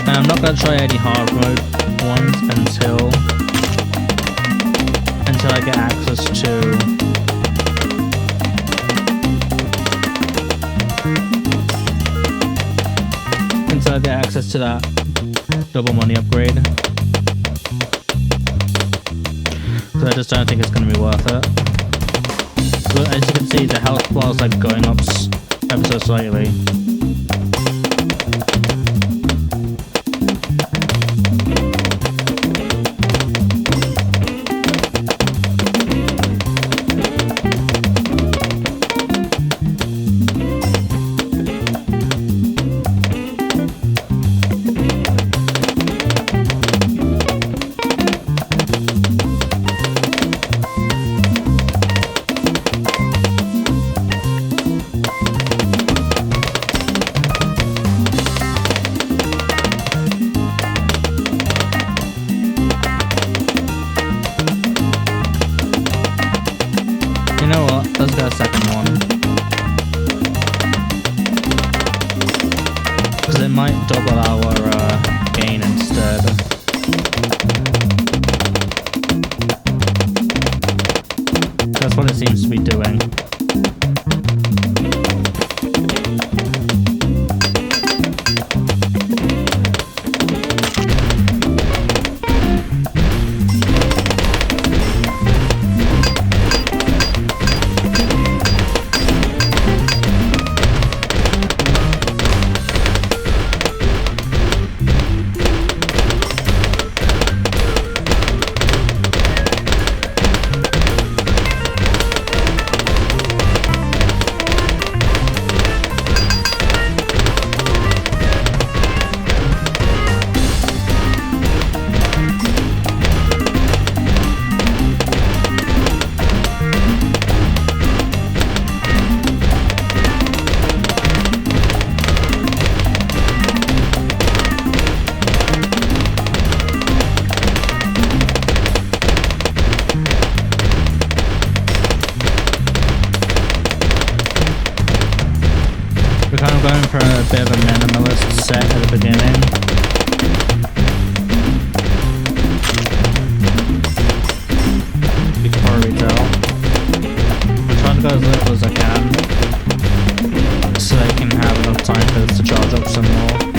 And I'm not gonna try any hard mode ones until I get access to that double money upgrade. Because I just don't think it's gonna be worth it. But as you can see, the health bar is like going up ever so slightly. Let's go second one. Because it might double our gain instead. That's what it seems to be doing. Kind of going for a bit of a minimalist set at the beginning. You can probably tell. I'm trying to go as little as I can. so they can have enough time for this to charge up some more.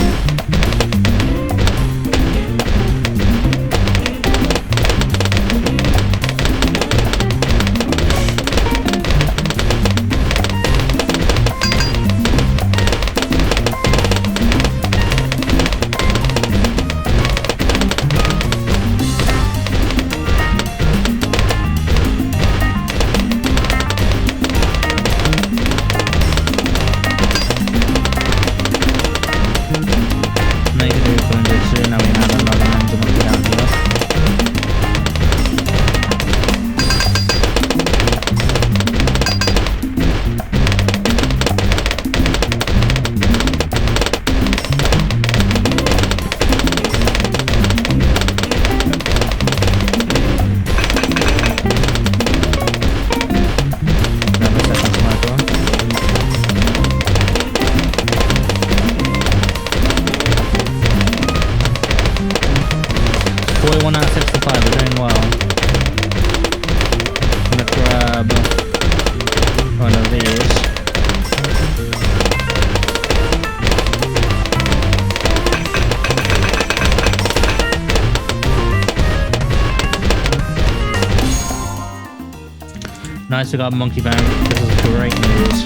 Nice, we got a monkey bank. This is great news.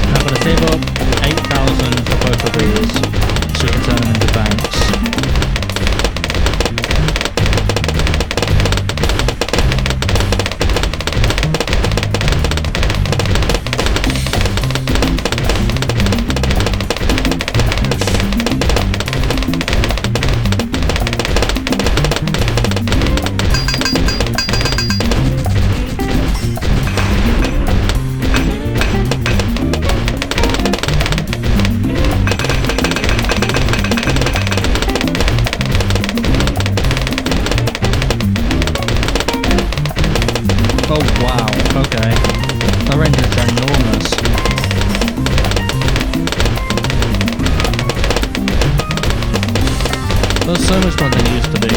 Now I'm going to save up 8,000 for both of these so we can turn them into banks. So much more than it used to be.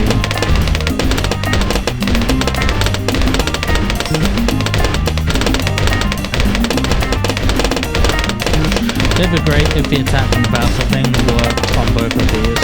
It'd be great if the attack and battle thing worked on both of these.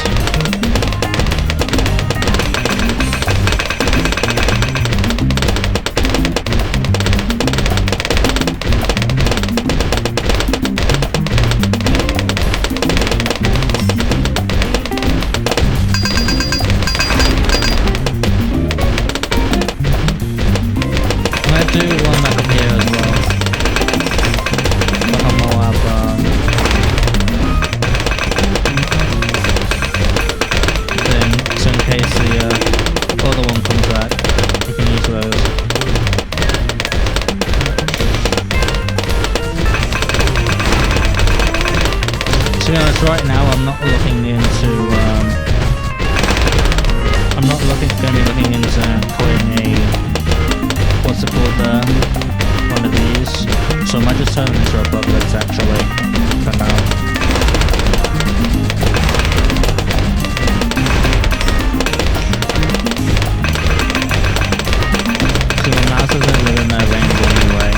Do one back up here as well. But I'm all up then, so in case the other one comes back, we can use those. To be honest, right now I'm not looking into going to be looking into putting a what's it called there? One of these. So I might just turn them into a booklets actually, for now. So the mouse isn't within their range anyway.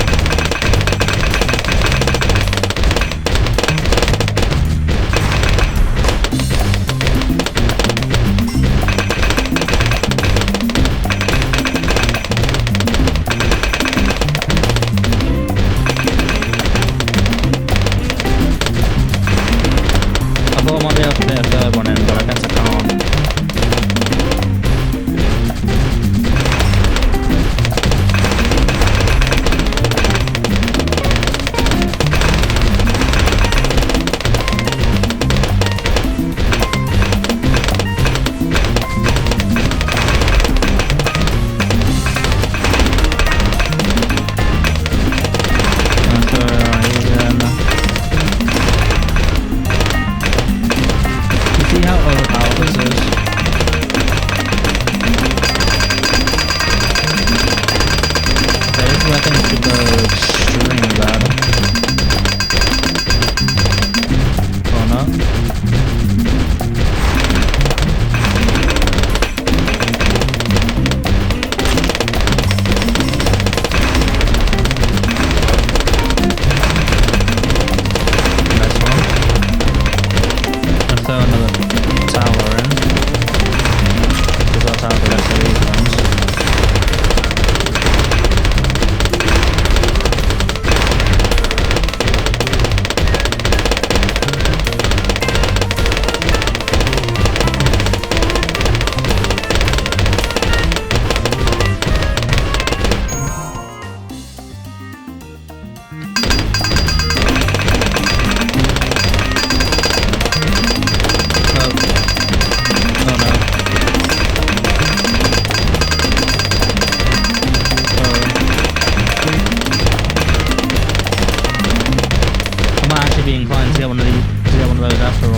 be inclined to get one of those after all.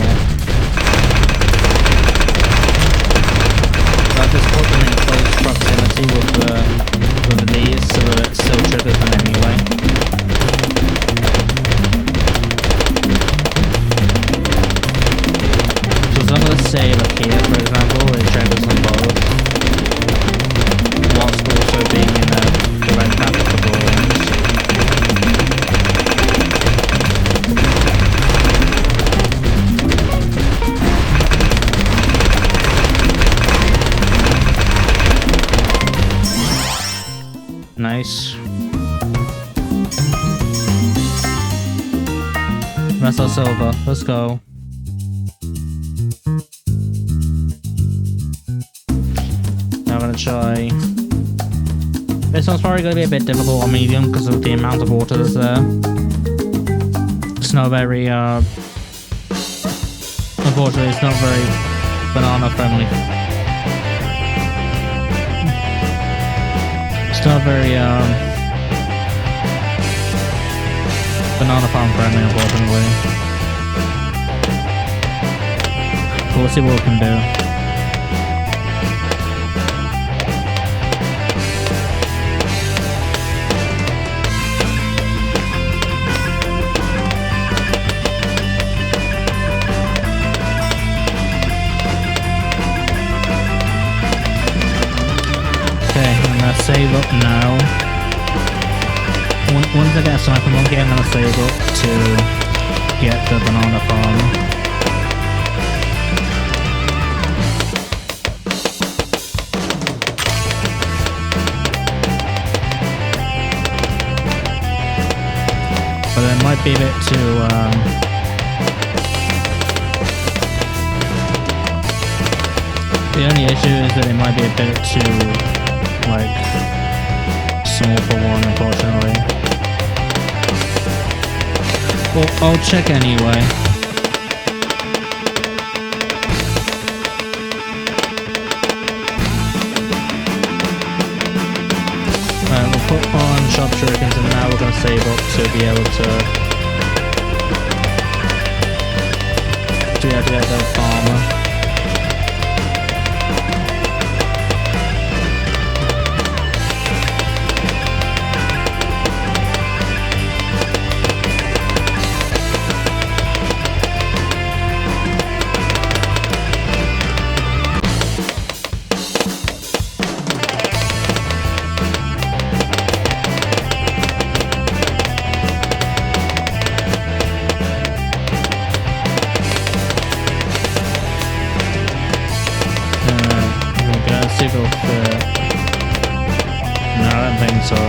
I'll just put them in close proximity with these so that it still triggers them anyway. So as long as I save up here, for example, it triggers them both, whilst also being in the right path of the balls. Nice. That's our silver. Let's go. Now I'm gonna try. This one's probably gonna be a bit difficult on medium because of the amount of water that's there. It's not very, unfortunately, it's not very banana friendly. It's not very, banana farm friendly, unfortunately. But we'll see what we can do. Save up now. Once I get a sniper monkey, I'm gonna save up to get the banana farm. But it might be a bit too, the only issue is that it might be a bit too like small for one, unfortunately. Well, I'll check anyway. We'll put on shop shurikens and now we're going to save up to be able to get the farmer. No, I don't think so.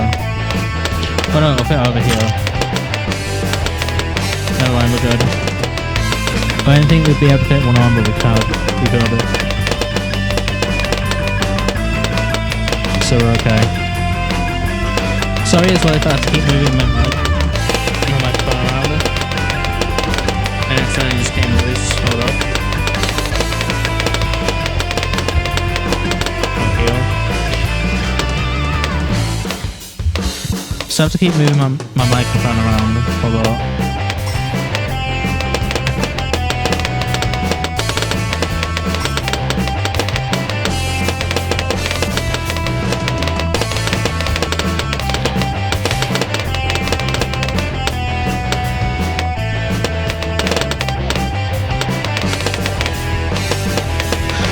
Oh no, I'll fit over here. Never mind, we're good. I didn't think we'd be able to fit one on, but we can't. We got it. So we're okay. Sorry as well if I have to keep moving my microphone around it. And it's only just came loose. Hold up. So I have to keep moving my microphone around a lot.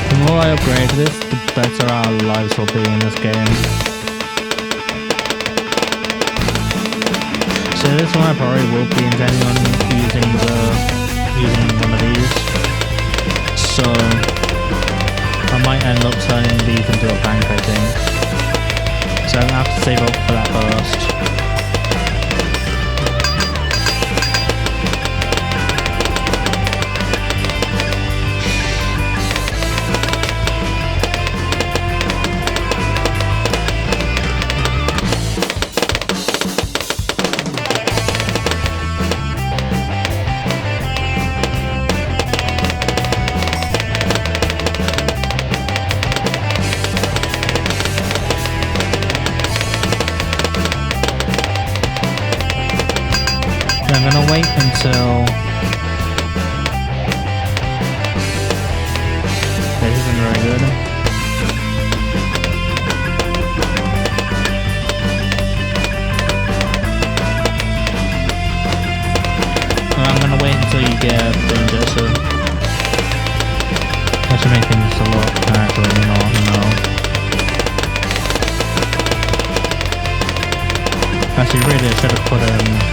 The more I upgrade this, the better our lives will be in this game. So this one I probably will be intending on using one of these. So I might end up turning these into a bank, I think. So I'm gonna have to save up for that first. I'm gonna wait until this isn't very good. I'm gonna wait until you get danger, so that should make things a lot actually, no. Actually, really, I should have put him here.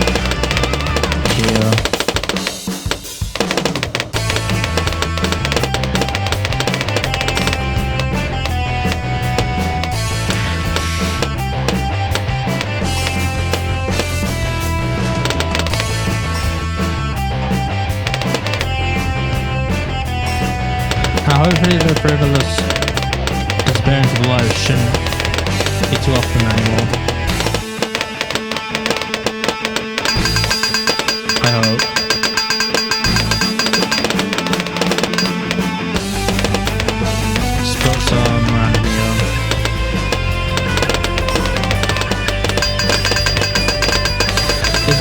Hopefully the frivolous experience of life shouldn't be too often anymore. I hope. Just put some around here. This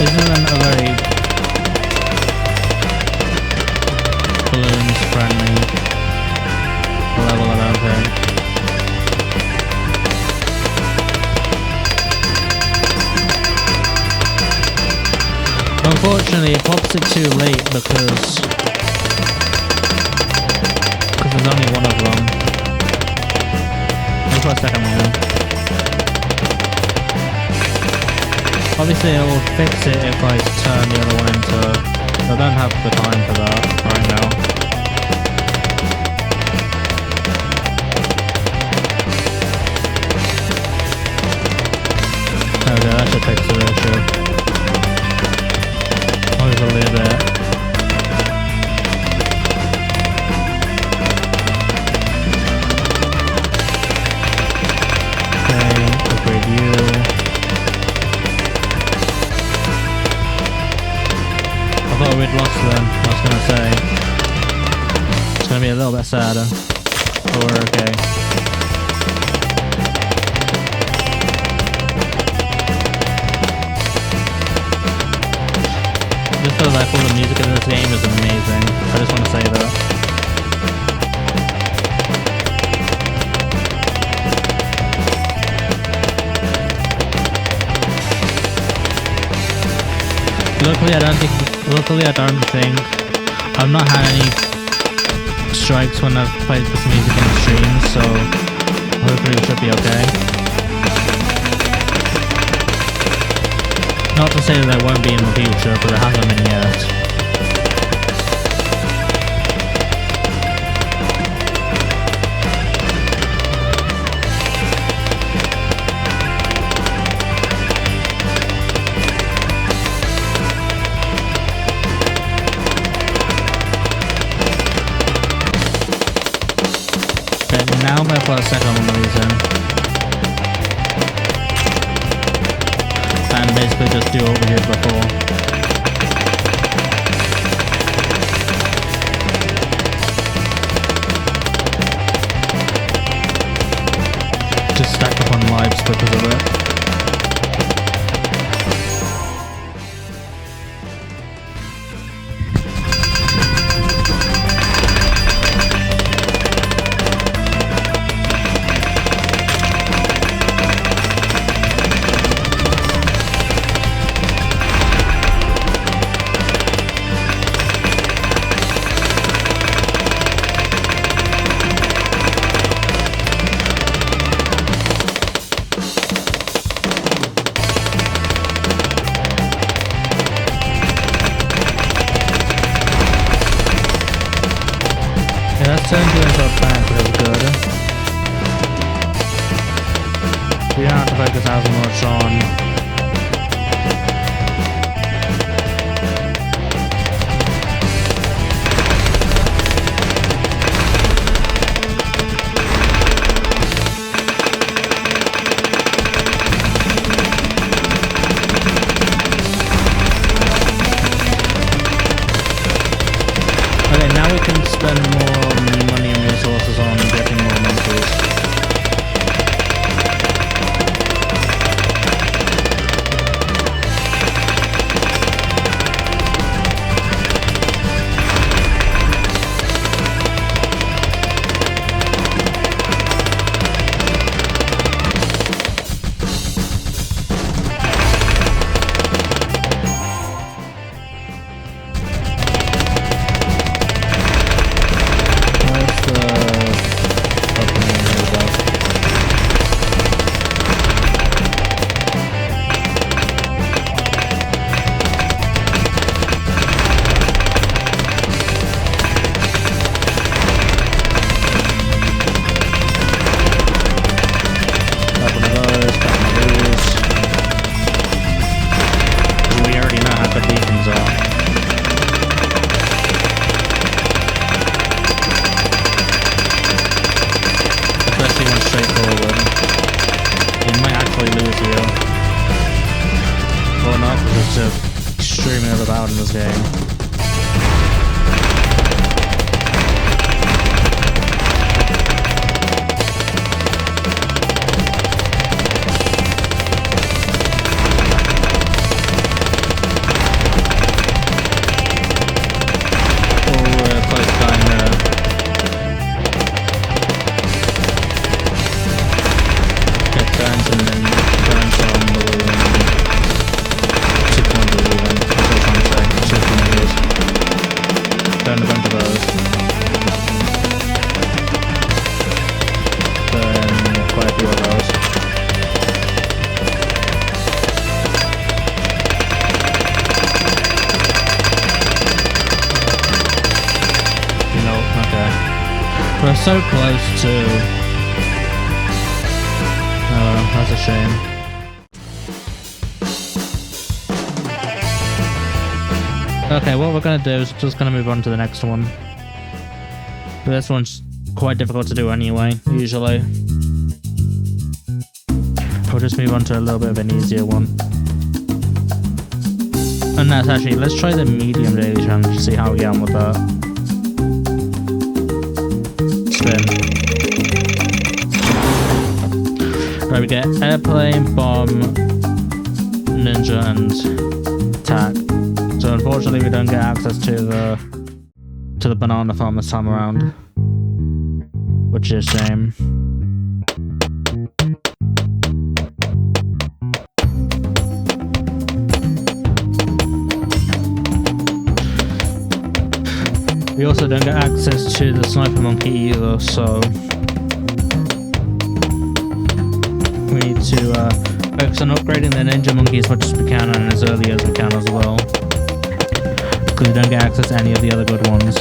isn't a very balloons friendly level, I don't think. Unfortunately, it pops it too late because there's only one of them. Wait for a second here. Obviously, it will fix it if I turn the other one into. I don't have the time for that right now. Okay, that should fix the issue. Hopefully there. Okay, upgrade you. I thought we'd lost them, I was gonna say. It's gonna be a little bit sadder. But we're okay. Just feel like all the music in this game is amazing. I just want to say that. Luckily, I don't think I've not had any strikes when I've played this music in the stream, so hopefully it should be okay. Not to say that there won't be in the future, but it hasn't been yet. Now I'm going to put a second one of these in. And basically just do what we did before. Just stack up on lives because of it. Turned you into a plant, but it was good. We don't have to focus as much on okay, now we can spend more money and resources on getting more monkeys. graphics are extremely overpowered in this game. We're so close to... Oh, that's a shame. Okay, what we're gonna do is just gonna move on to the next one. But this one's quite difficult to do anyway, usually. We'll just move on to a little bit of an easier one. And that's actually, let's try the medium daily challenge to see how we get on with that. Right, we get airplane, bomb, ninja, and attack. So unfortunately, we don't get access to the banana farm this time around, which is a shame. We also don't get access to the sniper monkey either, so we need to focus on upgrading the ninja monkey as much as we can and as early as we can as well, because we don't get access to any of the other good ones.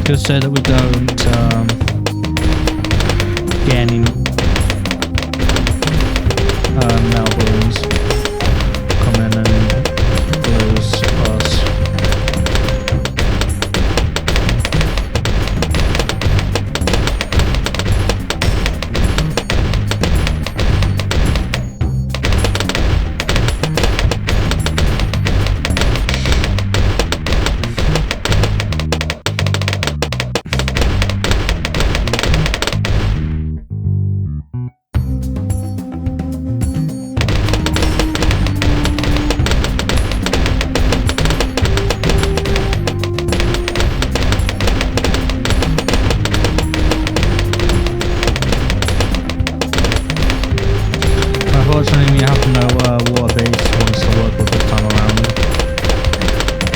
Just so that we don't get any metal balloons come in and lose us. Unfortunately, we have no water-based ones to work with this time around.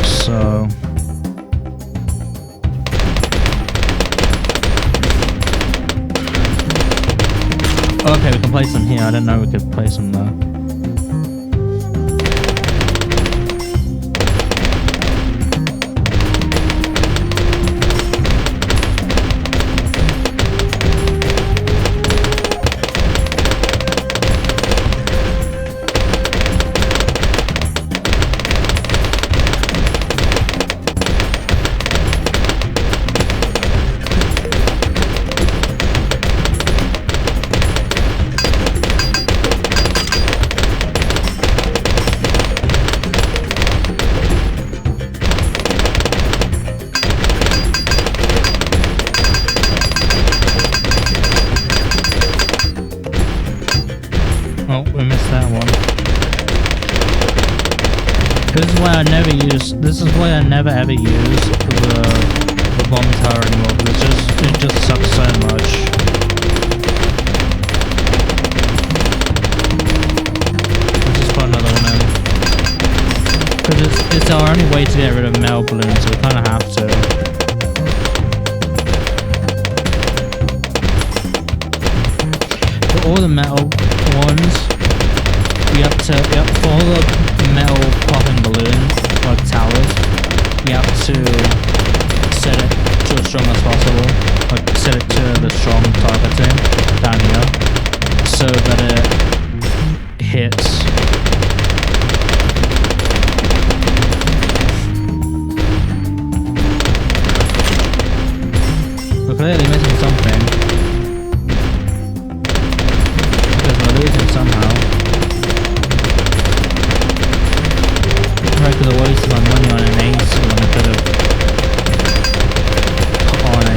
So okay, we can place them here. I didn't know we could place them there. why I never use. This is why I never ever use the bomb tower anymore. Because it just sucks so much. Let's just put another one in. Because it's our only way to get rid of metal balloons, so we kind of have to. For all the metal ones, for all the metal popping balloons, like towers, you have to set it to as strong as possible. Like set it to the strong targeting down here, so that it hits. We're clearly missing something. Because we're losing somehow. Right, because I wasted my money on an ace when I could have put on a...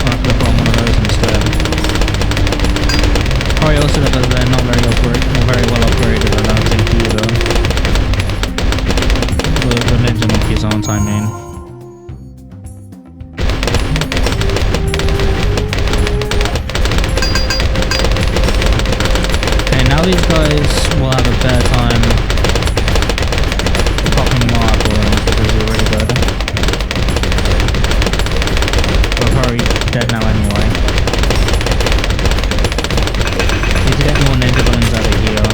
I could have put on one of those instead. Probably also because they're not very well upgraded, I don't think either. The ninja monkeys aren't, I mean. Okay, now these guys will have a better time popping marbles because they're really good. We're probably dead now anyway. Need to get more ninja balloons out of here.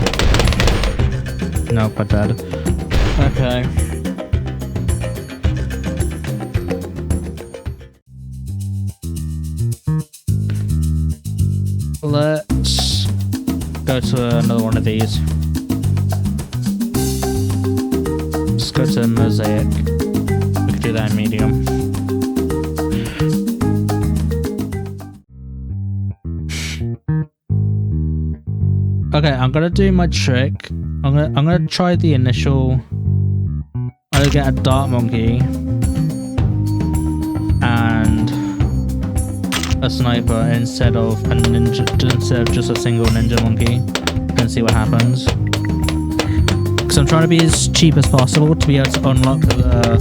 Nope, I'm dead. Okay. Let's go to another one of these. Let's go to mosaic. We can do that in medium. Okay, I'm gonna do my trick. I'm gonna try the initial. I'm gonna get a dart monkey and a sniper instead of just a single ninja monkey and see what happens. Because I'm trying to be as cheap as possible to be able to unlock the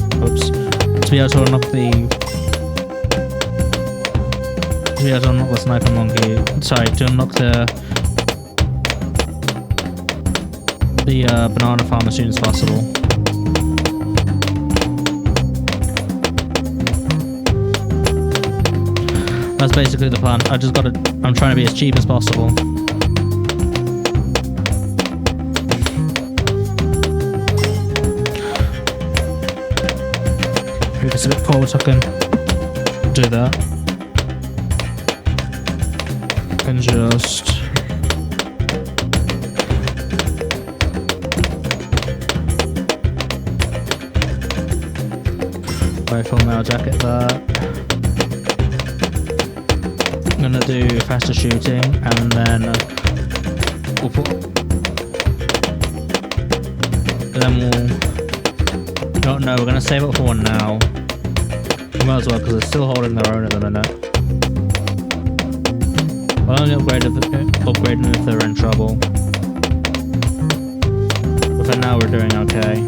sniper monkey. Sorry, to unlock the banana farm as soon as possible. That's basically the plan. I'm trying to be as cheap as possible. If it's a bit cold, so I can do that. And just full metal jacket that. I'm gonna do faster shooting and then we'll put. No, we're gonna save it for one now. We might as well because they're still holding their own at the minute. I'll only upgrade them if they're in trouble. But for now, we're doing okay.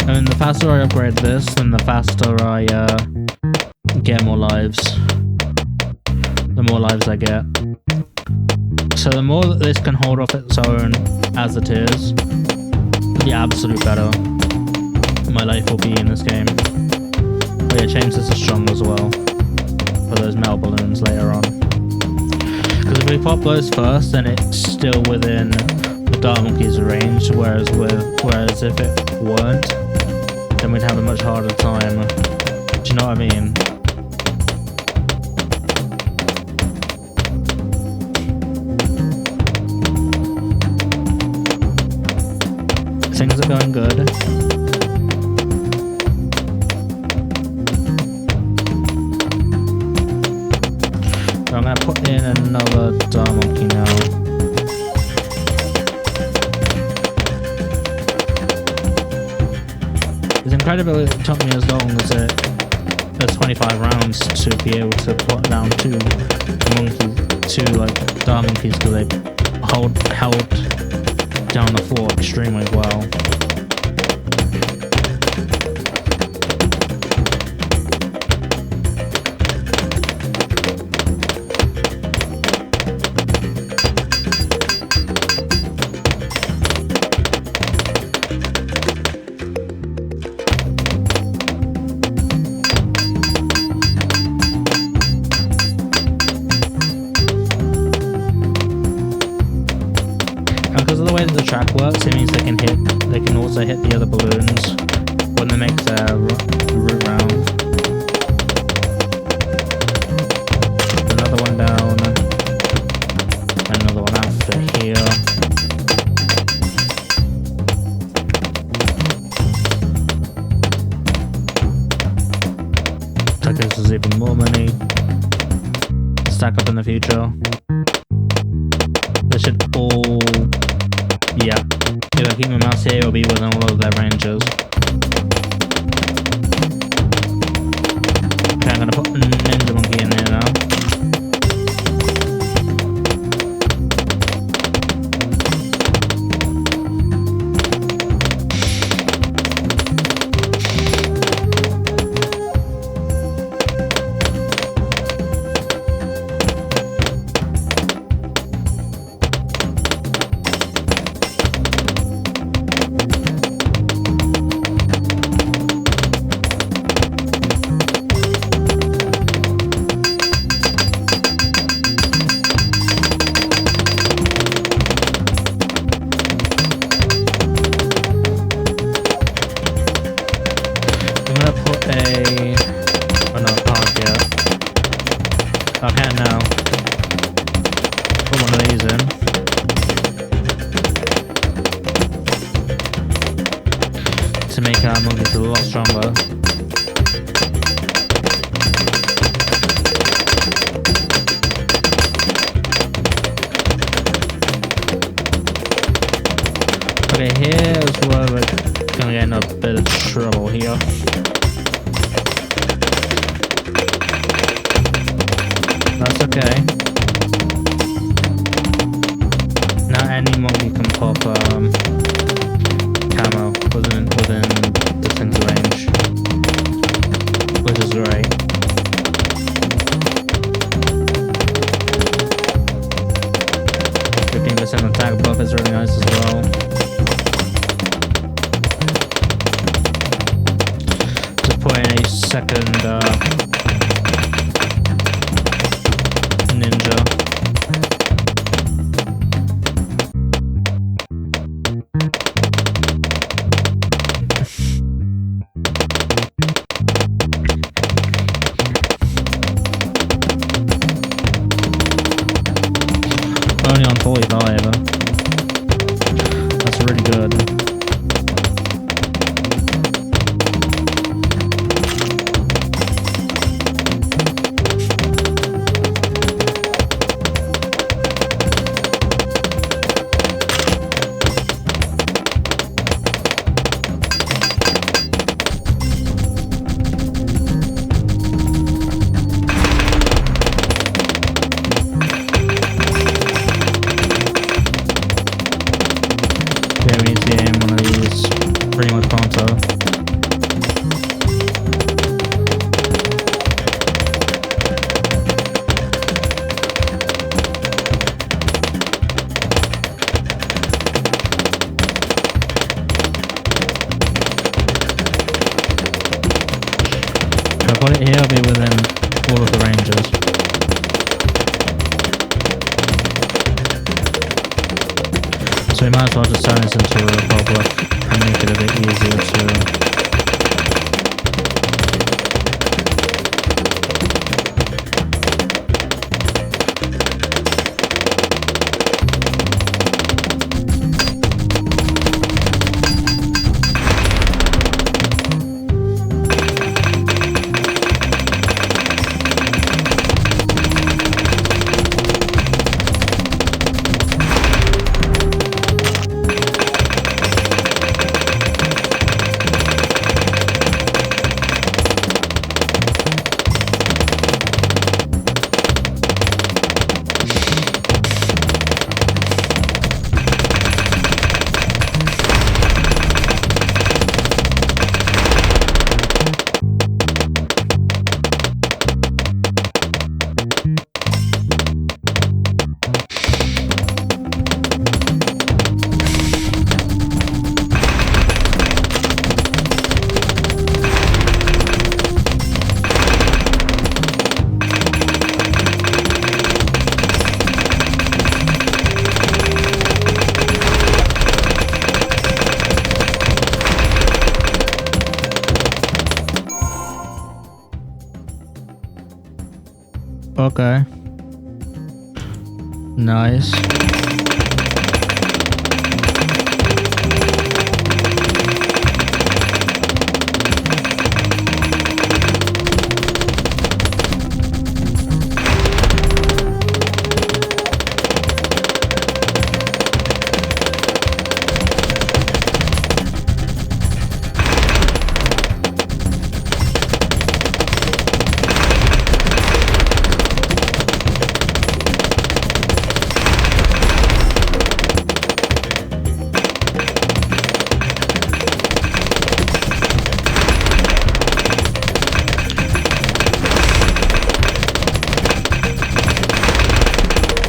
I mean, the faster I upgrade this, then the faster I get more lives. The more lives I get. So the more that this can hold off its own as it is, the absolute better my life will be in this game. But yeah, changes are strong as well for those metal balloons later on. Because if we pop those first, then it's still within the Dart Monkey's range, whereas if it weren't, then we'd have a much harder time. Do you know what I mean? Things are going good. So I'm gonna put in another monkey now. It's incredible it took me as long as 25 rounds to be able to put down two like dog monkeys because they held down the fort extremely well. Because of the way that the track works, it means they can also hit the other balloons when they make their route round. Another one down, another one after here. That gives us even more money to stack up in the future. They should all... Yeah, if I keep my mouse here, it'll be within all of their ranges. Okay, I'm gonna put Ninja Monkey in there now. To make our monkeys a lot stronger. Okay, here's where we're gonna get in a bit of trouble here. That's okay. Not any monkey can pop camo within this thing's range, which is great. %, attack buff is really nice as well. To put in a second ninja. Only on 45, that's really good. Pretty much pronto. If I put it here, I'll be within all of the ranges. So we might as well just turn this into a republic and make it a bit easier to... Okay. Nice.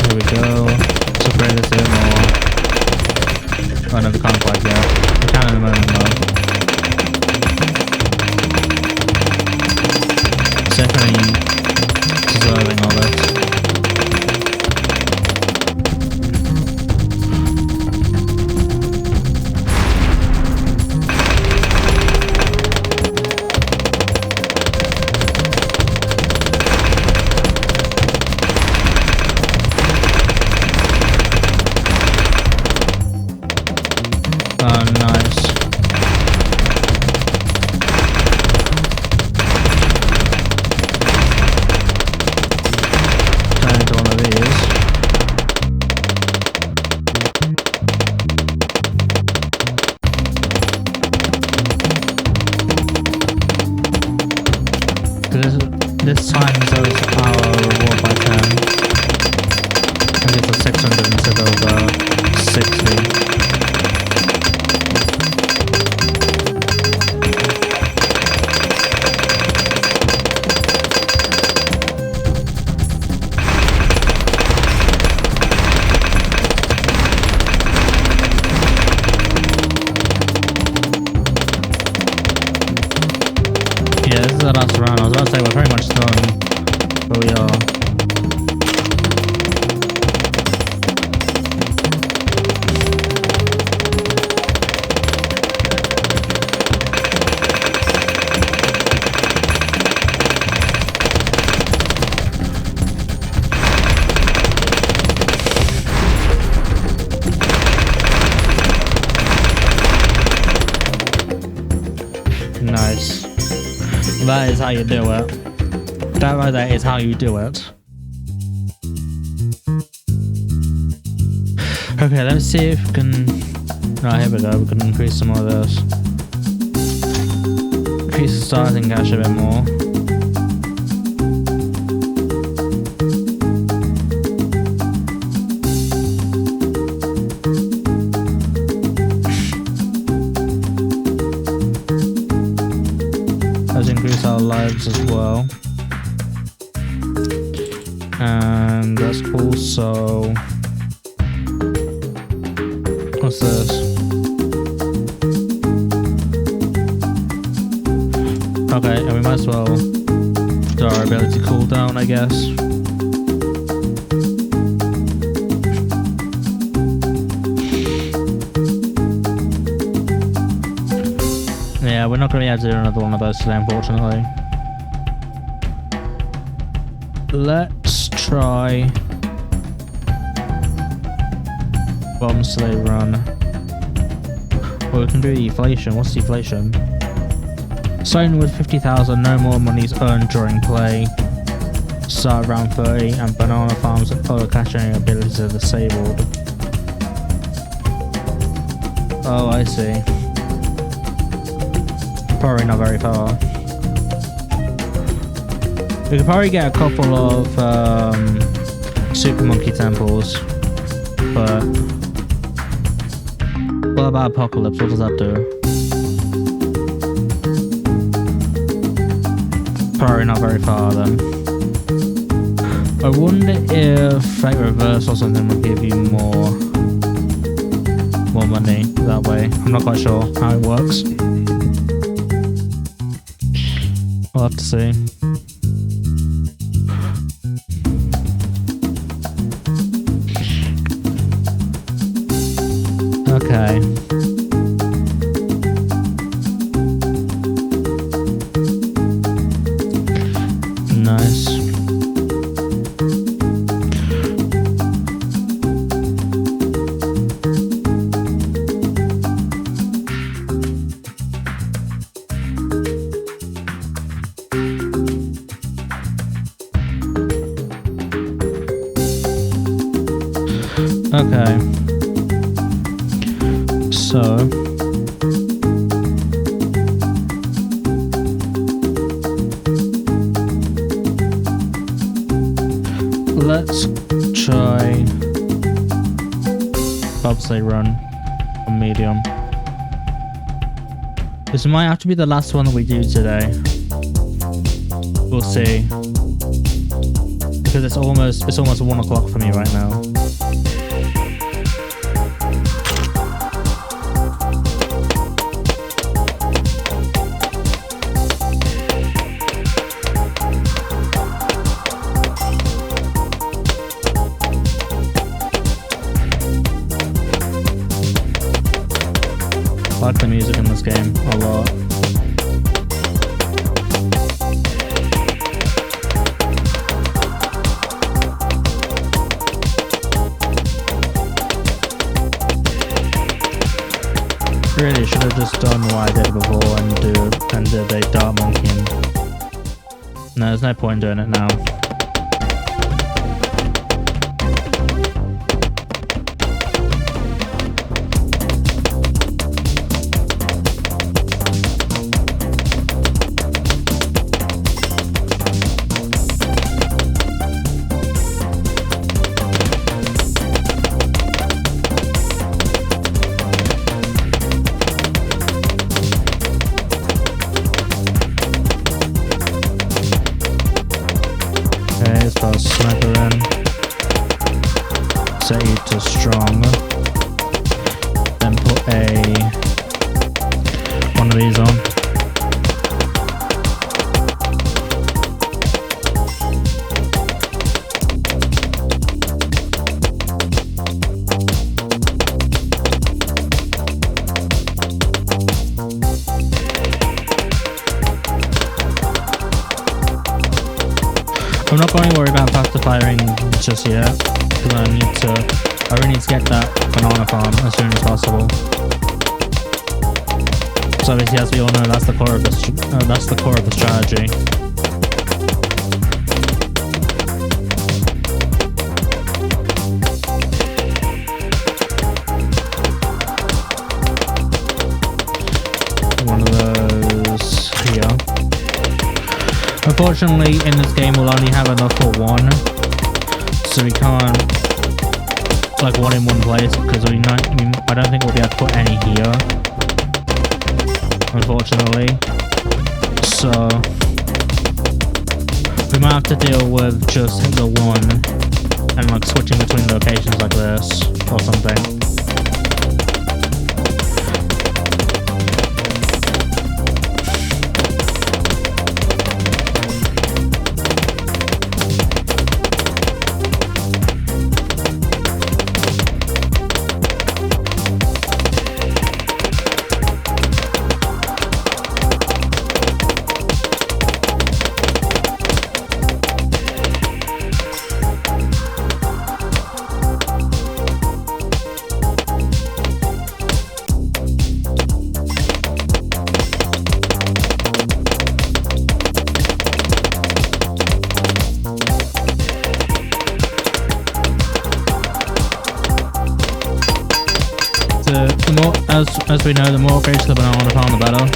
Here we go. So bring this in or... Oh no, we can't quite yet. We can in a moment though. It's definitely deserving of it. Oh, nice. Turn into one of these. This time is our reward by 10. And it's a 600 instead of 60. Yeah, this is the last round. I was about to say we're pretty much done, but we are. Nice. That is how you do it. That right there is how you do it. Okay, let's see if we can... Oh, here we go. We can increase some more of this. Increase the starting cash a bit more. Let's increase our lives as well. And let's also... What's this? Okay, and we might as well do our ability cooldown, I guess. Yeah, we're not going to be able to do another one of those today, unfortunately. Let's try bombs till they run. Or we can do deflation. What's deflation? Starting with 50,000, no more monies earned during play. Start round 30, and banana farms and other cash earning abilities are disabled. Oh, I see. Probably not very far. We could probably get a couple of Super Monkey Temples, but what about Apocalypse? What does that do? Probably not very far then. I wonder if Fate Reverse or something would give you more money that way. I'm not quite sure how it works. We'll have to see. Okay. Nice. Okay. So. Let's try bobsleigh run on medium. This might have to be the last one that we do today. We'll see. Because it's almost 1 o'clock for me right now. I like the music in this game a lot. Really should have just done what I did before and did a dart monkeying. No, there's no point in doing it now. Sniper in. Set you to strong. Then put one of these on. I'm not going to worry about faster firing just yet, because I really need to get that banana farm as soon as possible. So obviously, as we all know, that's the core of the strategy. One of those here. Unfortunately, in this game, we'll only have enough for one, so we can't like one in one place because I don't think we'll be able to put any here, unfortunately. So we might have to deal with just the one and like switching between locations like this or something. The more, as we know, the more upgrades to the banana farm, the better.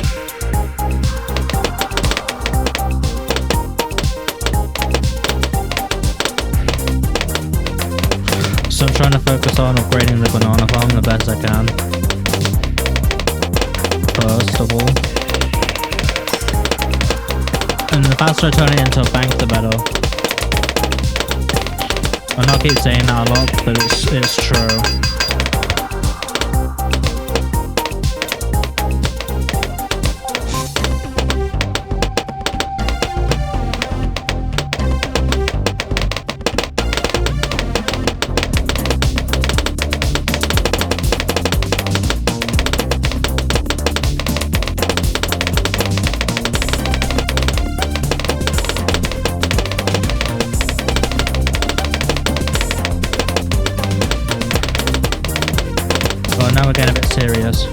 So I'm trying to focus on upgrading the banana farm the best I can. First of all. And the faster I turn it into a bank, the better. I know I keep saying that a lot, but it's true. Now we're getting a bit serious.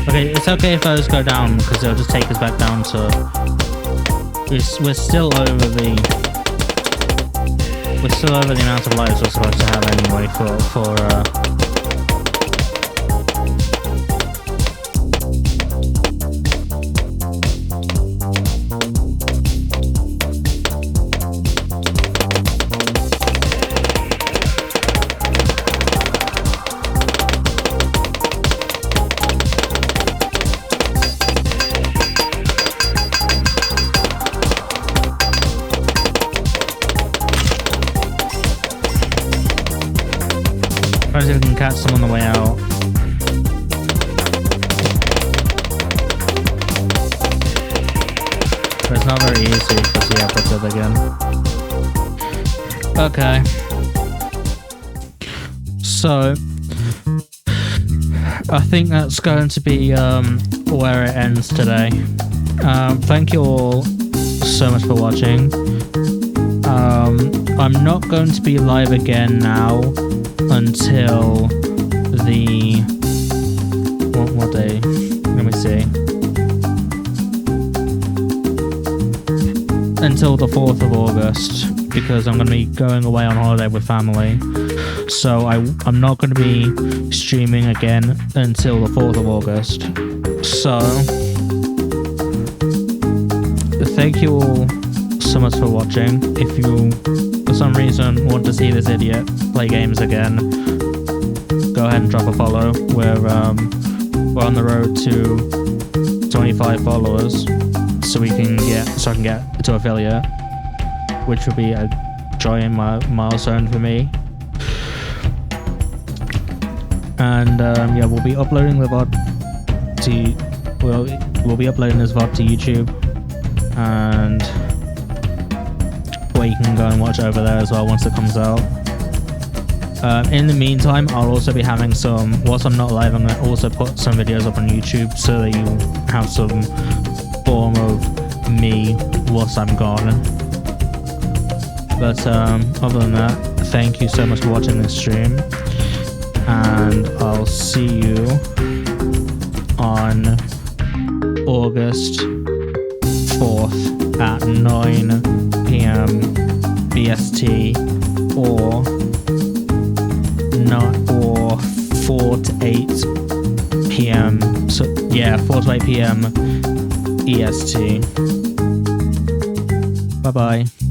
Okay, it's okay if those go down because they'll just take us back down to we're still over the amount of lives we're supposed to have anyway for trying to see if we can catch some on the way out. But it's not very easy because you have to do it again. Okay. So I think that's going to be where it ends today. Thank you all so much for watching. I'm not going to be live again now until the what day? Let me see. Until the 4th of August, because I'm going to be going away on holiday with family. So I'm not going to be streaming again until the 4th of August. So thank you all so much for watching. If you for some reason want to see this idiot play games again, go ahead and drop a follow. We're on the road to 25 followers, so I can get to affiliate, which will be a giant milestone for me. And yeah, we'll be uploading the VOD to we'll be uploading this VOD to YouTube, and where you can go and watch over there as well once it comes out. In the meantime, I'll also be having whilst I'm not live, I'm going to also put some videos up on YouTube so that you have some form of me whilst I'm gone. But other than that, thank you so much for watching this stream, and I'll see you on August 4th at 9 PM BST or 4 to 8 PM. So yeah, 4 to 8 PM EST. Bye bye.